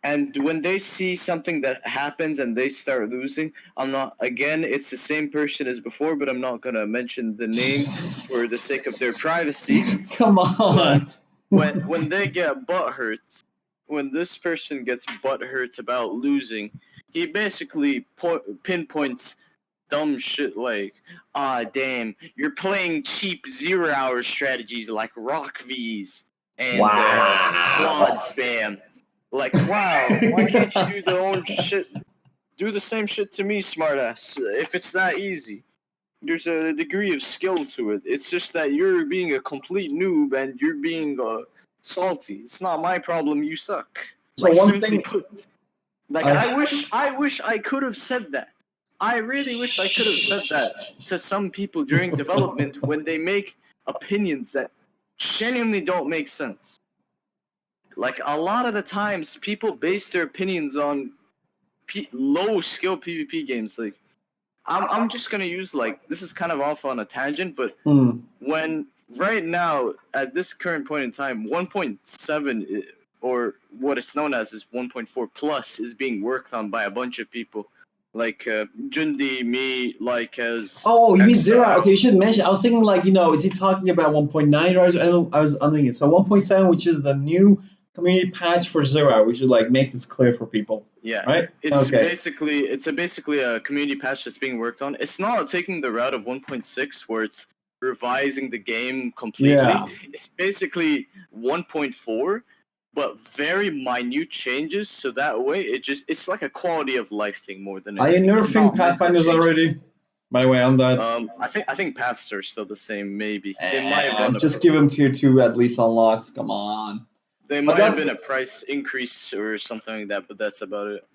And when they see something that happens and they start losing, it's the same person as before, but I'm not going to mention the name for the sake of their privacy. Come on. But when they get butthurt, when this person gets butthurt about losing, he basically pinpoints dumb shit like, damn, you're playing cheap 0-hour strategies like Rock V's and quad Wow. spam. Like, wow, why can't you do the own shit? Do the same shit to me, smartass. If it's that easy, there's a degree of skill to it. It's just that you're being a complete noob and you're being salty. It's not my problem. You suck. So Like, one simply thing, put. Like, I I wish I could have said that. I really wish I could have said that to some people during development when they make opinions that genuinely don't make sense. Like, a lot of the times, people base their opinions on low skill PvP games. Like, I'm just gonna use, like, this is kind of off on a tangent, but when right now at this current point in time, 1.7 or what is known as is 1.4 plus is being worked on by a bunch of people, like Jundi, me, like as Oh, you mean 0? Exile. Okay, you should mention. I was thinking like, is he talking about 1.9? Or I was thinking so 1.7, which is the new community patch for 0. We should like make this clear for people, Yeah, right? it's Okay. basically a community patch that's being worked on. It's not taking the route of 1.6 where it's revising the game completely. Yeah. It's basically 1.4, but very minute changes. So that way, it's like a quality of life thing more than Are you anything. It's nerfing not meant to Pathfinders change. already? By the way, on that. I think paths are still the same. Maybe they might have done Just give them tier 2 at least unlocks. Come on. They But might have that's been a price increase or something like that, but that's about it.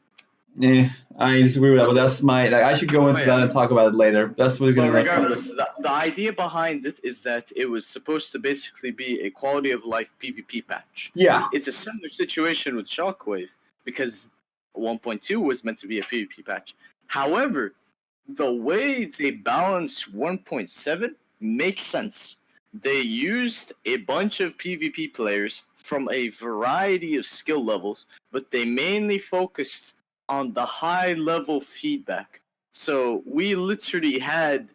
I disagree with that. But that's my. Like, I should go into Oh, that yeah. and talk about it later. That's what we're But gonna. regardless, the idea behind it is that it was supposed to basically be a quality of life PvP patch. Yeah. It's a similar situation with Shockwave because 1.2 was meant to be a PvP patch. However, the way they balance 1.7 makes sense. They used a bunch of PvP players from a variety of skill levels, but they mainly focused on the high level feedback. So we literally had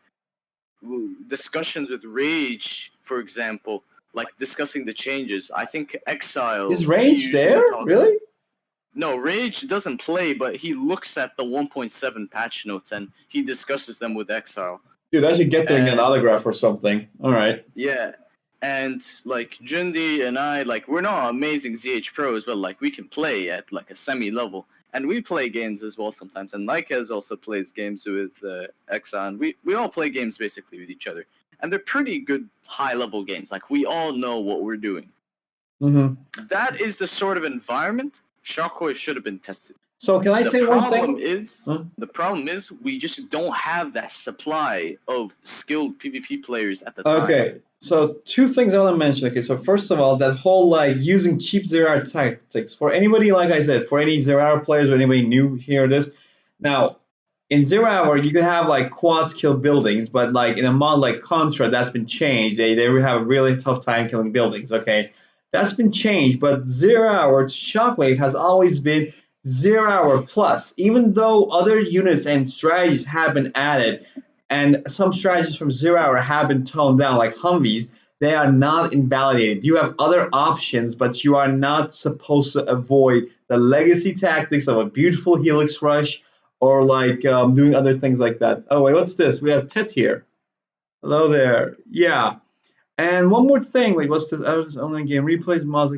discussions with Rage, for example, like discussing the changes. I think Exile. Is he Rage usually there? talks. Really? No, Rage doesn't play, but he looks at the 1.7 patch notes and he discusses them with Exile. Dude, I should get there and get an And autograph or something. All right. yeah, and like Jundi and I, like we're not amazing ZH pros, but like we can play at like a semi level, and we play games as well sometimes. And Nikez also plays games with Exxon. We all play games basically with each other, and they're pretty good high level games. Like we all know what we're doing. Mm-hmm. That is the sort of environment Shockwave should have been tested. So can I say one thing? The problem is we just don't have that supply of skilled PvP players at the time. Okay, so 2 things I want to mention. Okay, so first of all, that whole like using cheap 0-hour tactics for anybody, like I said, for any 0-hour players or anybody new here, this now in 0-hour you can have like quad skill buildings, but like in a mod like Contra, that's been changed. They have a really tough time killing buildings. Okay, that's been changed, but 0-hour Shockwave has always been 0-hour plus, even though other units and strategies have been added and some strategies from 0-hour have been toned down, like Humvees, they are not invalidated. You have other options, but you are not supposed to avoid the legacy tactics of a beautiful Helix Rush or like doing other things like that. Oh, wait, what's this? We have Tet here. Hello there. Yeah. And one more thing. Wait, what's this? I was online game replays mods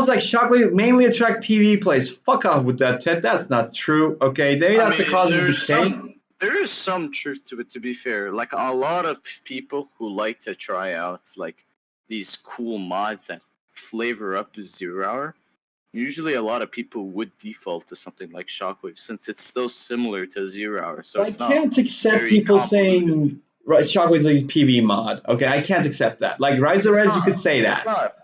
like Shockwave mainly attract PvE plays. Fuck off with that, Ted. That's not true. Okay, maybe that's the cause of decay. There is some truth to it, to be fair. Like a lot of people who like to try out like these cool mods that flavor up 0-hour. Usually, a lot of people would default to something like Shockwave since it's still similar to 0-hour. So I can't accept people saying Shockwave is a PvE mod. Okay, I can't accept that. Like Rise of Red, you could say that.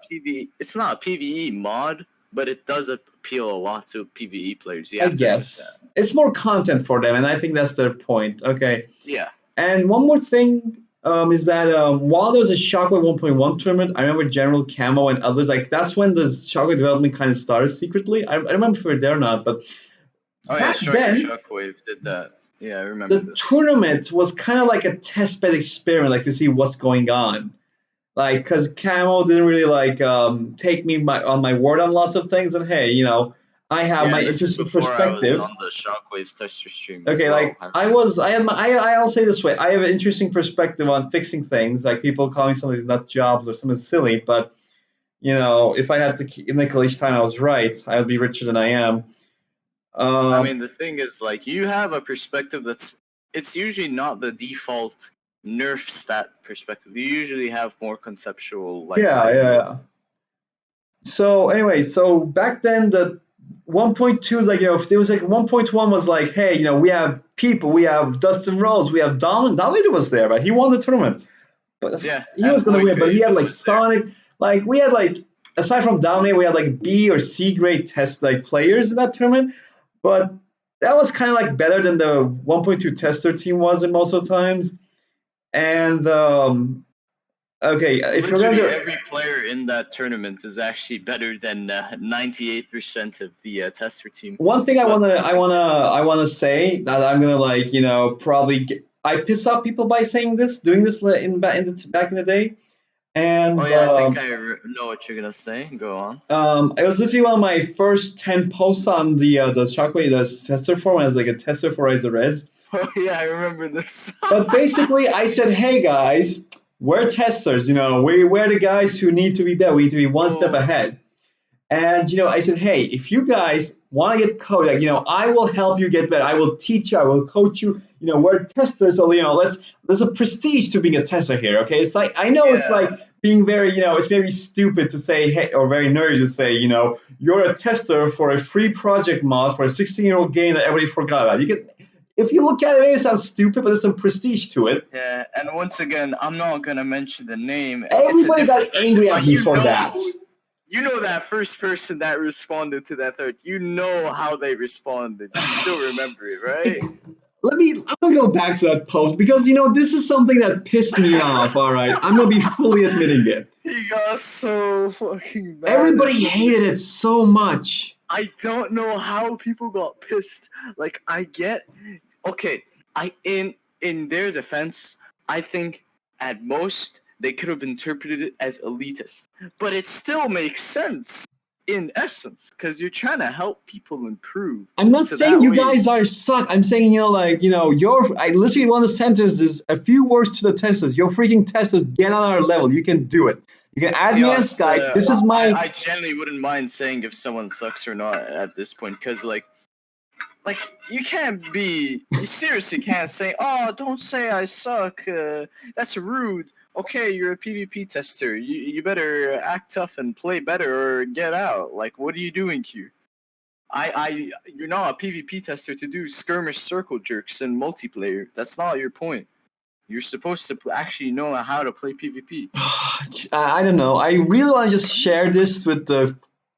It's not a PvE mod, but it does appeal a lot to PvE players. I guess it's more content for them, and I think that's their point. Okay. Yeah. And one more thing is that while there was a Shockwave 1.1 tournament, I remember General Camo and others. Like that's when the Shockwave development kind of started secretly. I remember if we were there or not, but back then, Shockwave did that. Yeah, I remember. The tournament was kind of like a test bed experiment, like to see what's going on. like because Camo didn't really like take me on my word on lots of things, and hey, I have Yeah, my and this is interesting before I was on perspectives. the Shockwave tester stream as Okay, well. like I had I'll say this way, I have an interesting perspective on fixing things. Like people call me somebody's nut jobs or something silly, but if I had to nickel each time I was right, I would be richer than I am. I Um, mean, the thing is, like, you have a perspective it's usually not the default nerf stat perspective. You usually have more conceptual, like, yeah, yeah, ideas. yeah. So anyway, so back then the 1.2 is like, if there was like 1.1 was like, hey, we have people, we have Dustin Rhodes, we have Dom. Dominator was there, but he won the tournament. But Yeah, he was and gonna win, but he Boyka had like was there. Sonic. Like we had like aside from Dominator, we had like B or C grade test like players in that tournament. But that was kind of like better than the 1.2 tester team was in most of the times. And okay, if you're going Literally to every player in that tournament is actually better than 98% of the tester team. one thing But I wanna say that I'm gonna like probably I piss off people by saying this, doing this back in the day, oh and yeah, I think I know what you're gonna say. Go on. it was literally one of my first 10 posts on the Shockwave the tester forum as like a tester for Rise of the Reds. Oh yeah, I remember this. But basically, I said, hey guys, we're testers. We're the guys who need to be better. We need to be one step Oh ahead. And I said, hey, if you guys want to get code, like I will help you get better. I will teach you. I will coach you. We're testers, so there's a prestige to being a tester here. Okay, it's like I know it's like yeah, being very it's very stupid to say hey or very nerdy to say you're a tester for a free project mod for a 16-year-old game that everybody forgot about. You can if you look at it, it sounds stupid, but there's some prestige to it. yeah. And once again, I'm not gonna mention the name. It's a Everybody different got person, angry at but me for that. you know that first person that responded to that thread. You know how they responded. You still remember it, right? I'm gonna go back to that post because this is something that pissed me off. All right, I'm gonna be fully admitting it. He got so fucking mad and Everybody so hated it so much. I don't know how people got pissed. Like I get okay, I in their defense, I think at most they could have interpreted it as elitist. But it still makes sense in essence cuz you're trying to help people improve. I'm not So saying that you way guys are suck. I'm saying your. I literally one of the sentences, a few words to the testers. Your freaking testers, get on our level. You can do it. You can to add be me as honest, Skype. This is my. I generally wouldn't mind saying if someone sucks or not at this point, because like you can't be you seriously can't say don't say I suck that's rude. Okay, you're a PvP tester, you better act tough and play better or get out. Like what are you doing here? I you're not a PvP tester to do skirmish circle jerks in multiplayer. That's not your point. You're supposed to actually know how to play PvP. I don't know. I really want to just share this with the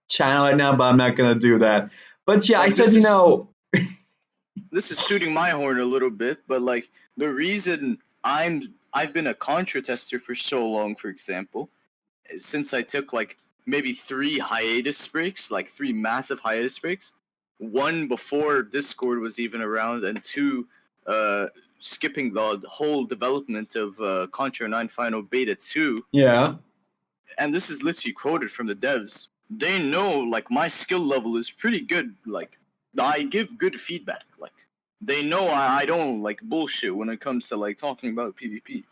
channel right now, but I'm not gonna do that. But yeah, I Like said this is tooting my horn a little bit, but like the reason I've been a Contra tester for so long, for example, since I took like maybe 3 hiatus breaks, like 3 massive hiatus breaks, one before Discord was even around, and two skipping the whole development of Contra 9 Final Beta 2, yeah. and this is literally quoted from the devs. They know like my skill level is pretty good. Like I give good feedback. Like they know I don't like bullshit when it comes to like talking about PvP.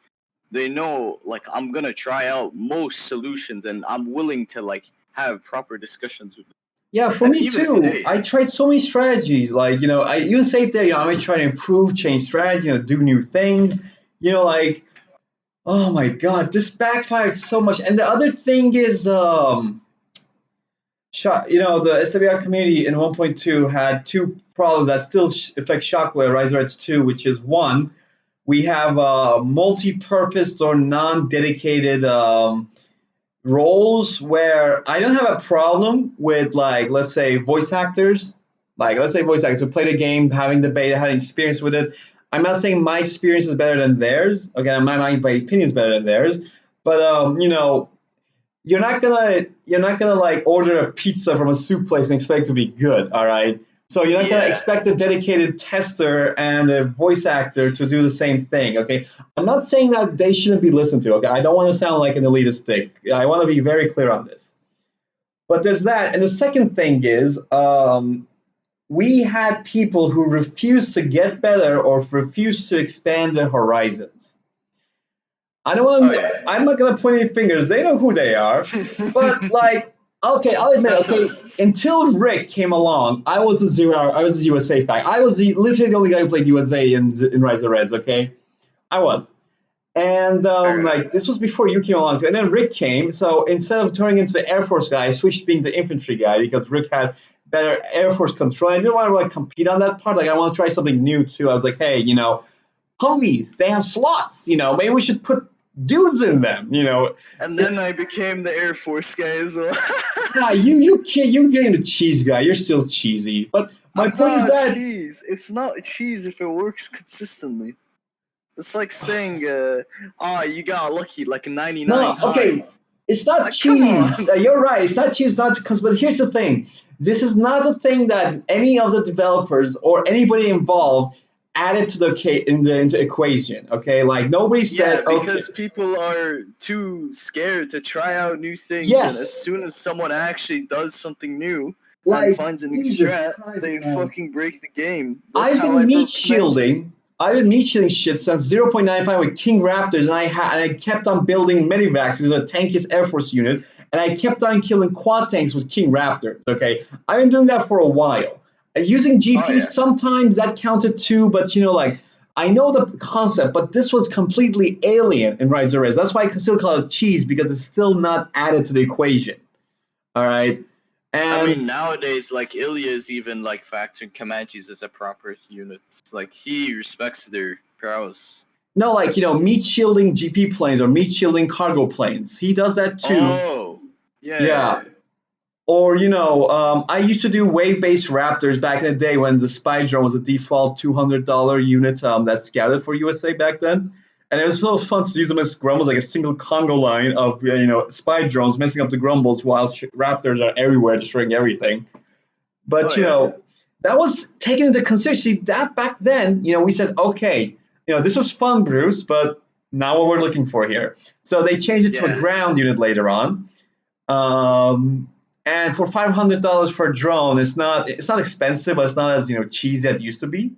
They know like I'm gonna try out most solutions and I'm willing to like have proper discussions with them. Yeah, for And me even too. today, I tried so many strategies. Like, I even say it there, I might try to improve, change strategy, do new things. Like, oh my God, this backfired so much. And the other thing is, the SWR community in 1.2 had two problems that still affect Shockwave Rise of Reds 2, which is one, we have multi-purpose or non-dedicated roles where I don't have a problem with like let's say voice actors, who play the game, having the beta, having experience with it. I'm not saying my experience is better than theirs. Okay, my opinion is better than theirs, but you're not gonna like order a pizza from a soup place and expect it to be good. All right, So you're not gonna Yeah. expect a dedicated tester and a voice actor to do the same thing, okay? I'm not saying that they shouldn't be listened to, okay? I don't want to sound like an elitist dick. I want to be very clear on this. But there's that, and the second thing is, we had people who refused to get better or refused to expand their horizons. I don't Oh want. yeah. I'm not gonna point any fingers. They know who they are. But like, okay, I'll admit. Okay, Specialists. until Rick came along, I was a 0 hour. I was a USA fan. I was literally the only guy who played USA in Rise of Reds. Okay, I was. And Fair enough. like this was before you came along, and then Rick came. So instead of turning into the Air Force guy, I switched to being the infantry guy because Rick had better Air Force control. I didn't want to like compete on that part. Like I want to try something new too. I was like, hey, Humvees, they have slots. Maybe we should put dudes in them. And then It's I became the Air Force guy as well. yeah, you getting the cheese guy. You're still cheesy. But my I'm point is not that cheese. It's not cheese if it works consistently. It's like saying, you got lucky like 99 no, okay, times. it's not Like, come cheese. on. You're right. It's not cheese, not because. But here's the thing: this is not a thing that any of the developers or anybody involved added to into equation. Okay, like nobody Yeah, said, okay, because people are too scared to try out new things, and as yes, soon as someone actually does something new and like finds a new Jesus strat, Christ, they man. fucking break the game. That's I've how been I meat broke Comanches. shielding. I've been meat shielding shit since 0.95 with King Raptors, and I kept on building medivacs because of the tankiest Air Force unit, and I kept on killing quad tanks with King Raptors. Okay, I've been doing that for a while. Using Oh GP yeah. sometimes that counted too, but like I know the concept, but this was completely alien in Rise of Res. That's why I still call it cheese because it's still not added to the equation. All right, I and mean, nowadays, like Ilya is even like factoring Comanches as a proper unit. Like he respects their prowess. no, like meat shielding GP planes or meat shielding cargo planes. He does that too. Oh, yeah, yeah, Yeah. yeah. Or I used to do wave-based Raptors back in the day when the spy drone was a default $200 unit that scouted for USA back then, and it was so fun to use them as grumbles, like a single Congo line of spy drones messing up the grumbles while Raptors are everywhere destroying everything. Oh But yeah, that was taken into consideration. See, that back then, we said, okay, this was fun, Bruce, but not what we're looking for here. So they changed it to a yeah. ground unit later on. And for $500 for a drone, it's not expensive, but it's not as cheesy as it used to be.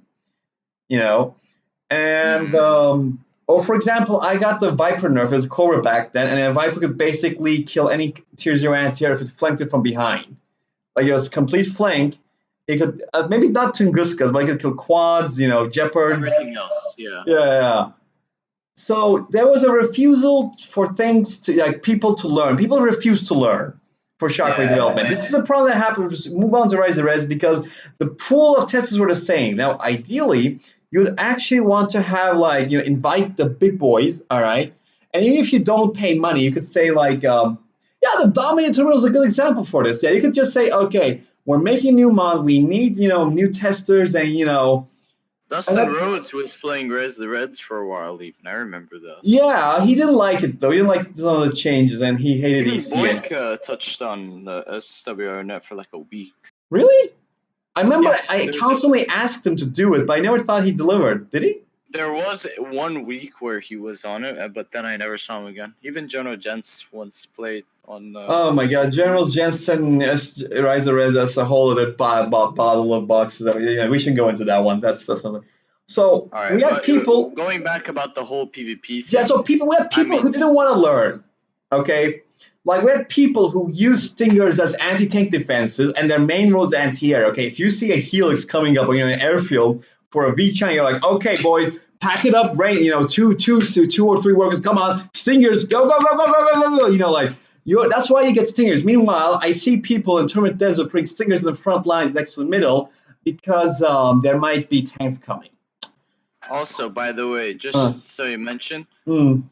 You know, and Mm. or for example, I got the Viper nerf as a Cobra back then, and a Viper could basically kill any tier 0 anti-air if it flanked it from behind. Like it was complete flank. It could maybe not Tunguska's, but it could kill quads, Jeopards. Everything else, yeah. Yeah, yeah, yeah. So there was a refusal for things to like people to learn. People refuse to learn for Shockwave Yeah, development. This is a problem that happened. Move on to Rise of Res because the pool of testers were the same. Now, ideally, you would actually want to have like invite the big boys, all right. And even if you don't pay money, you could say like, yeah, the Dominator terminal is a good example for this. Yeah, you could just say, okay, we're making new mod. We need new testers and and Dustin that, Rhodes was playing Res the Reds for a while, even. I remember that. yeah, he didn't like it though. He didn't like some of the changes, and he hated Even ECA. Boink touched on SWRnet for like a week. Really? I remember Yeah, I constantly asked him to do it, but I never thought he delivered. Did he? there was 1 week where he was on it, but then I never saw him again. Even Jono Gents once played on Oh my God, TP. General Jensen, Rise of Red, that's a whole other bottle of boxes. Yeah, we shouldn't go into that one. That's something. So All we right, had but people. going back about the whole PvP Yeah, thing, so we had I people who mean, didn't want to learn. Okay, like we had people who use stingers as anti-tank defenses, and their main role is anti-air. Okay, if you see a helix coming up on an airfield for a V channel, you're like, okay, boys, pack it up, rain. Two or three workers, come on, stingers, go, go, go, go, go, go, go, go. Like that's why you get stingers. Meanwhile, I see people in Tournament Desert putting stingers in the front lines next to the middle because there might be tanks coming. also, by the way, Uh, just so you mentioned, mm,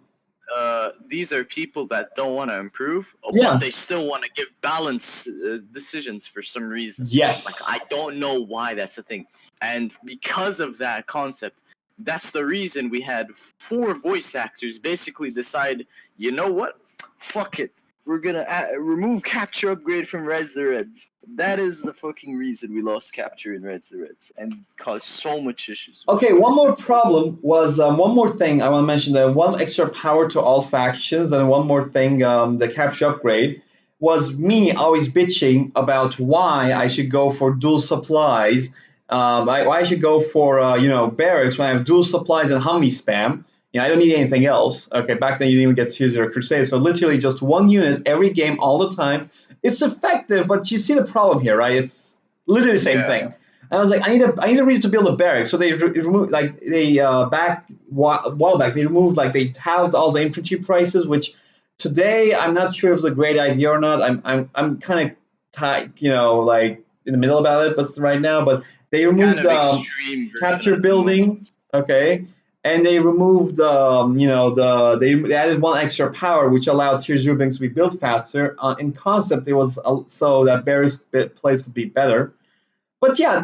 these are people that don't want to improve, but yeah. they still want to give balanced decisions for some reason. Like, Yes. I don't know why that's a thing. And because of that concept, that's the reason we had 4 voice actors basically decide, you know what? Fuck it. We're going to remove capture upgrade from Reds the Reds. That is the fucking reason we lost capture in Reds to Reds and caused so much issues. Okay, For one more example. problem was one more thing I want to mention. That one extra power to all factions, and one more thing, the capture upgrade was me always bitching about why I should go for dual supplies. Why I should go for barracks when I have dual supplies and Humvee spam. I don't need anything else. Okay, back then you didn't even get Tier 0 Crusade, so literally just one unit every game all the time. It's effective, but you see the problem here, right? It's literally the same Yeah. thing. And I was like, I need a reason to build a barrack. So they removed, like, they back a while back, they removed, like, they halved all the infantry prices, which today I'm not sure if it's a great idea or not. I'm kind of tight, like in the middle about it, but right now. But they The kind removed of extreme version capture at the building, moment. okay, and they removed they added one extra power which allowed Tier 0 buildings to be built faster. In concept, it was so that barracks place could be better. But yeah,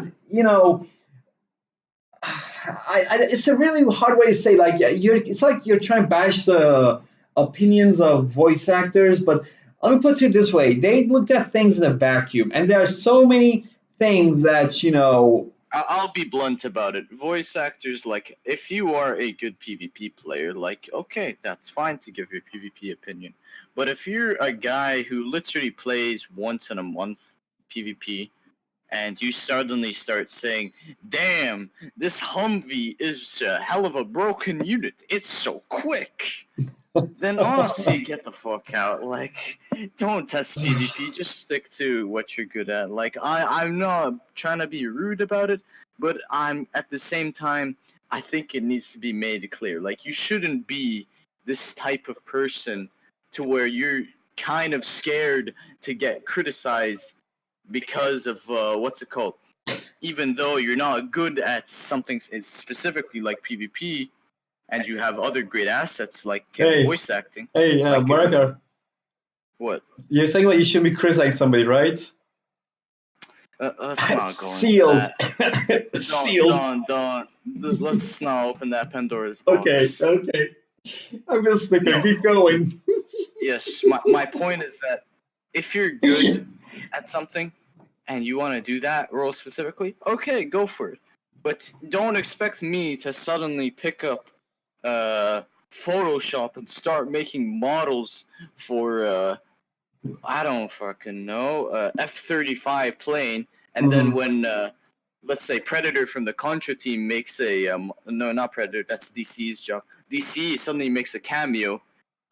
it's a really hard way to say. Like, it's like you're trying to bash the opinions of voice actors. But let me put it this way: they looked at things in a vacuum, and there are so many things that I'll be blunt about it. Voice actors, like, if you are a good PvP player, like, okay, that's fine to give your PvP opinion. But if you're a guy who literally plays once in a month PvP, and you suddenly start saying, damn, this Humvee is a hell of a broken unit. It's so quick. Then honestly, get the fuck out. Like, don't test PvP. Just stick to what you're good at. Like, I'm not trying to be rude about it, but I'm at the same time, I think it needs to be made clear. Like, you shouldn't be this type of person to where you're kind of scared to get criticized because of what's it called? Even though you're not good at something specifically like PvP, and you have other great assets like hey, voice acting, hey, like Marika, what? you're saying like you shouldn't be criticizing somebody, right? Let's not go into Seals, that. Don't, seals. don't, don't. Let's not open that Pandora's Okay, box. okay. I'm gonna snicker. No. Keep going. Yes, my point is that if you're good at something and you want to do that role specifically, okay, go for it. But don't expect me to suddenly pick up Photoshop and start making models for I don't fucking know F-35 plane, and then Mhm. when let's say Predator from the Contra team makes a no, not Predator, that's DC's job. DC suddenly makes a cameo.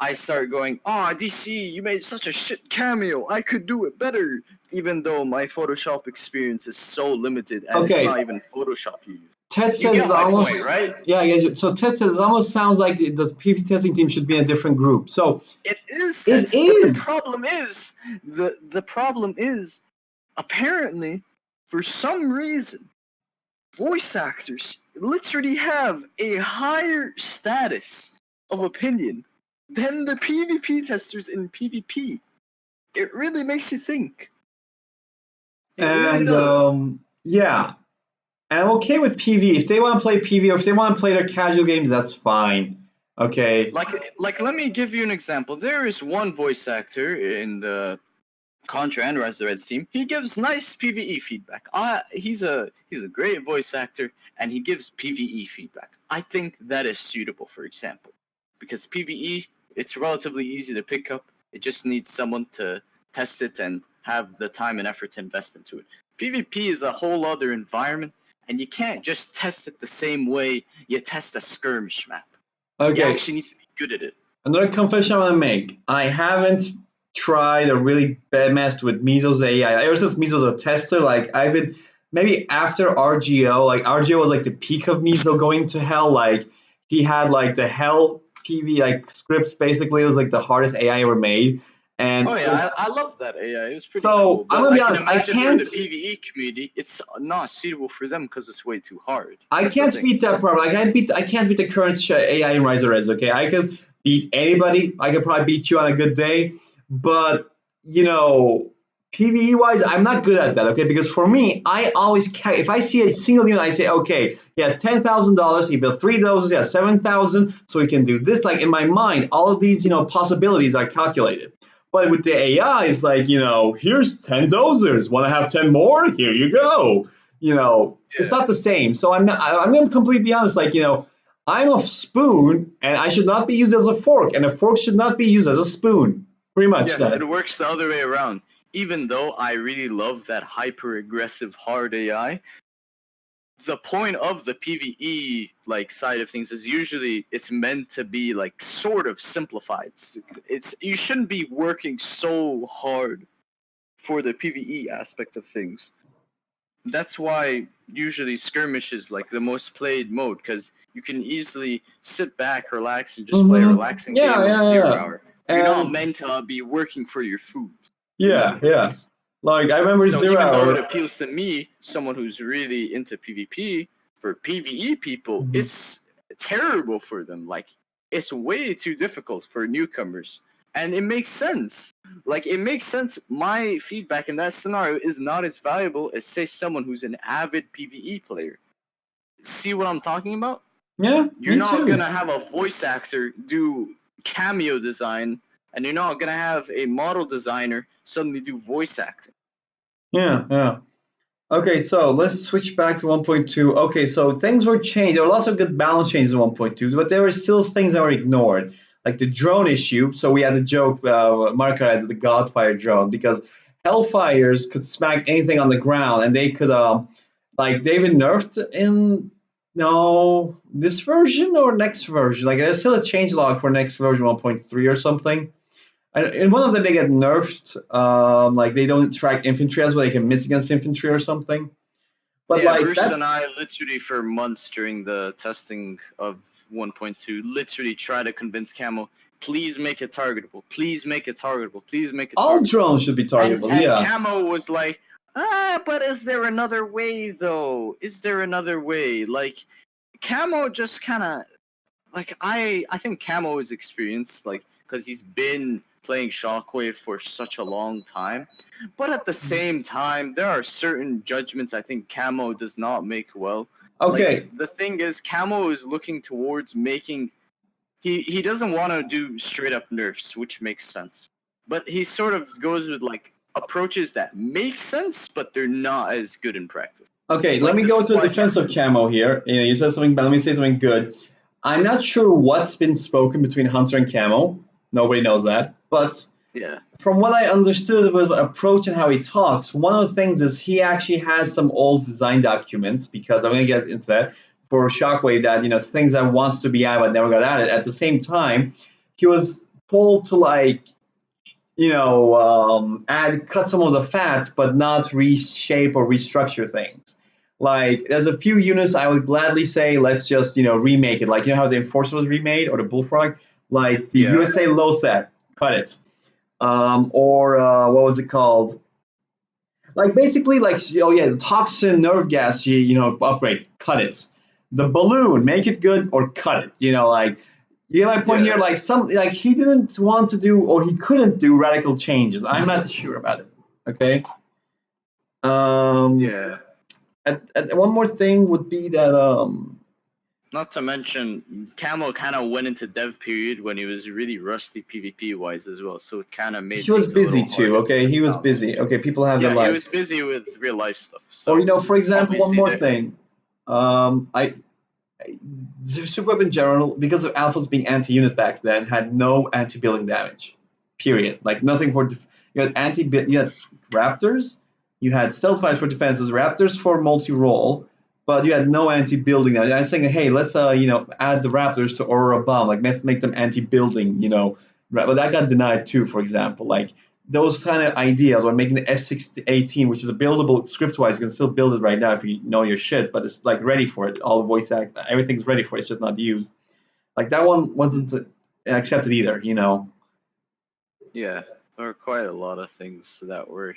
I start going, oh, DC, you made such a shit cameo. I could do it better, even though my Photoshop experience is so limited, and it's Okay, not even Photoshop you use. Ted You says get it's my almost, point, right? yeah, yeah. So Ted says it almost sounds like the PvP testing team should be in a different group. So It is it that, but the is. problem is the problem is apparently for some reason voice actors literally have a higher status of opinion than the PvP testers in PvP. It really makes you think. It really And does. yeah, and I'm okay with PV. If they want to play PV or if they want to play their casual games, that's fine. Okay. Like let me give you an example. There is one voice actor in the Contra and Rise of the Reds team. He gives nice PVE feedback. He's a great voice actor, and he gives PVE feedback. I think that is suitable, for example, because PVE, it's relatively easy to pick up. It just needs someone to test it and have the time and effort to invest into it. PvP is a whole other environment, and you can't just test it the same way you test a skirmish map. You Okay. actually need to be good at it. Another confession I want to make. I haven't tried a really bad match with Measles AI. Ever since Measles was a tester, like I've been maybe after RGO, like RGO was like the peak of Measles going to hell. Like he had like the hell PV like scripts basically. It was like the hardest AI ever made. And Oh it yeah, was I love that AI. It was pretty so cool, I'm but gonna I be can honest, imagine for the PVE community, it's not suitable for them because it's way too hard. I That's the can't thing. beat that problem. I can't beat the current AI in Rise of Res. Okay, I could beat anybody. I could probably beat you on a good day, but PVE wise, I'm not good at that. Okay, because for me, I always if I see a single unit, I say, okay, he had $10,000. He built 3 doses. He has 7,000, so he can do this. Like in my mind, all of these possibilities are calculated. But with the AI, it's like, here's 10 dosers. Want to have 10 more? Here you go. It's Yeah. not the same. So I'm going to completely be honest. Like, I'm a spoon and I should not be used as a fork, and a fork should not be used as a spoon. Pretty much Yeah, that. it works the other way around. Even though I really love that hyper aggressive hard AI, the point of the PvE like side of things is usually it's meant to be like sort of simplified. It's you shouldn't be working so hard for the PvE aspect of things. That's why usually skirmish is like the most played mode, because you can easily sit back, relax, and just play a relaxing Yeah, game of yeah, Zero yeah. Hour. You're not And meant to be working for your food in yeah, that yeah. case. Like I remember So Zero even though it Hour. appeals to me, someone who's really into PvP, for PvE people, Mhm. it's terrible for them. Like it's way too difficult for newcomers. And it makes sense. Like it makes sense. My feedback in that scenario is not as valuable as say someone who's an avid PvE player. See what I'm talking about? Yeah, You're me not too. gonna have a voice actor do cameo design, and you're not gonna have a model designer suddenly do voice acting. Yeah, yeah. Okay, so let's switch back to 1.2. Okay, so things were changed. There were lots of good balance changes in 1.2, but there were still things that were ignored, like the drone issue. So we had a joke, Marco had the Godfire drone, because Hellfires could smack anything on the ground, and they could, like, they've been nerfed in, no, this version or next version. Like, there's still a changelog for next version 1.3 or something. In one of them, they get nerfed. Like they don't track infantry as well. They can miss against infantry or something. But Yeah, like Bruce that, and I literally for months during the testing of 1.2 literally try to convince Camo, please make it targetable, please make it targetable, please make it all targetable. drones should be targetable. And Yeah. Camo was like, but is there another way though? Is there another way? Like Camo just kind of like I think Camo is experienced, like because he's been playing Shockwave for such a long time. But at the same time, there are certain judgments I think Camo does not make well. Like Okay. the thing is, Camo is looking towards making. He doesn't want to do straight up nerfs, which makes sense. But he sort of goes with like approaches that make sense, but they're not as good in practice. Okay. Let Like me the go to the supply defense chain. of Camo here. You said something bad. Let me say something good. I'm not sure what's been spoken between Hunter and Camo. Nobody knows that. But Yeah. from what I understood with approach and how he talks, one of the things is he actually has some old design documents, because I'm gonna get into that, for Shockwave, that things that wants to be added but never got added. At the same time, he was told to like add cut some of the fat but not reshape or restructure things. Like there's a few units I would gladly say let's just remake it. Like how the Enforcer was remade, or the Bullfrog, like the Yeah. USA low set, cut it. Or what was it called? Like basically, like oh yeah, the toxin nerve gas, upgrade, cut it. The balloon, make it good or cut it. Like you get my point here. Yeah. Like like he didn't want to do or he couldn't do radical changes. I'm not sure about it. Okay. Um, Yeah. one more thing would be that Not to mention, Camo kind of went into dev period when he was really rusty PvP wise as well, so it kind of made he was things a busy little too. harder to Okay, he test was out. busy. Okay, people have their Yeah, he lives. was busy with real life stuff, Or so for example, one obviously more there. thing. I Super Web in general, because of alphas being anti-unit back then, had no anti-building damage. Period. Like nothing for you had you had raptors, you had stealth fighters for defenses, raptors for multi-role, but you had no anti-building. I was saying, hey, let's add the raptors to Aurora Bomb, like let's make them anti-building, but that got denied too. For example, like those kind of ideas, or making the F618, which is a buildable script-wise, you can still build it right now if you know your shit, but it's like ready for it. All the voice act, everything's ready for it. It's just not used. Like that one wasn't accepted either. Yeah, there were quite a lot of things that were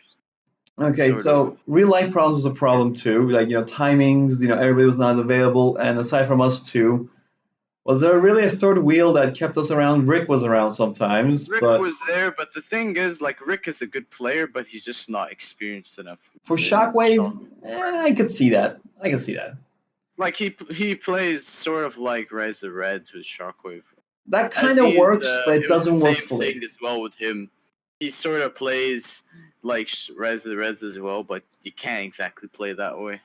Okay, sort of. so real life problems was a problem too. Like timings, everybody was not available, and aside from us two, was there really a third wheel that kept us around? Rick was around sometimes, Rick but was there, but the thing is, like, Rick is a good player, but he's just not experienced enough for in Shockwave, Shock. I could see that. I can see that. Like, he plays sort of like Rise of Reds with Shockwave. That As kind of works, but it it was the doesn't work same fully. thing as well with him. he sort of plays like Rise of the Reds as well, but you can't exactly play that way.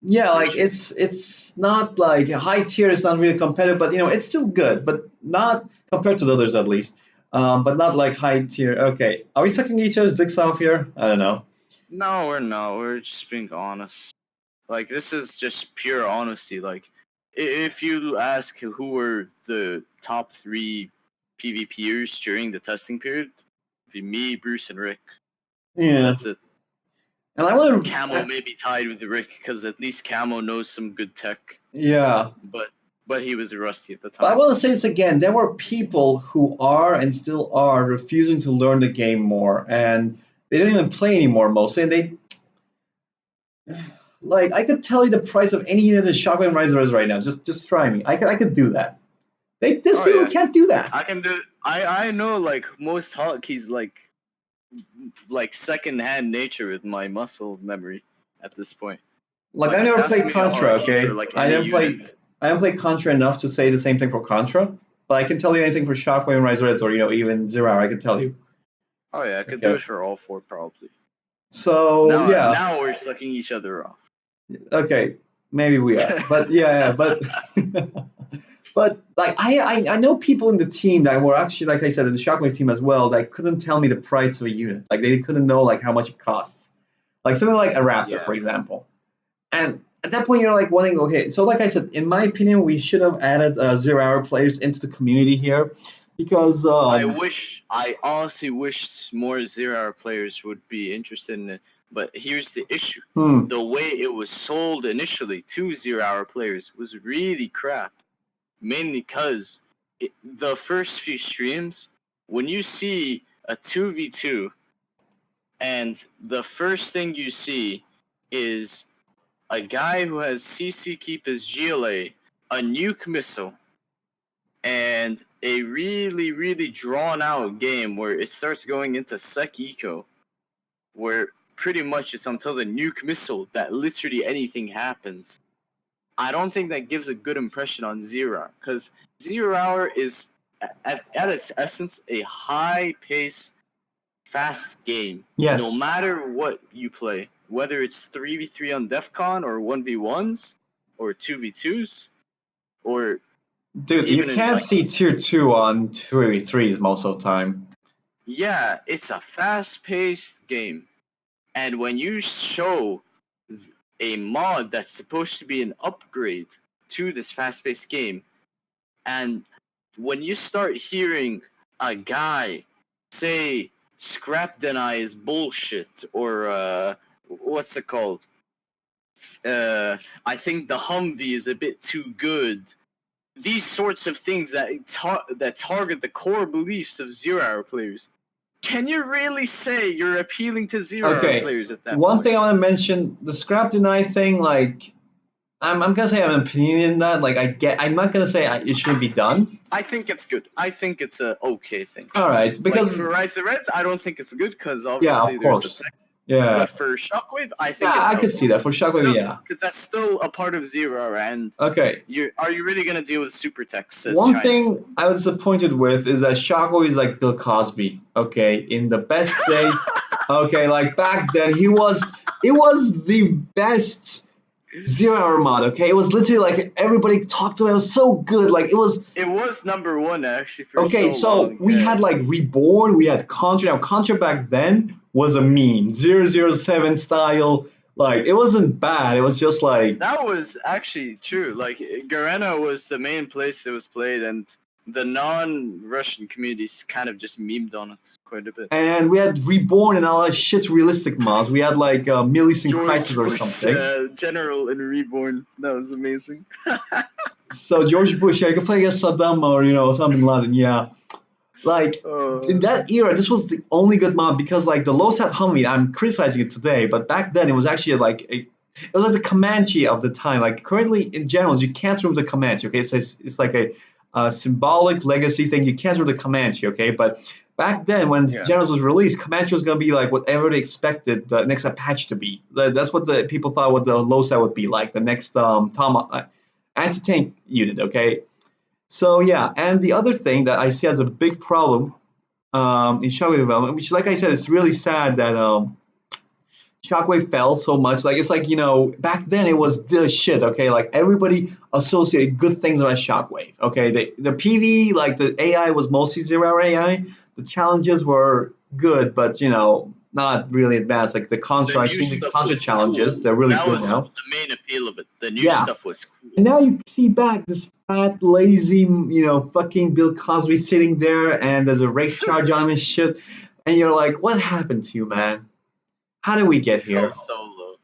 Yeah, like Searching. it's not like high tier is not really competitive, but it's still good, but not compared to the others at least. But not like high tier. Okay, are we sucking each other's dicks off here? I don't know. No, we're not. We're just being honest. Like, this is just pure honesty. Like, if you ask who were the top 3 PvPers during the testing period, it'd be me, Bruce, and Rick. Yeah, That's it. and I want to. Camo may be tied with Rick because at least Camo knows some good tech, Yeah, but he was rusty at the but I time. want to say this again. There were people who are and still are refusing to learn the game more, and they don't even play anymore mostly. And they like I could tell you the price of any unit in Shockwave and Riser is right now. Just try me. I could do that. These Oh people yeah, can't do that. I can do. I know like most hotkeys like second-hand nature with my muscle memory at this point. Like I Like, never ask played me a Contra. hotkey for Okay, like I any didn't play. unit. I didn't play Contra enough to say the same thing for Contra. But I can tell you anything for Shockwave and Riser or even Zero Hour. I can tell you. Oh yeah, I could do Okay. it for all 4 probably. So yeah. Now we're sucking each other off. Okay. Maybe we are. But yeah. But but like I know people in the team that were actually, like I said, in the Shockwave team as well, that couldn't tell me the price of a unit. Like they couldn't know like how much it costs. Like something like a Raptor, Yeah. for example. And at that point, you're like wanting, okay, so like I said, in my opinion, we should have added 0 hour players into the community here because I honestly wish more 0 hour players would be interested in it. But here's the issue. The way it was sold initially to 0 hour players was really crap. Mainly because the first few streams, when you see a 2v2 and the first thing you see is a guy who has CC keep as GLA, a nuke missile, and a really, really drawn out game where it starts going into sec eco, where pretty much it's until the nuke missile that literally anything happens. I don't think that gives a good impression on 0 hour, because 0 hour is at its essence a high pace, fast game. yes, No matter what you play, whether it's 3v3 on DEF CON or 1v1s or 2v2s or dude, you even in can't like, see tier 2 on 3v3s most of the time. yeah, it's a fast paced game. And when you show a mod that's supposed to be an upgrade to this fast paced game, and when you start hearing a guy say scrap deny is bullshit, or what's it called? I think the Humvee is a bit too good. These sorts of things that target the core beliefs of 0 hour players. Can you really say you're appealing to 0 hour Okay, players at that one point? thing I want to mention, the scrap deny thing, like I'm gonna say I have an opinion in that. Like I'm not gonna say it shouldn't be done. I think it's good. I think it's a okay thing. All right, Like because for Rise of the Reds, I don't think it's good because yeah, obviously of there's a course, tech. yeah, But for Shockwave, I think yeah, it's I could helpful. see that for Shockwave, yeah. Because that's still a part of 0 hour, and Okay, are you really gonna deal with super tech? Says one China. thing I was disappointed with is that Shockwave is like Bill Cosby. Okay, in the best days. Okay, like back then it was the best 0 hour mod. Okay, it was literally like everybody talked about it. It was so good. Like it was. It was number 1 actually for Okay, so so long. we Yeah. had like Reborn, we had Contra. Now Contra back then was a meme, 007 style. Like it wasn't bad. It was just like That was actually true. Like Garena was the main place it was played, and the non-Russian communities kind of just memed on it quite a bit. and we had Reborn and all that shit realistic mods. We had like Millicent Crisis George or Bush, something. general in Reborn. That was amazing. So George Bush, yeah, you could play against Saddam or Osama bin Laden, yeah. Like in that era, this was the only good mod because like the low sat Humvee, I'm criticizing it today, but back then it was actually like it was like the Comanche of the time. Like currently in general, you can't remove the Comanche. Okay, so it's like a symbolic legacy thing. You can't remove the Comanche. Okay, but back then when Yeah. Generals was released, Comanche was gonna be like whatever they expected the next Apache to be. That's what the people thought what the low sat would be like. The next anti-tank unit. Okay. So yeah, and the other thing that I see as a big problem in Shockwave development, which, like I said, it's really sad that Shockwave fell so much. Like it's like back then it was the shit. Okay, like everybody associated good things about Shockwave. Okay, the PV like the AI was mostly 0 hour AI. The challenges were good, but not really advanced. Like the The Contra, I've new seen the stuff Contra was challenges. cool. They're really That good was now. the main appeal of it. The new Yeah, stuff was cool. and now you see back this fat, lazy, fucking Bill Cosby sitting there, and there's a rape charge on him and shit, and you're like, what happened to you, man? How did we He get fell here? so low.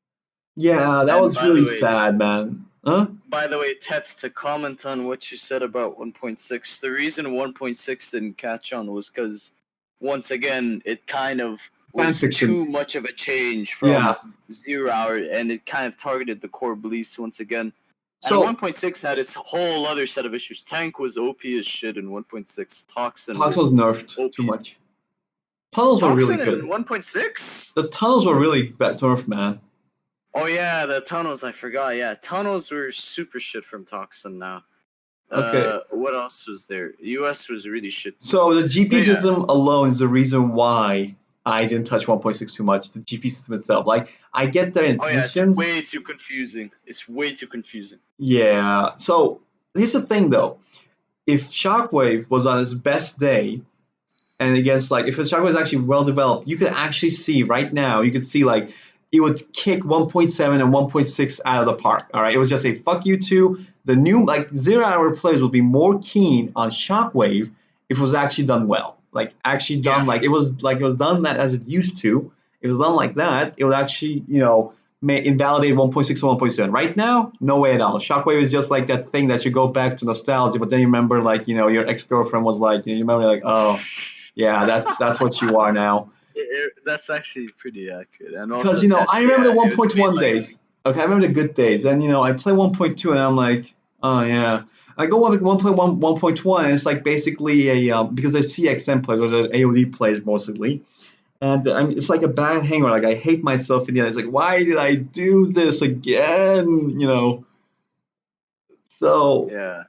Yeah, that And was really sad, man. Huh? by the way, Tets, to comment on what you said about 1.6, the reason 1.6 didn't catch on was because, once again, it kind of Fan was fiction. too much of a change Yeah. from 0 hour, and it kind of targeted the core beliefs once again. And So 1.6 had its whole other set of issues. Tank was OP as shit in 1.6. Toxin Tox was was nerfed OP. too much. Tunnels were really Toxin in good. 1.6? The tunnels were really bad nerfed, man. Oh yeah, the tunnels, I forgot. Yeah, tunnels were super shit from Toxin now. Okay. What else was there? US was really shit too. So the GP But yeah. system alone is the reason why I didn't touch 1.6 too much. The GP system itself, like I get their Oh yeah, it's intentions. way too confusing. It's way too confusing. Yeah. So here's the thing, though. If Shockwave was on its best day, and against like if the Shockwave was actually well developed, you could actually see right now. You could see like it would kick 1.7 and 1.6 out of the park. All right, it was just a fuck you two. The new like 0 hour players would be more keen on Shockwave if it was actually done well. Like actually done Yeah. like it was done that as it used to. If it was done like that, it would actually may invalidate 1.6 and 1.7. Right now, no way at all. Shockwave is just like that thing that you go back to nostalgia, but then you remember like your ex girlfriend was like you remember like oh yeah that's what you are now. That's actually pretty accurate. And Because also I Tets, remember yeah, the it was made 1.1 like days. Okay, I remember the good days, and I play 1.2, and I'm like, oh yeah. I go 1.1, 1.1, and it's like basically a because they're CXM players or they're AOD players mostly, and I mean, it's like a bad hangover. Like I hate myself in the end. It's like why did I do this again? So yeah.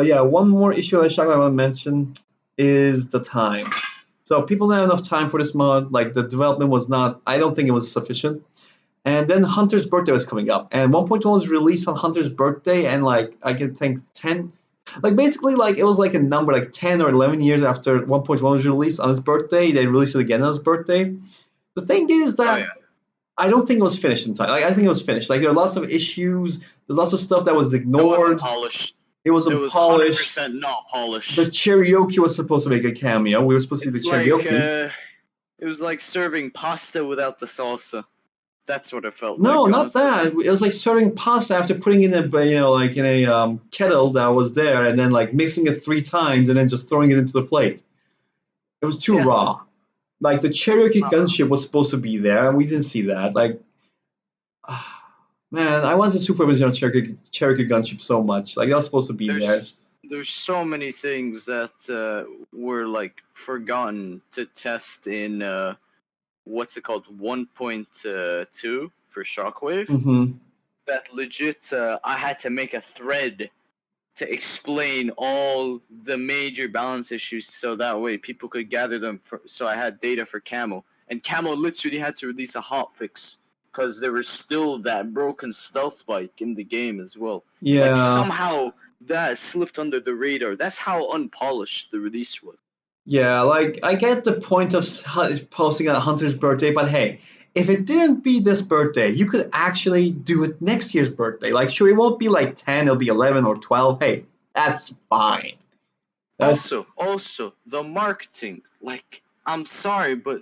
yeah, one more issue I want to mention is the time. So people don't have enough time for this mod. Like the development was not. I don't think it was sufficient. And then Hunter's birthday was coming up, and 1.1 was released on Hunter's birthday, and like I can think 10, like basically like it was like a number like 10 or 11 years after 1.1 was released on his birthday, they released it again on his birthday. The thing is Oh that yeah. I don't think it was finished in time. Like I think it was finished. Like there are lots of issues. There's lots of stuff that was It wasn't ignored. polished. It It wasn't was polished. 100% not The polished. karaoke was supposed to make a cameo. We were supposed to see It's the like karaoke. it was like serving pasta without the salsa. That's what it felt No, like, not honestly. that. It was like serving pasta after putting it in a like in a kettle that was there, and then like mixing it 3 times, and then just throwing it into the plate. It was too Yeah, raw. Like the it was Cherokee not wrong. gunship was supposed to be there, and we didn't see that. Like, man, I wanted Super Original Cherokee gunship so much. Like that was supposed to be there. There's so many things that were like forgotten to test in what's it called 1.2 for Shockwave. Hmm. That legit, I had to make a thread to explain all the major balance issues so that way people could gather them. So I had data for Camo, and Camo literally had to release a hotfix because there was still that broken stealth spike in the game as well. Like Yeah, somehow that slipped under the radar. That's how unpolished the release was. yeah. Like I get the point of posting on Hunter's birthday, but hey, if it didn't be this birthday, you could actually do it next year's birthday. Like, sure, it won't be like 10, it'll be 11 or 12. Hey, that's fine. That's Also, the marketing. Like, I'm sorry, but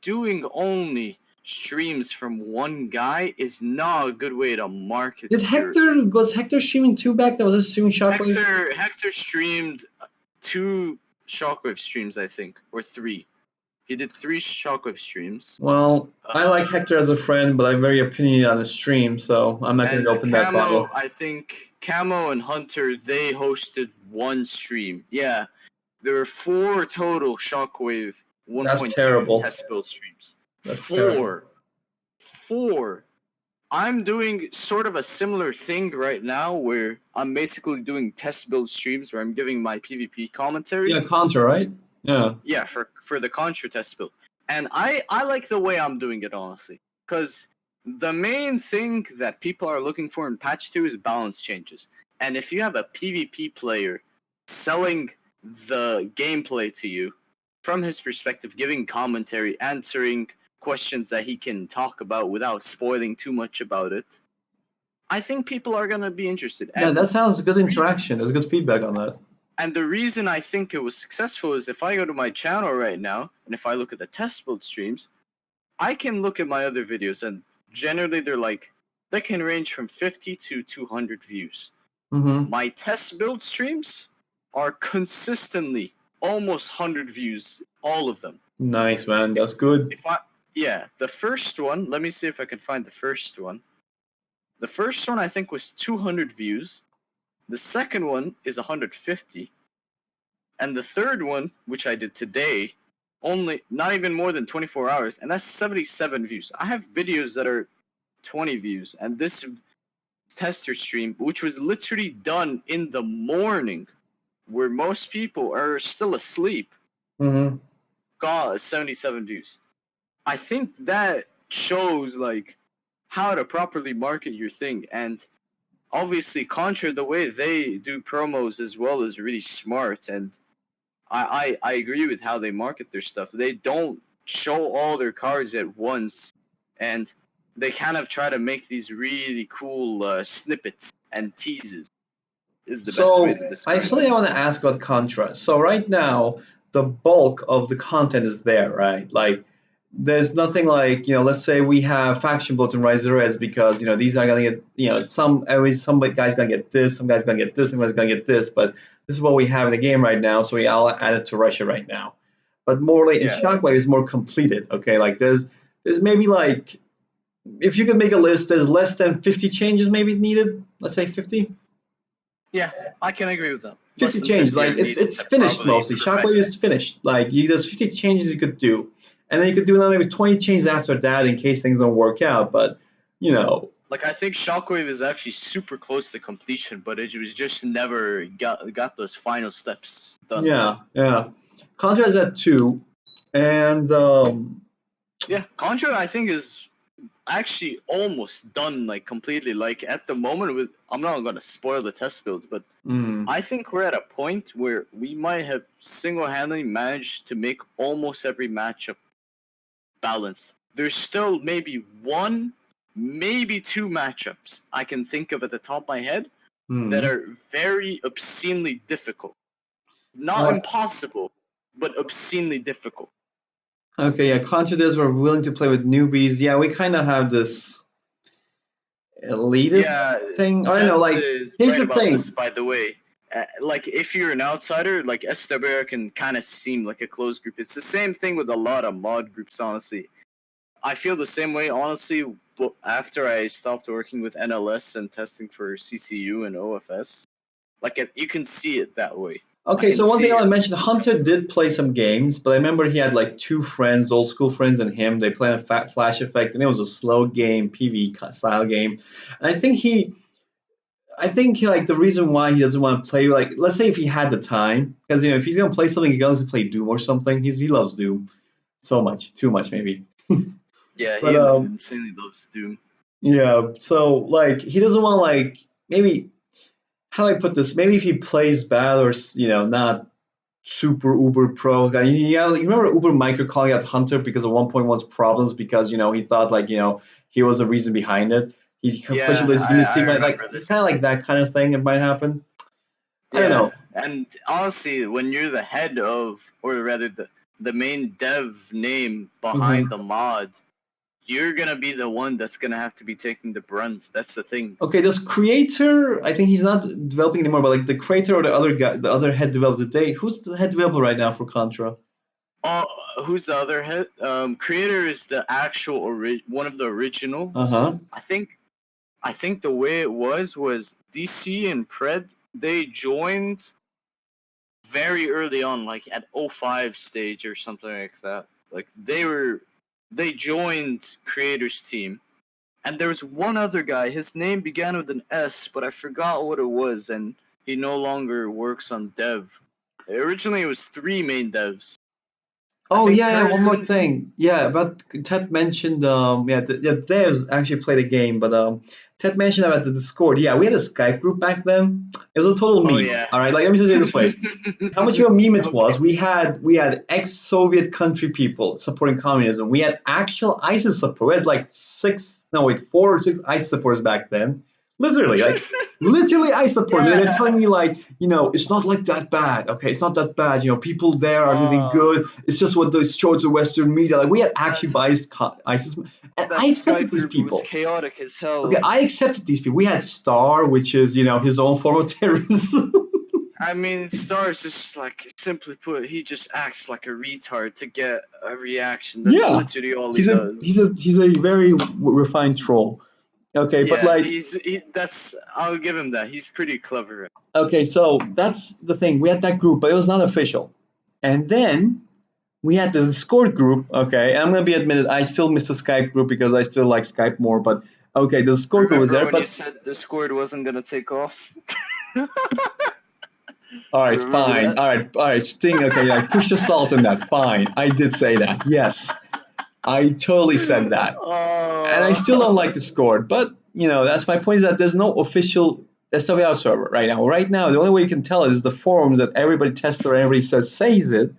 doing only streams from one guy is not a good way to Did market your. Hector was Hector streaming two back? That was a streaming Shockwave. Hector streamed 2 Shockwave streams, I think, or 3. He did 3 Shockwave streams. Well, I like Uh, Hector as a friend, but I'm very opinionated on the stream, so I'm not going and to open that bottle. I think Camo and Hunter, they hosted 1 stream. Yeah, there were 4 total Shockwave That's 1.2 terrible. test build streams. That's terrible. 4. I'm doing sort of a similar thing right now where I'm basically doing test build streams where I'm giving my PvP commentary. Yeah, Contra, right? Yeah, for the Contra test build. And I like the way I'm doing it, honestly. Because the main thing that people are looking for in patch 2 is balance changes. And if you have a PvP player selling the gameplay to you from his perspective, giving commentary, answering questions that he can talk about without spoiling too much about it, I think people are going to be interested. Yeah, And that sounds good interaction. There's good feedback on that. and the reason I think it was successful is if I go to my channel right now and if I look at the test build streams, I can look at my other videos and generally they can range from 50 to 200 views. Mm-hmm. My test build streams are consistently almost 100 views, all of them. Nice, man. That's good. Yeah, the first one, let me see if I can find the first one. The first one I think was 200 views. The second one is 150. And the third one, which I did today, only not even more than 24 hours, and that's 77 views. I have videos that are 20 views, and this tester stream, which was literally done in the morning, where most people are still asleep, Mm-hmm. got 77 views. I think that shows like how to properly market your thing, and obviously Contra, the way they do promos as well is really smart, and I agree with how they market their stuff. They don't show all their cards at once, and they kind of try to make these really cool snippets and teases. Is the best way So to I describe actually it. want to ask about Contra. So right now, the bulk of the content is there, right? Like, there's nothing like, let's say we have faction builds and Rise of the Reds because, these are gonna get, some guy's gonna get this, some guy's gonna get this, some guy's gonna get this, but this is what we have in the game right now, so we all add it to Russia right now. But more like in Yeah, Shockwave is more completed, okay? Like there's maybe like if you could make a list, there's less than 50 changes maybe needed. Let's say 50. yeah, I can agree with that. Less 50 than changes, 50 like are needed it's to finished probably mostly. Shockwave perfect it. is finished. Like there's 50 changes you could do, and then you could do another maybe 20 changes after that in case things don't work out. But you know, Like I think Shockwave is actually super close to completion, but it was just never got those final steps done. yeah. Contra is at 2, and Yeah, Contra I think is actually almost done like completely. Like at the moment with I'm not gonna spoil the test builds, but mm, I think we're at a point where we might have single-handedly managed to make almost every matchup balanced. There's still maybe one, maybe two matchups I can think of at the top of my head that mm. are very obscenely difficult. Not Uh, impossible, but obscenely difficult. okay, yeah. Contra does we're willing to play with newbies. Yeah, we kind of have this elitist Yeah, thing. I don't know. Ted's Like, is here's right the about this, thing. by the way. Like, if you're an outsider, like SWR can kind of seem like a closed group. It's the same thing with a lot of mod groups, honestly. I feel the same way, honestly, but after I stopped working with NLS and testing for CCU and OFS. Like, you can see it that way. I Okay, can so one thing see I want to how mention, it's Hunter did play some games, but I remember he had like two friends, old school friends, and him. They played a Fat Flash Effect, and it was a slow game, PV style game. And I think like the reason why he doesn't want to play, like, let's say if he had the time, because if he's gonna play something, he goes to play Doom or something. He loves Doom so much, too much maybe. Yeah, But he insanely loves Doom. yeah, so like he doesn't want like maybe how do I put this? Maybe if he plays bad or not super uber pro guy. You remember Uber Micro calling out Hunter because of 1.1's problems because he thought like he was the reason behind it. He Yeah, questioned his gaming I segment like remember this. kind of like that kind of thing. It might happen. I don't Yeah, know. and honestly, when you're the head of, or rather the main dev name behind Hmm. the mod, you're gonna be the one that's gonna have to be taking the brunt. That's the thing. Okay, does creator? I think he's not developing anymore, but like the creator or the other guy, the other head developer today. Who's the head developer right now for Contra? Oh, who's the other head? Creator is the actual one of the Uh originals. huh. I think the way it was DC and Pred they joined very early on, like at 05 stage or something like that. Like they joined Creator's team. And there was one other guy, his name began with an S, but I forgot what it was, and he no longer works on dev. Originally, it was 3 main devs. Oh think yeah, one more person. thing. Yeah, but Ted mentioned devs actually played a game, but Ted mentioned about the Discord. Yeah, we had a Skype group back then. It was a total Oh meme. yeah. All right, like let me just say it this way. How much of a meme it Okay. was? We had ex-Soviet country people supporting communism. We had actual ISIS support. We had like 4 or 6 ISIS supporters back then. Literally ISIS supporters. And they're Yeah. telling me like, it's not like that bad. Okay, it's not that bad. People there are living Oh, good. It's just what they showed to Western media. Like we had actually that's biased ISIS, and that I accepted Skype these group was people. chaotic as Okay, hell. I accepted these people. We had Star, which is his own form of terrorism. I mean, Star's just like simply put, he just acts like a retard to get a reaction. That's Yeah, literally all he he's a he's does. a he's a very refined troll. Okay, but Yeah, like, that's I'll give him that. He's pretty clever. okay, so that's the thing. We had that group, but it was not official. And then we had the Discord group. Okay, and I'm gonna be admitted, I still miss the Skype group because I still like Skype more. But okay, the Discord group was Remember there. when you But said Discord wasn't gonna take off? all right, Remember fine. that? All right, Sting. Okay, like push the salt in that. Fine, I did say that. Yes, I totally said that. And I still don't like Oh. Discord. But that's my point. Is that there's no official SWR server right now. Right now, the only way you can tell it is the forums that everybody tests or everybody says it.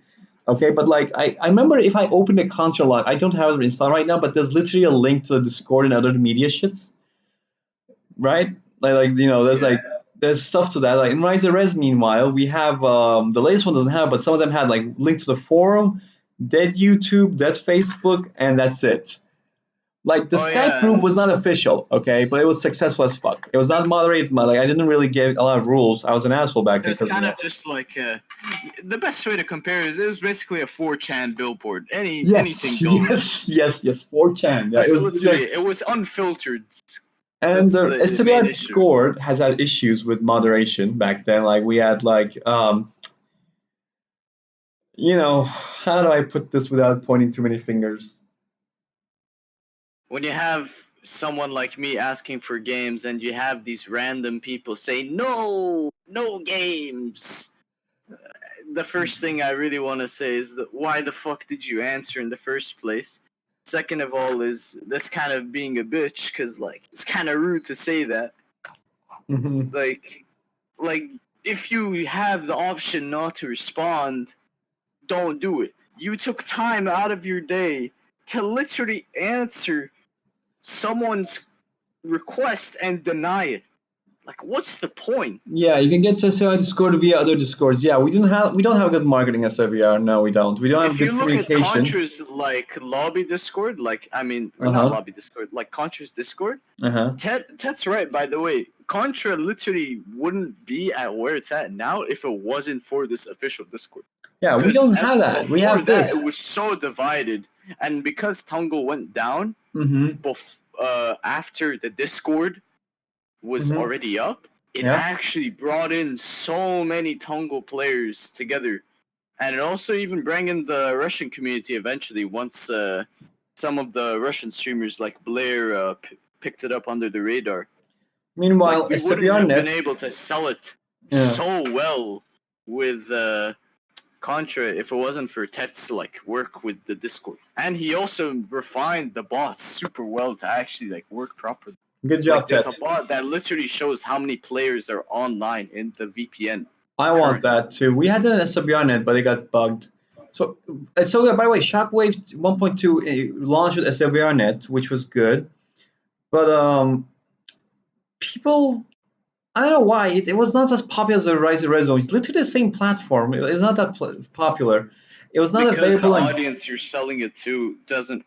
Okay, but like I remember if I open the console log, I don't have it installed right now, but there's literally a link to the Discord and other media shits, right? There's Yeah. there's stuff to that. Like in Rise of Res, meanwhile, we have the latest one doesn't have, but some of them had like link to the forum, dead YouTube, dead Facebook, and that's it. Like the Oh Skype group yeah. was not official, okay, but it was successful as fuck. It was not moderated, like I didn't really give a lot of rules. I was an asshole back then It's because kind of just like the best way to compare is it was basically a 4chan billboard. Anything yes, yes, goes. yes, yes, 4chan. Yeah, it That's was literally like, it was unfiltered. and That's the the SWR main issue. Discord has had issues with moderation back then. Like we had like how do I put this without pointing too many fingers? When you have someone like me asking for games and you have these random people say no games, the first thing I really want to say is that why the fuck did you answer in the first place? Second of all, is this kind of being a bitch because like it's kind of rude to say that. Hmm. Like, like if you have the option not to respond, don't do it. You took time out of your day to literally answer someone's request and deny it. Like, what's the point? Yeah, you can get to SWR Discord via other Discords. Yeah, we don't have good marketing as SWR. No, we don't. We don't have If you good look at communication. Contra's like lobby Discord, like I mean, or Uh not huh. lobby Discord, like Contra's Discord. Uh huh. Ted's right, by the way. Contra literally wouldn't be at where it's at now if it wasn't for this official Discord. Yeah, we Because don't have that. We before have that, this. it was so divided, and because Tungle went down, Mm-hmm. after the Discord was Mm-hmm. already up, it Yeah. actually brought in so many Tungle players together, and it also even brought in the Russian community eventually. Once some of the Russian streamers like Blair picked it up under the radar, like Meanwhile, we wouldn't have been SWRnet. able to sell it Yeah. so well with Contra if it wasn't for Tet's like work with the Discord, and he also refined the bots super well to actually like work properly. Good Like job, there's Ted. a bot that literally shows how many players are online in the VPN I want currently. that too. We had an SWRnet, but it got bugged. So by the way, Shockwave 1.2 launched with SWRnet, which was good. But people, I don't know why it was not as popular as the Rise of Red Zone. It's literally the same platform. It's not that popular. It was not Because the available on. audience you're selling it to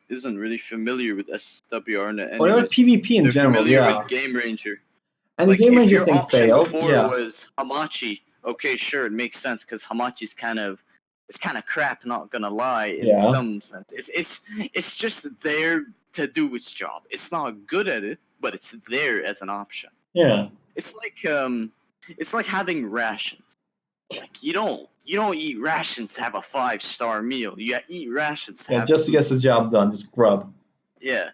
isn't really familiar with SWRnet Or anyways. PvP in They're general, familiar yeah. with Game Ranger. And the Like Game if Ranger your thing option failed, before yeah. was Hamachi, okay, sure, it makes sense because Hamachi's it's kind of crap. Not gonna lie, in Yeah. some sense, it's just there to do its job. It's not good at it, but it's there as an option. Yeah. It's like having rations. Like you don't eat rations to have a 5-star meal. You eat rations to Yeah, have just to food. get the job done, just grub. Yeah,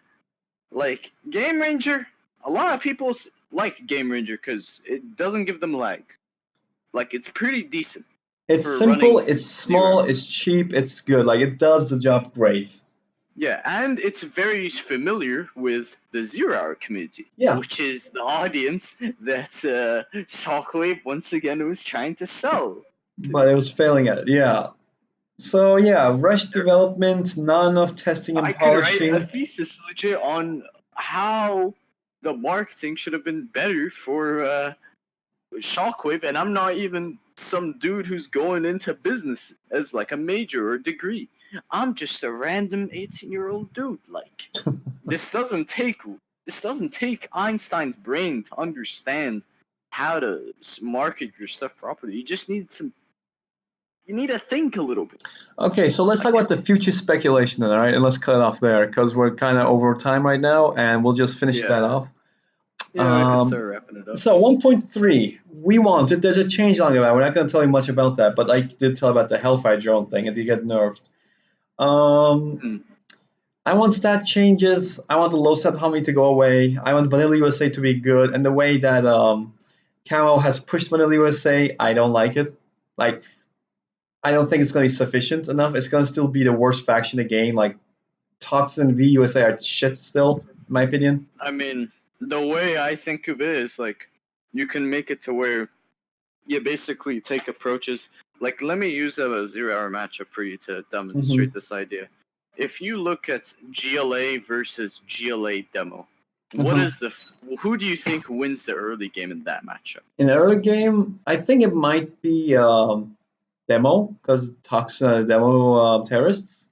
like Game Ranger. A lot of people like Game Ranger because it doesn't give them lag. Like it's pretty decent. It's for simple, running it's 0 small, hour. it's cheap, it's good. Like it does the job great. Yeah, and it's very familiar with the 0 hour community, Yeah. which is the audience that Shockwave once again was trying to sell. But it was failing at it. Yeah. So yeah, rush development, not enough testing and I could write a polishing. thesis legit on how the marketing should have been better for Shockwave, and I'm not even some dude who's going into business as like a major or degree. I'm just a random 18-year-old dude. Like this doesn't take Einstein's brain to understand how to market your stuff properly. You just need to think a little bit. Okay, so let's talk about the future speculation then, all right? And let's cut it off there because we're kind of over time right now, and we'll just finish that Yeah, off. yeah, we could start wrapping it up. So 1.3, we wanted, there's a change along about. We're not going to tell you much about that, but I did tell about the Hellfire drone thing, and you get nerfed. Hmm. I want stat changes. I want the low stat harmony to go away. I want Vanilla USA to be good, and the way that Camo has pushed Vanilla USA, I don't like it. Like, I don't think it's going to be sufficient enough. It's going to still be the worst faction in the game. Like, Toxin and VUSA are shit still, in my opinion. I mean, the way I think of it is like you can make it to where you basically take approaches. Like, let me use a 0 hour matchup for you to demonstrate this idea. If you look at GLA versus GLA demo, what is who do you think wins the early game in that matchup? In the early game, I think it might be Demo, because Toxin Demo terrorists.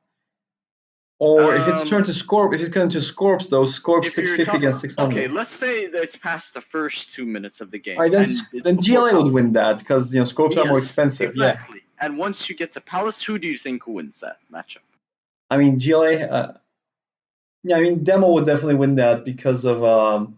Or if it's turned to Scorp, if it's going to Scorps, though, Scorp If you're 650 against 600. okay, let's say that it's past the first 2 minutes of the game. All right, then GLA would win that because Scorps are more expensive. Exactly. Yeah. And once you get to Palace, who do you think wins that matchup? I mean, GLA. Yeah, I mean, Demo would definitely win that because of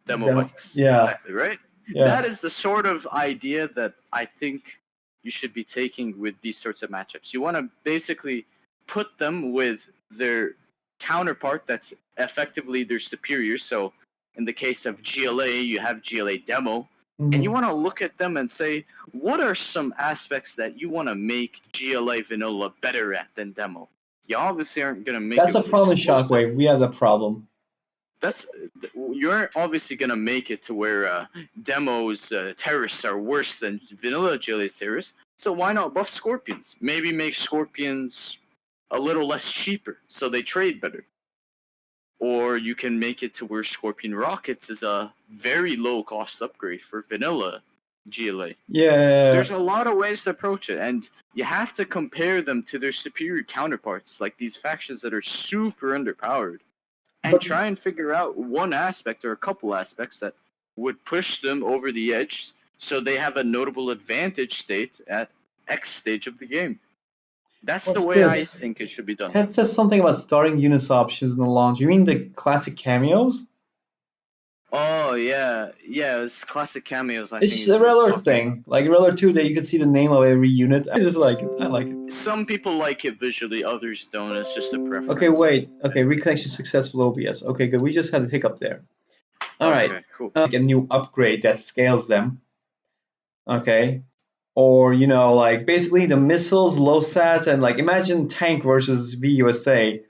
Demo bikes. Yeah. Exactly, right? Yeah. That is the sort of idea that I think you should be taking with these sorts of matchups. You want to basically put them with their counterpart that's effectively their superior. So in the case of GLA, you have GLA Demo. And you want to look at them and say, what are some aspects that you want to make GLA Vanilla better at than Demo? You obviously aren't going to make That's it a problem in explosive. Shockwave. We have that problem. You're obviously going to make it to where Demo's terrorists are worse than Vanilla GLA's terrorists. So why not buff Scorpions? Maybe make Scorpions a little less cheaper so they trade better. Or you can make it to where Scorpion Rockets is a very low cost upgrade for Vanilla GLA. Yeah. There's a lot of ways to approach it, and you have to compare them to their superior counterparts, like these factions that are super underpowered, and try and figure out one aspect or a couple aspects that would push them over the edge so they have a notable advantage state at X stage of the game. That's the way I think it should be done. Ted says something about starting units options in the launch. You mean the classic cameos? Oh, yeah. Yeah, it's classic cameos, I it's think. It's a Realer thing. Like Realer 2, that you can see the name of every unit. I just like it. I like it. Some people like it visually, others don't. It's just a preference. Okay, wait. Okay, reconnection successful OBS. Okay, good. We just had a hiccup there. All right. Cool. Like a new upgrade that scales them. Okay. Or, like basically the missiles, low sats, and like imagine tank versus VUSA.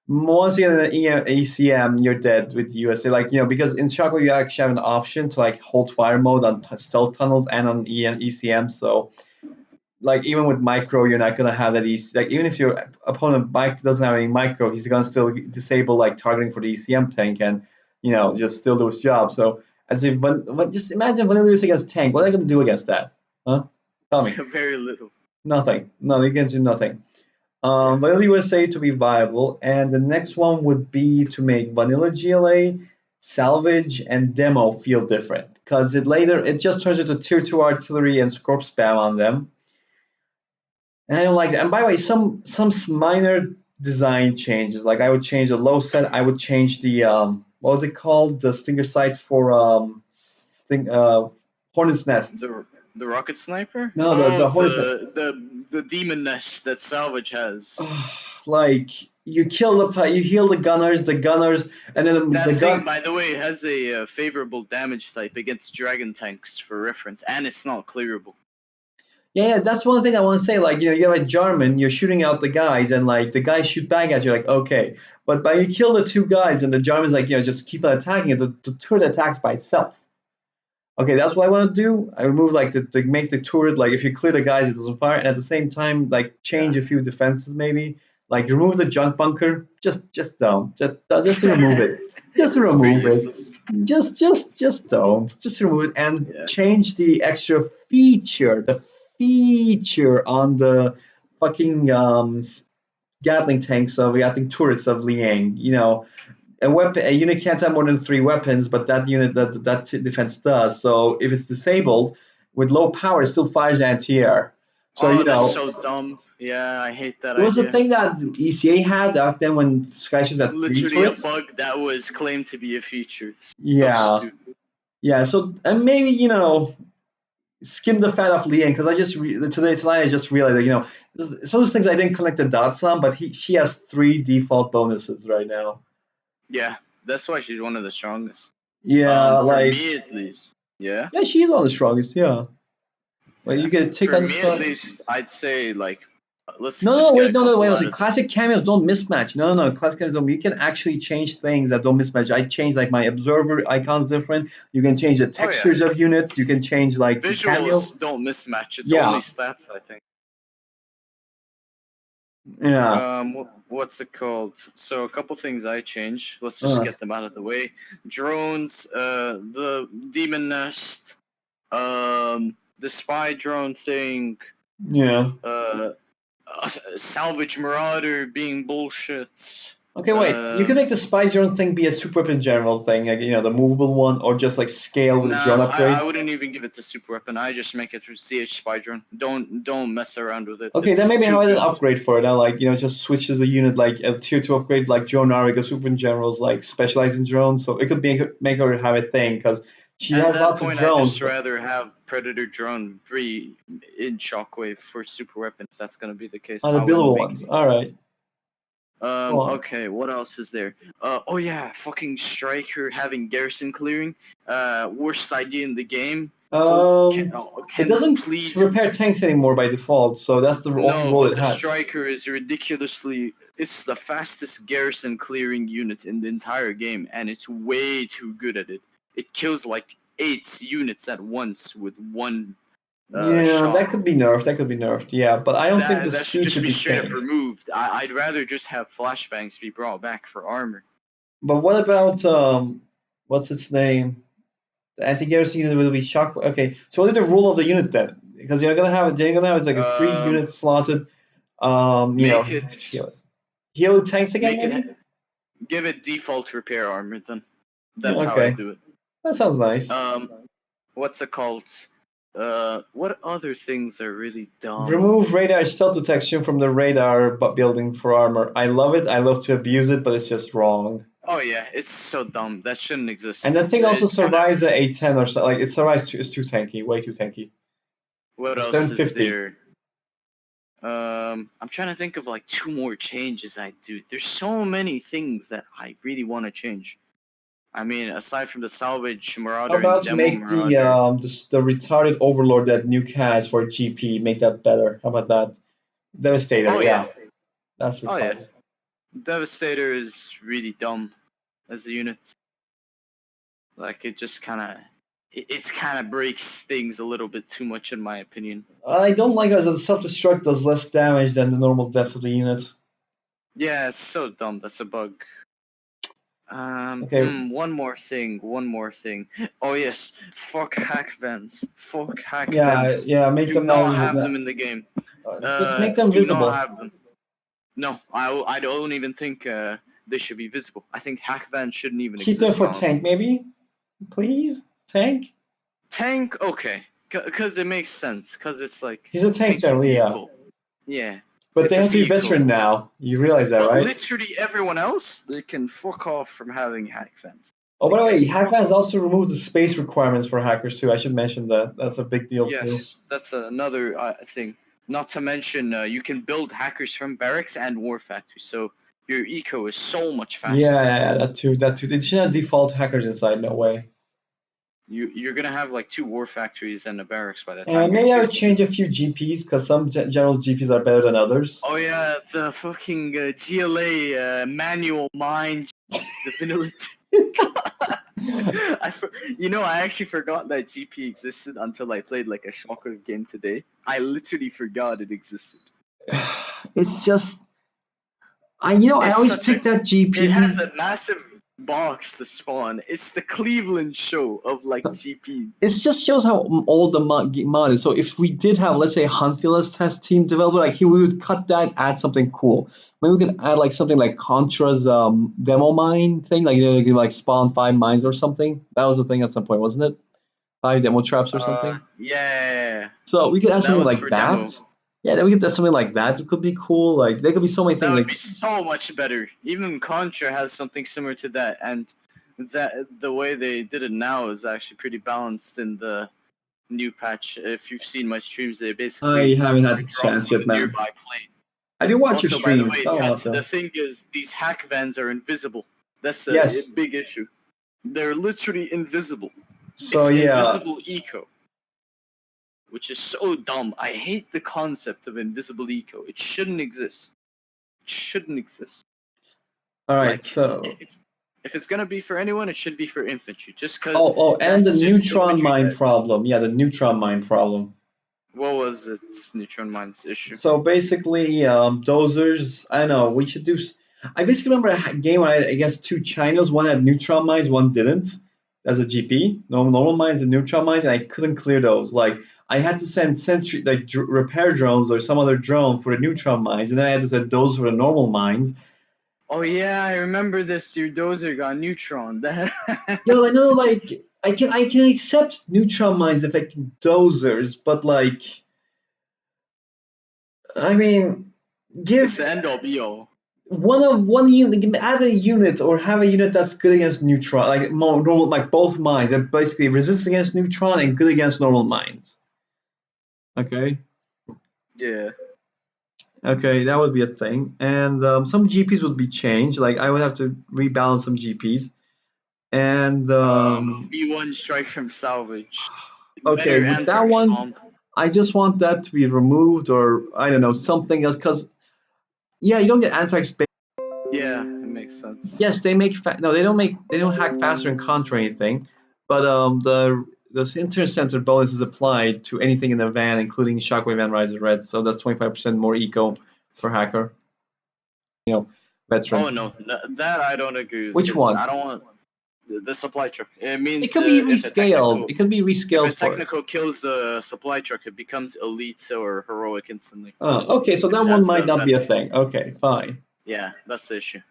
Once you get an ACM, you're dead with USA. Like, because in Shockwave you actually have an option to like hold fire mode on stealth tunnels and on ECM. So, like even with micro, you're not gonna have that easy. Like even if your opponent doesn't have any micro, he's gonna still disable like targeting for the ECM tank and just still do his job. So as if just imagine Vanilla against tank. What are they gonna do against that? Huh? Tell me. Very little. Nothing. No, they can do nothing. Vanilla USA to be viable, and the next one would be to make Vanilla GLA, Salvage, and Demo feel different, because it just turns into tier 2 artillery and Scorp spam on them. And I don't like that. And by the way, some minor design changes, like I would change the low set, I would change the what was it called? The stinger sight for Hornet's Nest. The rocket sniper? No, the Hornet's Nest. The demon nest that Salvage has. Like you heal the gunners, and then that thing, by the way, has a favorable damage type against dragon tanks for reference, and it's not clearable. Yeah, that's one thing I want to say. Like, you have a German, you're shooting out the guys, and like the guys shoot back at you, like, okay. But by you kill the two guys, and the German's like, just keep on attacking it, the turret attacks by itself. Okay, that's what I want to do. I remove like to make the turret, like if you clear the guys, it doesn't fire, and at the same time, like change Yeah. a few defenses maybe. Like remove the junk bunker. Just don't. Just remove it. Just It's pretty remove it. useless. Just don't. Just remove it and Yeah. change the extra feature. The feature on the fucking Gatling tanks of Gatling turrets of Liang. A unit can't have more than 3 weapons, but that unit that defense does. So if it's disabled with low power, it still fires anti-air. So Oh, that's so dumb. Yeah, I hate that it was a idea. thing that ECA had back then when Skyships had 3 Literally a turrets. bug that was claimed to be a feature. So Yeah, stupid. yeah. So and maybe skim the fat off Lian because I just tonight I just realized that some of those things I didn't connect the dots on, but she has 3 default bonuses right now. Yeah, that's why she's one of the strongest. Yeah, For like me at least. Yeah. yeah, she's one of the strongest. Yeah. Well, Yeah. you get a tick For on the me at start. least, I'd say like let's No, just get a wait, no, couple wait. I was out like, of classic cameos don't mismatch. No. Classic cameos don't. You can actually change things that don't mismatch. I changed like my observer icons different. You can change the Oh yeah. textures of units. You can change like the cameo. Visuals don't mismatch. It's only Yeah, stats, I think. yeah. What's it called? So a couple things I changed. Let's just Uh, get them out of the way. Drones, the demon nest, the spy drone thing, yeah. uh, salvage marauder being bullshit. Okay, wait. You can make the spy drone thing be a super weapon general thing, like the movable one, or just like scale with a drone Nah, I upgrade. wouldn't even give it to super weapon. I just make it through CH spy drone. Don't mess around with it. Okay, then It's maybe too have an good. upgrade for it. Now, like just switches a unit like a tier 2 upgrade, like Drone Ariga Super Generals, like specialized in drones. So it could make her have a thing because she At has that lots of point, I'd drones, just but rather have Predator Drone 3 in Shockwave for super weapon. If that's gonna be the case, on the I wouldn't billable make ones. it. All right. Well, Okay, what else is there? Oh yeah, fucking Striker having garrison clearing. Worst idea in the game. it Can doesn't please. repair tanks anymore by default, so that's the only No, role but it the has. Striker is ridiculously. It's the fastest garrison clearing unit in the entire game, and it's way too good at it. It kills like 8 units at once with one Yeah, shot. that could be nerfed. That could be nerfed. Yeah, but I don't think the That should speed just should be be straight up changed. removed. I'd rather just have flashbangs be brought back for armor. But what about what's its name? The anti-garrison unit will be shock. Okay, so what is the rule of the unit then? Because you're gonna have it's like a 3 unit Um, slotted. make it, Heal tanks again make maybe. it, give it default repair armor. Then Yeah, that's how I okay, do it. that sounds nice. What's it called? What other things are really dumb? Remove radar stealth detection from the radar building for armor. I love it. I love to abuse it, but it's just wrong. Oh yeah, it's so dumb. That shouldn't And exist. that thing also It kind of. survives at A10 or so. Like it survives. It's too tanky. Way too tanky. What Or else is 750. there? I'm trying to think of like 2 more changes I do. There's so many things that I really want to change. I mean, aside from the salvage How marauder and about demo make marauder. the retarded overlord that Nuke has for GP? Make that better. How about that? Devastator. Oh yeah, Yeah, that's oh yeah. retarded. Devastator is really dumb as a unit. Like it just kind of, it's kind of breaks things a little bit too much in my opinion. I don't like it as a self-destruct does less damage than the normal death of the unit. Yeah, it's so dumb. That's a bug. Okay. One more thing. One more thing. Oh yes, fuck hack vents. Fuck hack Yeah, vents. yeah. Make Do them not not even. have them in the game. Just make them Do not visible. have them. No, I don't even think they should be visible. I think hack vents shouldn't even Keep them exist. for Honestly, tank, maybe. Please, tank. tank okay, because it makes sense. Because it's like He's a tank tanky generally, yeah. vehicle. Yeah, But it's they a have to be vehicle. veteran now. You realize that, But right? literally everyone else, they can fuck off from having hack vents. Oh, They by the can way, fuck HackFans off. also removed the space requirements for hackers too. I should mention that. That's a big deal too. Yes, that's another thing. Not to mention, you can build hackers from barracks and war factories, so your eco is so much Yeah, faster. yeah, yeah, that too. That too. They should have default hackers inside. No way. you're gonna have like 2 war factories and a barracks by the time And you're maybe I tier would change 2. a few GPs because some generals' GPs are better than others. Oh yeah, the fucking GLA manual mine, the vanilla. I actually forgot that GP existed until I played like a Shockwave game today. I literally forgot it existed. It's just I It's always such a. pick that It has GP. a massive box to spawn. It's the Cleveland show of like GPs. It just shows how old the mod is. So if we did have, let's say, Huntfield test team developer, like here, we would cut that, add something cool. Maybe we could add like something like Contra's demo mine thing, like you could like spawn 5 mines or something. That was the thing at some point, wasn't it? 5 demo traps or something. Yeah. So we could add That something was like for that. demo. Yeah, then we could add something like that. It could be cool. Like there could be so many That things. would Like be so much better. Even Contra has something similar to that, and that the way they did it now is actually pretty balanced in the new patch. If you've seen my streams, they I basically haven't had the drop chance from yet, a man. nearby plane. I do watch your Also, by the streams. way, Oh, Kat, what the? the thing is, these hack vans are invisible. That's a Yes. big issue. They're literally invisible. So It's yeah, invisible eco, which is so dumb. I hate the concept of invisible eco. It shouldn't exist. It shouldn't exist. all right. Like, So if it's gonna be for anyone, it should be for infantry. Just because and the that's just neutron infantry's mine head. problem. Yeah, the neutron mine problem. What was its neutron mine's issue? So basically, dozers. I don't know. We should do. I basically remember a game where I guess 2 Chinos. One had neutron mines, one didn't. As a GP, normal mines and neutron mines, and I couldn't clear those. Like I had to send sentry, like repair drones or some other drone for the neutron mines, and then I had to send those for the normal mines. Oh yeah, I remember this. Your dozer got neutron. Yo, I know, like I can accept neutron mines affecting dozers, but like, I mean, It's give the end all be all. one unit, add a unit or have a unit that's good against neutron, like more normal, like both mines, and basically resist against neutron and good against normal mines. Okay, Yeah. okay, that would be a thing, and some GPs would be changed. Like I would have to rebalance some GPs, and V1 strike from salvage. okay, Better with that anti one, stomp. I just want that to be removed, or I don't know, something else, because yeah, you don't get anti-space. Yeah, it makes sense. Yes, they make no, they don't hack faster and Contra or anything, but the internet center bonus is applied to anything in the van, including Shockwave and Rise of Red. So that's 25% more eco per hacker. You know, Oh veteran. no, that I don't agree with Which because one? I don't want the supply truck. It It means could be if a rescaled. technical It could be if a rescaled for it. technical kills the supply truck, it becomes elite or heroic instantly. Okay, so If that it one has the might not be a event. thing. Okay, fine. Yeah, that's the issue.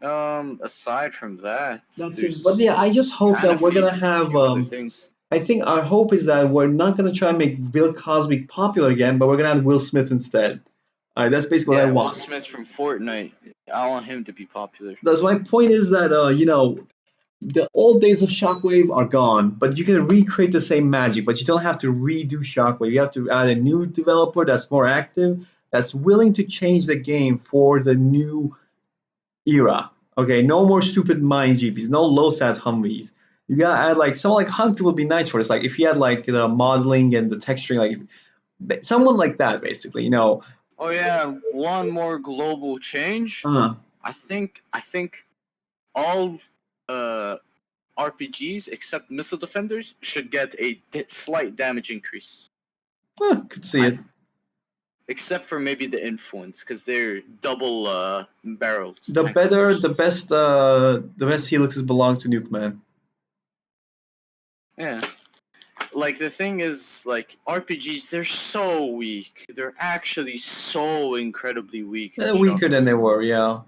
Aside from that, That's it. But there's yeah, I just hope kind that of we're gonna a have. few other things. I think our hope is that we're not gonna try and make Bill Cosby popular again, but we're gonna have Will Smith instead. All right, that's basically what I Yeah, Will want. Smith from Fortnite. I want him to be popular. That's my point is that the old days of Shockwave are gone, but you can recreate the same magic, but you don't have to redo Shockwave. You have to add a new developer that's more active, that's willing to change the game for the new era. Okay, no more stupid mine GPs, no low sat Humvees. You gotta add like someone like Huntfield would be nice for this. Like if he had like the modeling and the texturing, like someone like that, basically. Oh yeah, one more global change. Uh, I think all uh RPGs except missile defenders should get a slight damage increase. could see I it. th- except for maybe the influence because they're double barreled The tank better, weapons. the best helixes belong to Nuke Man. Yeah. Like the thing is like RPGs they're so weak. They're actually so incredibly weak in Weaker than Shockwave. they were, yeah.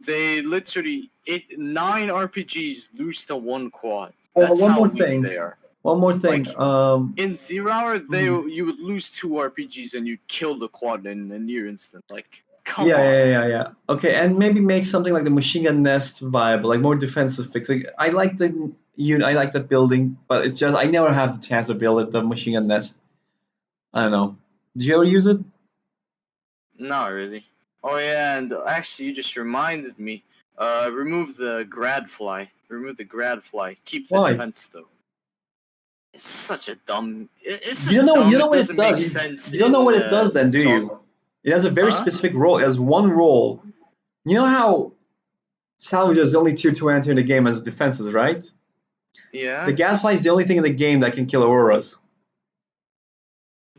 They literally 9 RPGs lose to 1 quad. Oh, That's how weak they are. one more thing. Like in 0 hour, you would lose 2 RPGs and you'd kill the quad in a near instant. Like, come Yeah, on. yeah, yeah, yeah. Okay, and maybe make something like the machine gun nest viable, like more defensive fix. Like, I like the I like the building, but it's just I never have the chance to build it. The machine gun nest. I don't know. Did you ever use it? Not really. Oh yeah, and actually, you just reminded me. Remove the grad fly. Remove the grad fly. Keep the Why? defense though. It's such a dumb. It's You don't just know. You dumb. know It what it doesn't make does. sense You don't know in what it does, then, do Shock. you? It has a very Huh? specific role. It has one role. You know how Salvage is the only tier 2 anti in the game as defenses, right? The Yeah. Gasfly is the only thing in the game that can kill auroras.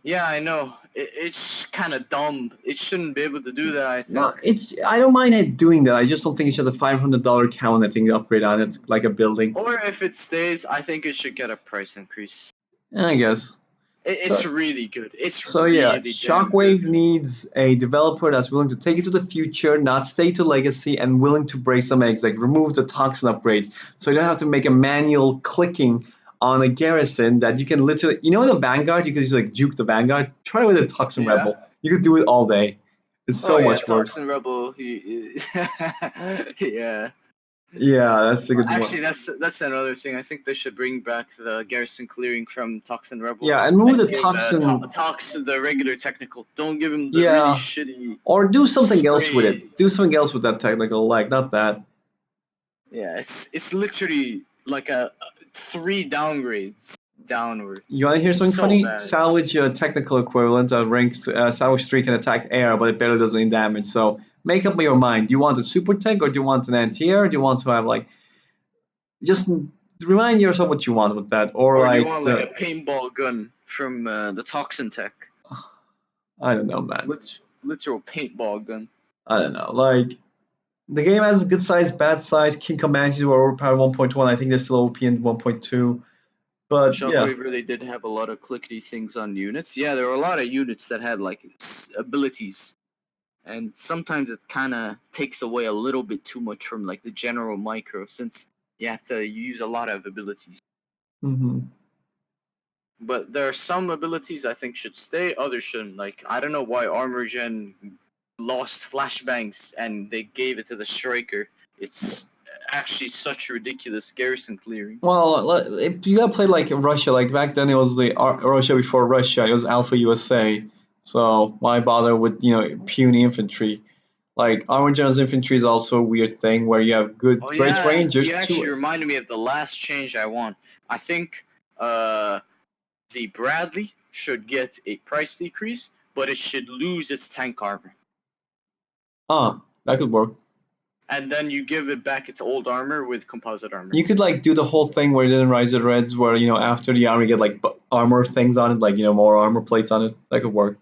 Yeah, I know. It's kind of dumb. It shouldn't be able to do that. I No, think. I don't mind it doing that. I just don't think it should have a $500 counting upgrade on it, like a building. Or if it stays, I think it should get a price increase. I guess. It's really good. It's So yeah, really damn good. Shockwave needs a developer that's willing to take it to the future, not stay to legacy, and willing to break some eggs, like remove the toxin upgrades, so you don't have to make a manual clicking on a garrison that you can literally, in the Vanguard, you could just like juke the Vanguard. Try it with a Toxin Yeah. Rebel. You could do it all day. It's Oh so yeah, much work. Toxin Rebel. Yeah. Yeah, that's a good Actually, one. that's another thing. I think they should bring back the garrison clearing from Toxin Rebel Yeah, and move and the give Toxin. Tox the regular technical. Don't give him the really Yeah, shitty or do something else with spray it. Do something technical. else with that technical, like not that. Yeah, it's literally like a 3 downgrades downwards. You want to hear It's something so funny? bad. Salvage technical equivalent Salvage 3 can attack air, but it barely does any damage. So make up your mind. Do you want a super tech or do you want an anti-air? Do you want to have like just remind yourself what you want with that, or Or do you like want like a paintball gun from the Toxin Tech? I don't know, man. Literal paintball gun. I don't know. Like the game has good size, bad size. King Comanches were overpowered 1.1. I think they're still OP in 1.2. But yeah. Shockwave really did have a lot of clickety things on units. Yeah, there were a lot of units that had like abilities, and sometimes it kind of takes away a little bit too much from like the general micro, since you have to use a lot of abilities. Mm-hmm. But there are some abilities I think should stay, others shouldn't. Like I don't know why Armor Gen lost flashbangs and they gave it to the Striker. It's actually such ridiculous garrison clearing. Well, if you gotta play like Russia, like back then it was the Russia before Russia, it was Alpha USA. So why bother with puny infantry? Like Armor General's infantry is also a weird thing where you have Oh great yeah, rangers you actually too. reminded me of the last change I want. I think the Bradley should get a price decrease, but it should lose its tank armor. That could work. And then you give it back its old armor with composite armor. You could like do the whole thing where it didn't Rise of Reds, where after the armor you get like armor things on it, like more armor plates on it. That could work.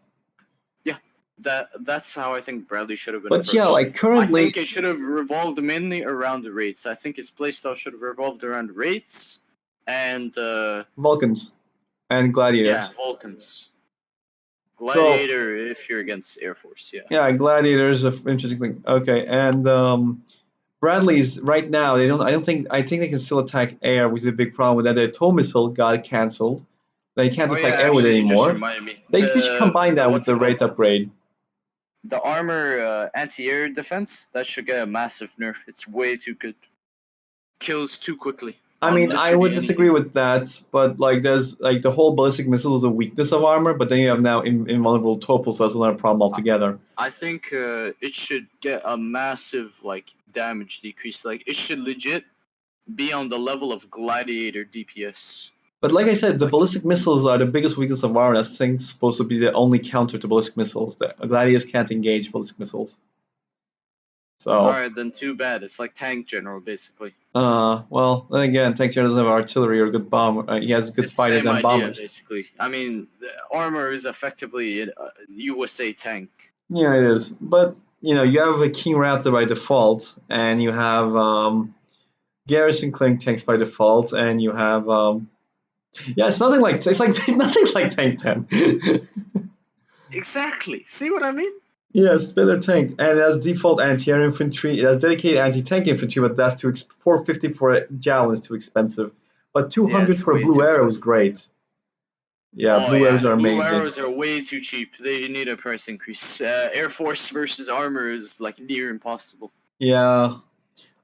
Yeah, that's how I think Bradley should have been But yeah, approached. like I currently think it should have revolved mainly around the rates. I think its playstyle should have revolved around rates and Vulcans and gladiators. Vulcans. So Gladiator if you're against Air Force, yeah. yeah, gladiators are interesting thing. Okay, and Bradley's right now they don't. I think they can still attack air, which is a big problem with that. Their tow missile got cancelled. They can't Oh yeah, attack air with it actually, you just anymore. reminded me. They should combine that with What's the it called? rate upgrade. The armor anti-air defense that should get a massive nerf. It's way too good. Kills too quickly. I mean, I would disagree with that, but like, there's like the whole ballistic missile is a weakness of armor, but then you have now invulnerable topal, so that's another problem altogether. I think it should get a massive like damage decrease. Like it should legit be on the level of Gladiator DPS. But like I said, the ballistic missiles are the biggest weakness of armor. That thing's supposed to be the only counter to ballistic missiles. The gladiators can't engage ballistic missiles. So. Alright, then too bad. It's like tank general basically. Well, then again, tank general doesn't have artillery or good bomb. He has good fighters and bombers. Basically. I mean, the armor is effectively a USA tank. Yeah, it is. But you have a King Raptor by default, and you have garrison clearing tanks by default, and you have yeah, it's nothing like it's nothing like Tank 10. Exactly. See what I mean? Yes, better tank, and it has default anti-air infantry. It has dedicated anti-tank infantry, but that's 450 for a javelin is too expensive. But 200 for a blue arrow is great. Yeah, blue arrows are amazing. Blue arrows are way too cheap. They need a price increase. Air Force versus armor is like near impossible. Yeah.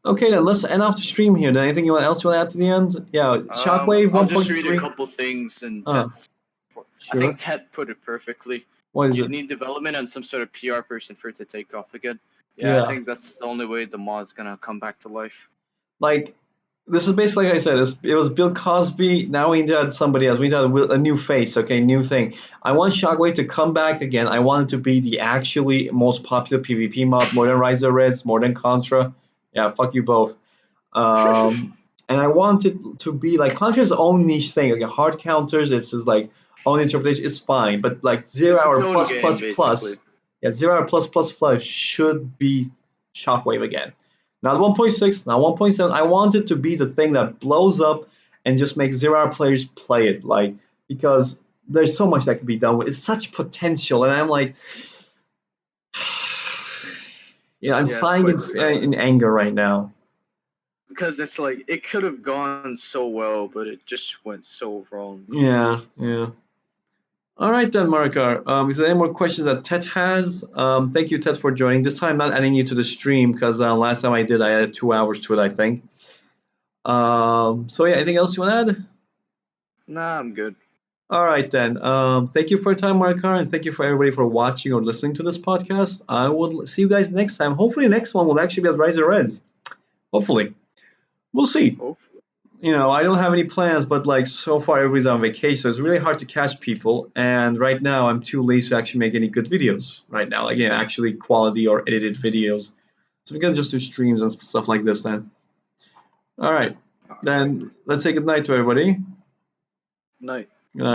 Okay, then let's end off the stream here. Then anything else you want to add to the end? Yeah, Shockwave 1.3. I'll just read a couple things in Tet's. Sure. I think Tet put it perfectly. What is You'd it? need development and some sort of PR person for it to take off again. Yeah, I Yeah. think that's the only way the mod's gonna come back to life. Like this is basically like I said, it was Bill Cosby. Now we need to add somebody else. We need to add a new face. Okay, new thing. I want Shockwave to come back again. I want it to be the actually most popular PvP mod, more than Rise of the Reds, more than Contra. Yeah, fuck you both. And I want it to be like Contra's own niche thing, like hard counters. It's just like own interpretation is fine, but like zero It's its hour own game, basically. yeah, 0 hour plus should be Shockwave again. Not 1.6, not 1.7. I want it to be the thing that blows up and just makes 0 hour players play it, like because there's so much that can be done with. It's such potential, and I'm like, I'm Yeah, it's sighing quite depressing. in anger right now. Because it's like it could have gone so well, but it just went so wrong. Yeah, yeah. All right then, Marikar. Is there any more questions that Ted has? Thank you, Ted, for joining. This time, not adding you to the stream because last time I did, I added 2 hours to it, I think. So yeah, anything else you want to add? Nah, I'm good. All right then. Thank you for your time, Marikar, and thank you for everybody for watching or listening to this podcast. I will see you guys next time. Hopefully, next one will actually be at Rise of Reds. Hopefully, we'll see. Hopefully. I don't have any plans, but like so far everybody's on vacation, so it's really hard to catch people. And right now, I'm too lazy to actually make any good videos right now, like actually quality or edited videos. So we can just do streams and stuff like this then. All right, All right. then let's say good night to everybody. Night. Good night.